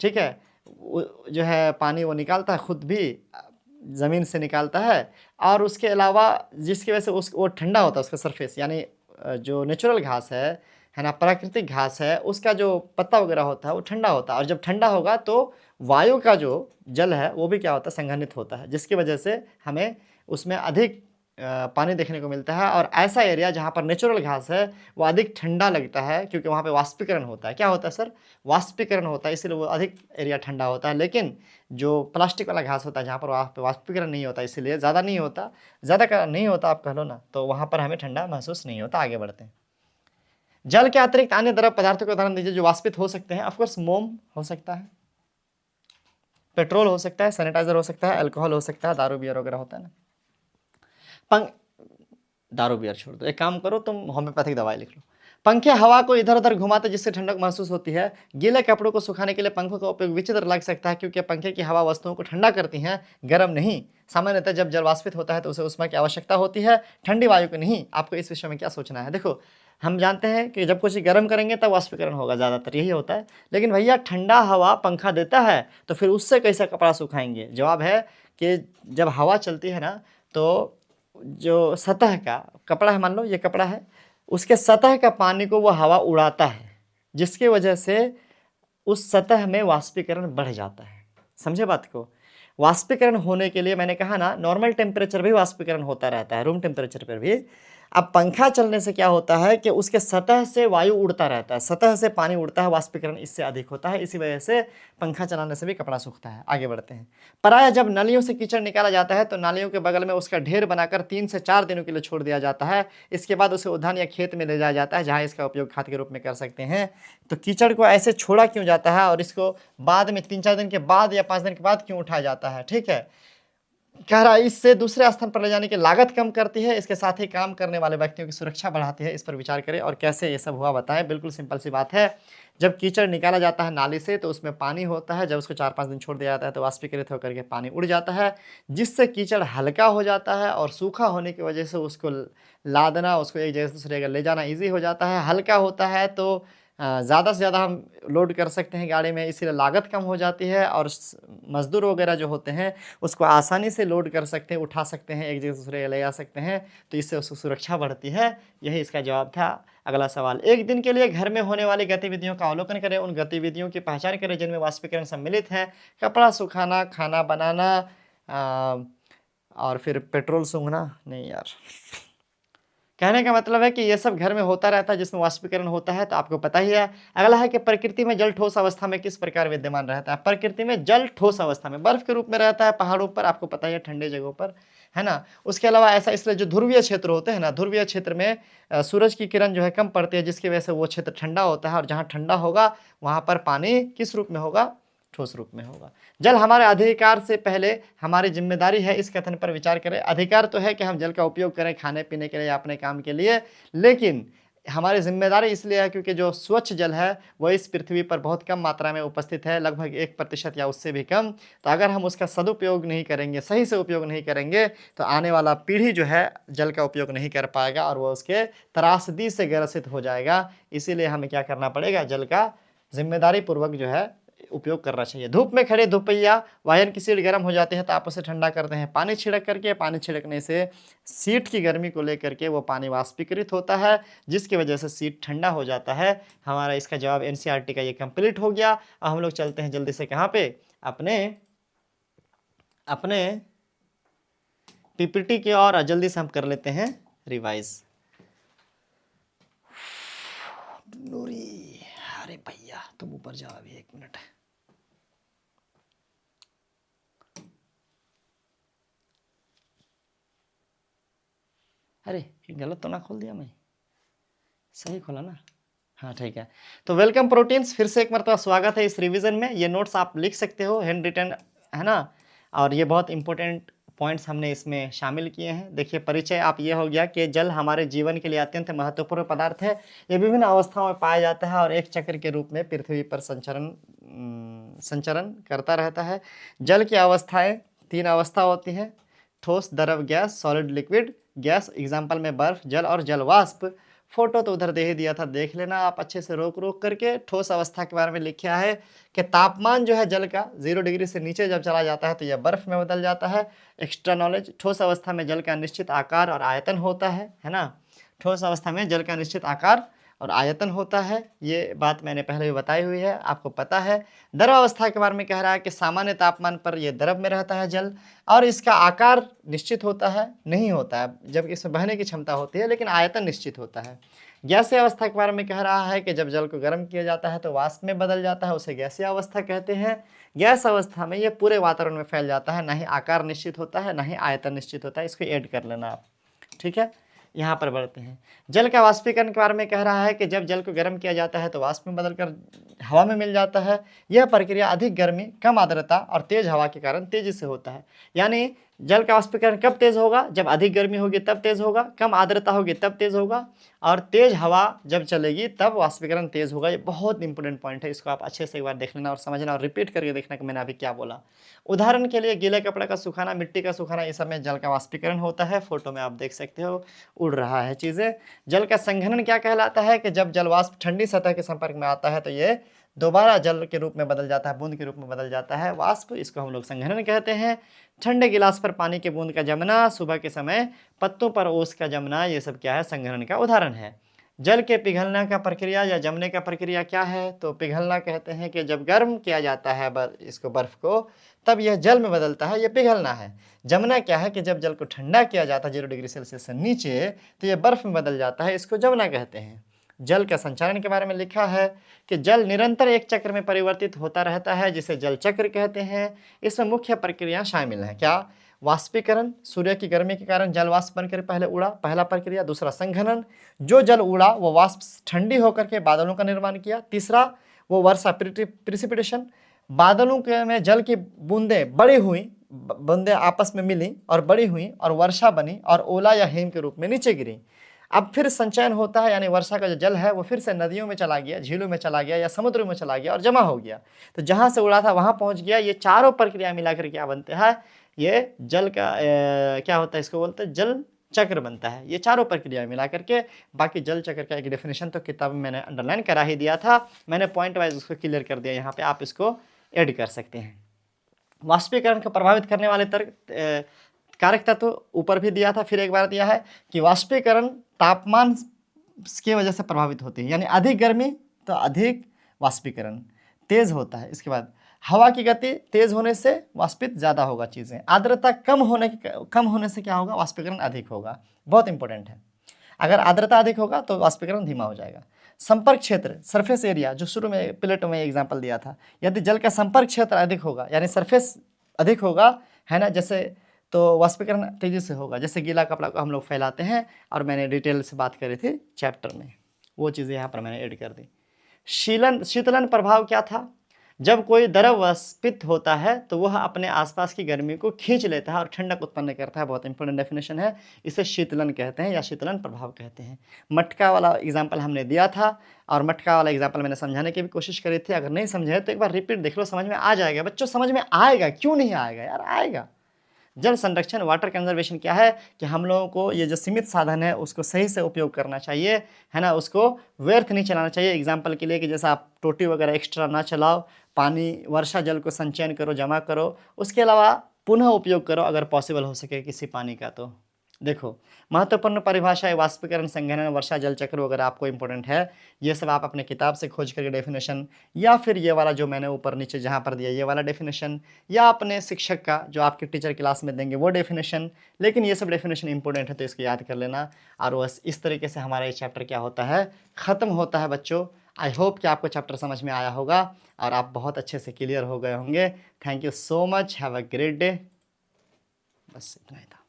ठीक है, जो है पानी वो निकालता है, खुद भी ज़मीन से निकालता है, और उसके अलावा जिसकी वजह से वो ठंडा होता है, उसका सरफेस, यानी जो नेचुरल घास है ना, प्राकृतिक घास है, उसका जो पत्ता वगैरह होता है वो ठंडा होता है। और जब ठंडा होगा तो वायु का जो जल है वो भी क्या होता है? संघनित होता है, जिसकी वजह से हमें उसमें अधिक पानी देखने को मिलता है। और ऐसा एरिया जहाँ पर नेचुरल घास है वो अधिक ठंडा लगता है, क्योंकि वहाँ पे वाष्पीकरण होता है। क्या होता है सर? वाष्पीकरण होता है, इसलिए वो अधिक एरिया ठंडा होता है। लेकिन जो प्लास्टिक वाला घास होता है जहाँ पर वहाँ पे वाष्पीकरण नहीं होता, इसीलिए ज़्यादा नहीं होता, ज़्यादा का नहीं होता आप कह लो ना, तो वहाँ पर हमें ठंडा महसूस नहीं होता। आगे बढ़ते हैं। जल के अतिरिक्त अन्य द्रव पदार्थों के उदाहरण दीजिए जो वाष्पित हो सकते हैं। ऑफकोर्स मोम हो सकता है, पेट्रोल हो सकता है, सैनिटाइजर हो सकता है, अल्कोहल हो सकता है, दारू बियर वगैरह होता है ना। दारू बियर छोड़ दो, एक काम करो तुम होम्योपैथिक दवाई लिख लो। पंखे हवा को इधर उधर घुमाते जिससे ठंडक महसूस होती है। गीले कपड़ों को सुखाने के लिए पंखों का उपयोग विचित्र लग सकता है, क्योंकि पंखे की हवा वस्तुओं को ठंडा करती हैं, गर्म नहीं। सामान्यतः जब जल वाष्पित होता है तो उसे ऊष्मा की आवश्यकता होती है, ठंडी वायु को नहीं। आपको इस विषय में क्या सोचना है? देखो, हम जानते हैं कि जब कुछ गर्म करेंगे तब वाष्पीकरण होगा, ज़्यादातर यही होता है। लेकिन भैया ठंडा हवा पंखा देता है तो फिर उससे कैसे कपड़ा सुखाएंगे? जवाब है कि जब हवा चलती है ना तो जो सतह का कपड़ा है, मान लो ये कपड़ा है, उसके सतह का पानी को वो हवा उड़ाता है, जिसकी वजह से उस सतह में वाष्पीकरण बढ़ जाता है। समझे बात को? वाष्पीकरण होने के लिए मैंने कहा ना, नॉर्मल टेम्परेचर भी वाष्पीकरण होता रहता है, रूम टेम्परेचर पर भी। अब पंखा चलने से क्या होता है कि उसके सतह से वायु उड़ता रहता है, सतह से पानी उड़ता है, वाष्पीकरण इससे अधिक होता है, इसी वजह से पंखा चलाने से भी कपड़ा सूखता है। आगे बढ़ते हैं। प्रायः जब नालियों से कीचड़ निकाला जाता है तो नालियों के बगल में उसका ढेर बनाकर 3 से 4 दिनों के लिए छोड़ दिया जाता है। इसके बाद उसे उद्यान या खेत में ले जाया जाता है, जहाँ इसका उपयोग खाद के रूप में कर सकते हैं। तो कीचड़ को ऐसे छोड़ा क्यों जाता है और इसको बाद में 3-4 दिन के बाद या 5 दिन के बाद क्यों उठाया जाता है? ठीक है, कह रहा है इससे दूसरे स्थान पर ले जाने की लागत कम करती है, इसके साथ ही काम करने वाले व्यक्तियों की सुरक्षा बढ़ाती है। इस पर विचार करें और कैसे ये सब हुआ बताएं। बिल्कुल सिंपल सी बात है। जब कीचड़ निकाला जाता है नाली से तो उसमें पानी होता है, जब उसको 4-5 दिन छोड़ दिया जाता है तो वाष्पीकृत होकर के पानी उड़ जाता है, जिससे कीचड़ हल्का हो जाता है और सूखा होने की वजह से उसको लादना, उसको एक जगह से दूसरी जगह ले जाना ईजी हो जाता है। हल्का होता है तो ज़्यादा से ज़्यादा हम लोड कर सकते हैं गाड़ी में, इसीलिए लागत कम हो जाती है और मज़दूर वगैरह जो होते हैं उसको आसानी से लोड कर सकते हैं, उठा सकते हैं, एक जगह से दूसरे जगह ले जा सकते हैं, तो इससे उसकी सुरक्षा बढ़ती है। यही इसका जवाब था। अगला सवाल, एक दिन के लिए घर में होने वाली गतिविधियों का अवलोकन करें, उन गतिविधियों की पहचान करें जिनमें वाष्पीकरण सम्मिलित है। कपड़ा सुखाना, खाना बनाना और फिर पेट्रोल सूंघना, नहीं यार। कहने का मतलब है कि ये सब घर में होता रहता है जिसमें वाष्पीकरण होता है, तो आपको पता ही है। अगला है कि प्रकृति में जल ठोस अवस्था में किस प्रकार विद्यमान रहता है? प्रकृति में जल ठोस अवस्था में बर्फ के रूप में रहता है पहाड़ों पर, आपको पता ही है, ठंडे जगहों पर, है ना। उसके अलावा ऐसा इसलिए जो ध्रुवीय क्षेत्र होते हैं ना, ध्रुवीय क्षेत्र में सूरज की किरण जो है कम पड़ती है, जिसकी वजह से वो क्षेत्र ठंडा होता है, और जहाँ ठंडा होगा वहाँ पर पानी किस रूप में होगा? ठोस रूप में होगा। जल हमारे अधिकार से पहले हमारी जिम्मेदारी है, इस कथन पर विचार करें। अधिकार तो है कि हम जल का उपयोग करें खाने पीने के लिए या अपने काम के लिए, लेकिन हमारी जिम्मेदारी इसलिए है क्योंकि जो स्वच्छ जल है वो इस पृथ्वी पर बहुत कम मात्रा में उपस्थित है, लगभग 1% या उससे भी कम। तो अगर हम उसका सदुपयोग नहीं करेंगे, सही से उपयोग नहीं करेंगे, तो आने वाला पीढ़ी जो है जल का उपयोग नहीं कर पाएगा और वो उसके त्रासदी से ग्रसित हो जाएगा। इसीलिए हमें क्या करना पड़ेगा? जल का जिम्मेदारी पूर्वक जो है उपयोग करना चाहिए। धूप में खड़े धुपैया वायन की सीट गर्म हो जाती है तो आप उसे ठंडा करते हैं पानी छिड़क करके। पानी छिड़कने से सीट की गर्मी को लेकर के वो पानी वाष्पीकृत होता है, जिसकी वजह से सीट ठंडा हो जाता है। हमारा इसका जवाब एनसीईआरटी का ये कंप्लीट हो गया। अब हम लोग चलते हैं जल्दी से कहाँ पे? अपने अपने पीपीटी की और जल्दी से हम कर लेते हैं रिवाइज। नूरी, अरे भैया तुम ऊपर जाओ अभी 1 मिनट। अरे गलत तो ना खोल दिया मैं? सही खोला ना? हाँ ठीक है। तो वेलकम प्रोटीन्स, फिर से एक मरतबा स्वागत है इस रिवीजन में। ये नोट्स आप लिख सकते हो, हैंड रिटन है ना, और ये बहुत इंपॉर्टेंट पॉइंट्स हमने इसमें शामिल किए हैं। देखिए, परिचय आप ये हो गया कि जल हमारे जीवन के लिए अत्यंत महत्वपूर्ण पदार्थ है। ये विभिन्न अवस्थाओं में पाया जाता है और एक चक्र के रूप में पृथ्वी पर संचरण करता रहता है। जल की अवस्थाएं 3 अवस्था होती हैं: ठोस, द्रव, gas, solid, liquid. Gas example में बर्फ, जल और जल वाष्प। फोटो तो उधर दे ही दिया था, देख लेना आप अच्छे से रोक रोक करके। ठोस अवस्था के बारे में लिखा है कि तापमान जो है जल का 0 डिग्री से नीचे जब चला जाता है तो यह बर्फ में बदल जाता है। एक्स्ट्रा नॉलेज, ठोस अवस्था में जल का निश्चित आकार और आयतन होता है ना। ठोस अवस्था में जल का निश्चित आकार और आयतन होता है, ये बात मैंने पहले भी बताई हुई है, आपको पता है। द्रव अवस्था के बारे में कह रहा है कि सामान्य तापमान पर यह द्रव में रहता है जल, और इसका आकार निश्चित होता है, नहीं होता है, जबकि इसमें बहने की क्षमता होती है, लेकिन आयतन निश्चित होता है। गैसीय अवस्था के बारे में कह रहा है कि जब जल को गर्म किया जाता है तो वाष्प में बदल जाता है, उसे गैसीय अवस्था कहते हैं। गैस अवस्था में ये पूरे वातावरण में फैल जाता है, ना ही आकार निश्चित होता है, ना ही आयतन निश्चित होता है। इसको ऐड कर लेना आप, ठीक है। यहाँ पर बढ़ते हैं। जल का वाष्पीकरण के बारे में कह रहा है कि जब जल को गर्म किया जाता है तो वाष्प में बदलकर हवा में मिल जाता है। यह प्रक्रिया अधिक गर्मी, कम आर्द्रता और तेज हवा के कारण तेजी से होता है। यानी जल का वाष्पीकरण कब तेज होगा? जब अधिक गर्मी होगी तब तेज होगा, कम आर्द्रता होगी तब तेज होगा, और तेज हवा जब चलेगी तब वाष्पीकरण तेज होगा। ये बहुत इंपॉर्टेंट पॉइंट है, इसको आप अच्छे से एक बार देख लेना और समझना और रिपीट करके देखना कि मैंने अभी क्या बोला। उदाहरण के लिए गीले कपड़े का सुखाना, मिट्टी का सुखाना, ये सब में जल का वाष्पीकरण होता है। फोटो में आप देख सकते हो उड़ रहा है चीज़ें। जल का संघनन क्या कहलाता है? कि जब जल वाष्प ठंडी सतह के संपर्क में आता है तो ये दोबारा जल के रूप में बदल जाता है, बूंद के रूप में बदल जाता है वाष्प, इसको हम लोग संघनन कहते हैं। ठंडे गिलास पर पानी के बूंद का जमना, सुबह के समय पत्तों पर ओस का जमना, ये सब क्या है? संघनन का उदाहरण है। जल के पिघलने का प्रक्रिया या जमने का प्रक्रिया क्या है? तो पिघलना कहते हैं कि जब गर्म किया जाता है इसको बर्फ को, तब यह जल में बदलता है, यह पिघलना है। जमना क्या है? कि जब जल को ठंडा किया जाता है 0 डिग्री सेल्सियस से नीचे, तो यह बर्फ में बदल जाता है, इसको जमना कहते हैं। जल का संचालन के बारे में लिखा है कि जल निरंतर एक चक्र में परिवर्तित होता रहता है, जिसे जल चक्र कहते हैं। इसमें मुख्य प्रक्रिया शामिल है क्या? वाष्पीकरण, सूर्य की गर्मी के कारण जल वाष्प बनकर पहले उड़ा, पहला प्रक्रिया। दूसरा संघनन, जो जल उड़ा वो वाष्प ठंडी होकर के बादलों का निर्माण किया। तीसरा वो वर्षा, प्रिसिपिटेशन, बादलों के में जल की बूंदें बड़ी हुई, बूंदें आपस में मिली और बड़ी हुई और वर्षा बनी और ओला या हिम के रूप में नीचे गिरी। अब फिर संचयन होता है, यानी वर्षा का जो जल है वो फिर से नदियों में चला गया, झीलों में चला गया या समुद्र में चला गया और जमा हो गया, तो जहाँ से उड़ा था वहाँ पहुँच गया। ये चारों प्रक्रिया मिलाकर क्या बनते हैं? ये जल का क्या होता है? इसको बोलते हैं जल चक्र बनता है। ये चारों प्रक्रिया मिला करके, बाकी जल चक्र का एक डेफिनेशन तो किताब में मैंने अंडरलाइन करा ही दिया था, मैंने पॉइंट वाइज उसको क्लियर कर दिया, यहाँ पे आप इसको ऐड कर सकते हैं। वाष्पीकरण को प्रभावित करने वाले कारक तत्व तो ऊपर भी दिया था, फिर एक बार दिया है कि वाष्पीकरण तापमान की वजह से प्रभावित होती है, यानी अधिक गर्मी तो अधिक वाष्पीकरण तेज होता है। इसके बाद हवा की गति तेज होने से वाष्पित ज़्यादा होगा चीज़ें। आर्द्रता कम होने से क्या होगा? वाष्पीकरण अधिक होगा। बहुत इंपॉर्टेंट है, अगर आर्द्रता अधिक होगा तो वाष्पीकरण धीमा हो जाएगा। संपर्क क्षेत्र, सरफेस एरिया, जो शुरू में प्लेटो में एग्जाम्पल दिया था, यदि जल का संपर्क क्षेत्र अधिक होगा, यानी सरफेस अधिक होगा, है ना, जैसे, तो वाष्पीकरण तेजी से होगा। जैसे गीला कपड़ा को हम लोग फैलाते हैं, और मैंने डिटेल से बात करी थी चैप्टर में, वो चीज़ें यहाँ पर मैंने ऐड कर दी। शीतलन प्रभाव क्या था? जब कोई द्रव वाष्पित होता है तो वह अपने आसपास की गर्मी को खींच लेता है और ठंडक उत्पन्न करता है। बहुत इंपॉर्टेंट डेफिनेशन है, इसे शीतलन कहते हैं या शीतलन प्रभाव कहते हैं। मटका वाला एग्जाम्पल हमने दिया था, और मटका वाला एग्जाम्पल मैंने समझाने की भी कोशिश करी थी। अगर नहीं समझे तो एक बार रिपीट देख लो, समझ में आ जाएगा बच्चों, समझ में आएगा, क्यों नहीं आएगा यार, आएगा। जल संरक्षण, वाटर कंजर्वेशन क्या है? कि हम लोगों को ये जो सीमित साधन है उसको सही से उपयोग करना चाहिए, है ना, उसको व्यर्थ नहीं चलाना चाहिए। एग्जाम्पल के लिए कि जैसा आप टोटी वगैरह एक्स्ट्रा ना चलाओ, पानी वर्षा जल को संचयन करो, जमा करो, उसके अलावा पुनः उपयोग करो अगर पॉसिबल हो सके किसी पानी का। तो देखो, महत्वपूर्ण परिभाषा है वाष्पीकरण, संघनन, वर्षा जल चक्र वगैरह आपको इंपॉर्टेंट है। ये सब आप अपने किताब से खोज करके डेफिनेशन, या फिर ये वाला जो मैंने ऊपर नीचे जहाँ पर दिया ये वाला डेफिनेशन, या अपने शिक्षक का जो आपके टीचर क्लास में देंगे वो डेफिनेशन, लेकिन ये सब डेफिनेशन इंपॉर्टेंट है तो इसको याद कर लेना। और बस इस तरीके से हमारा ये चैप्टर क्या होता है, ख़त्म होता है बच्चों। आई होप कि आपको चैप्टर समझ में आया होगा और आप बहुत अच्छे से क्लियर हो गए होंगे। Thank you so much, have a great day. बस इतना ही था।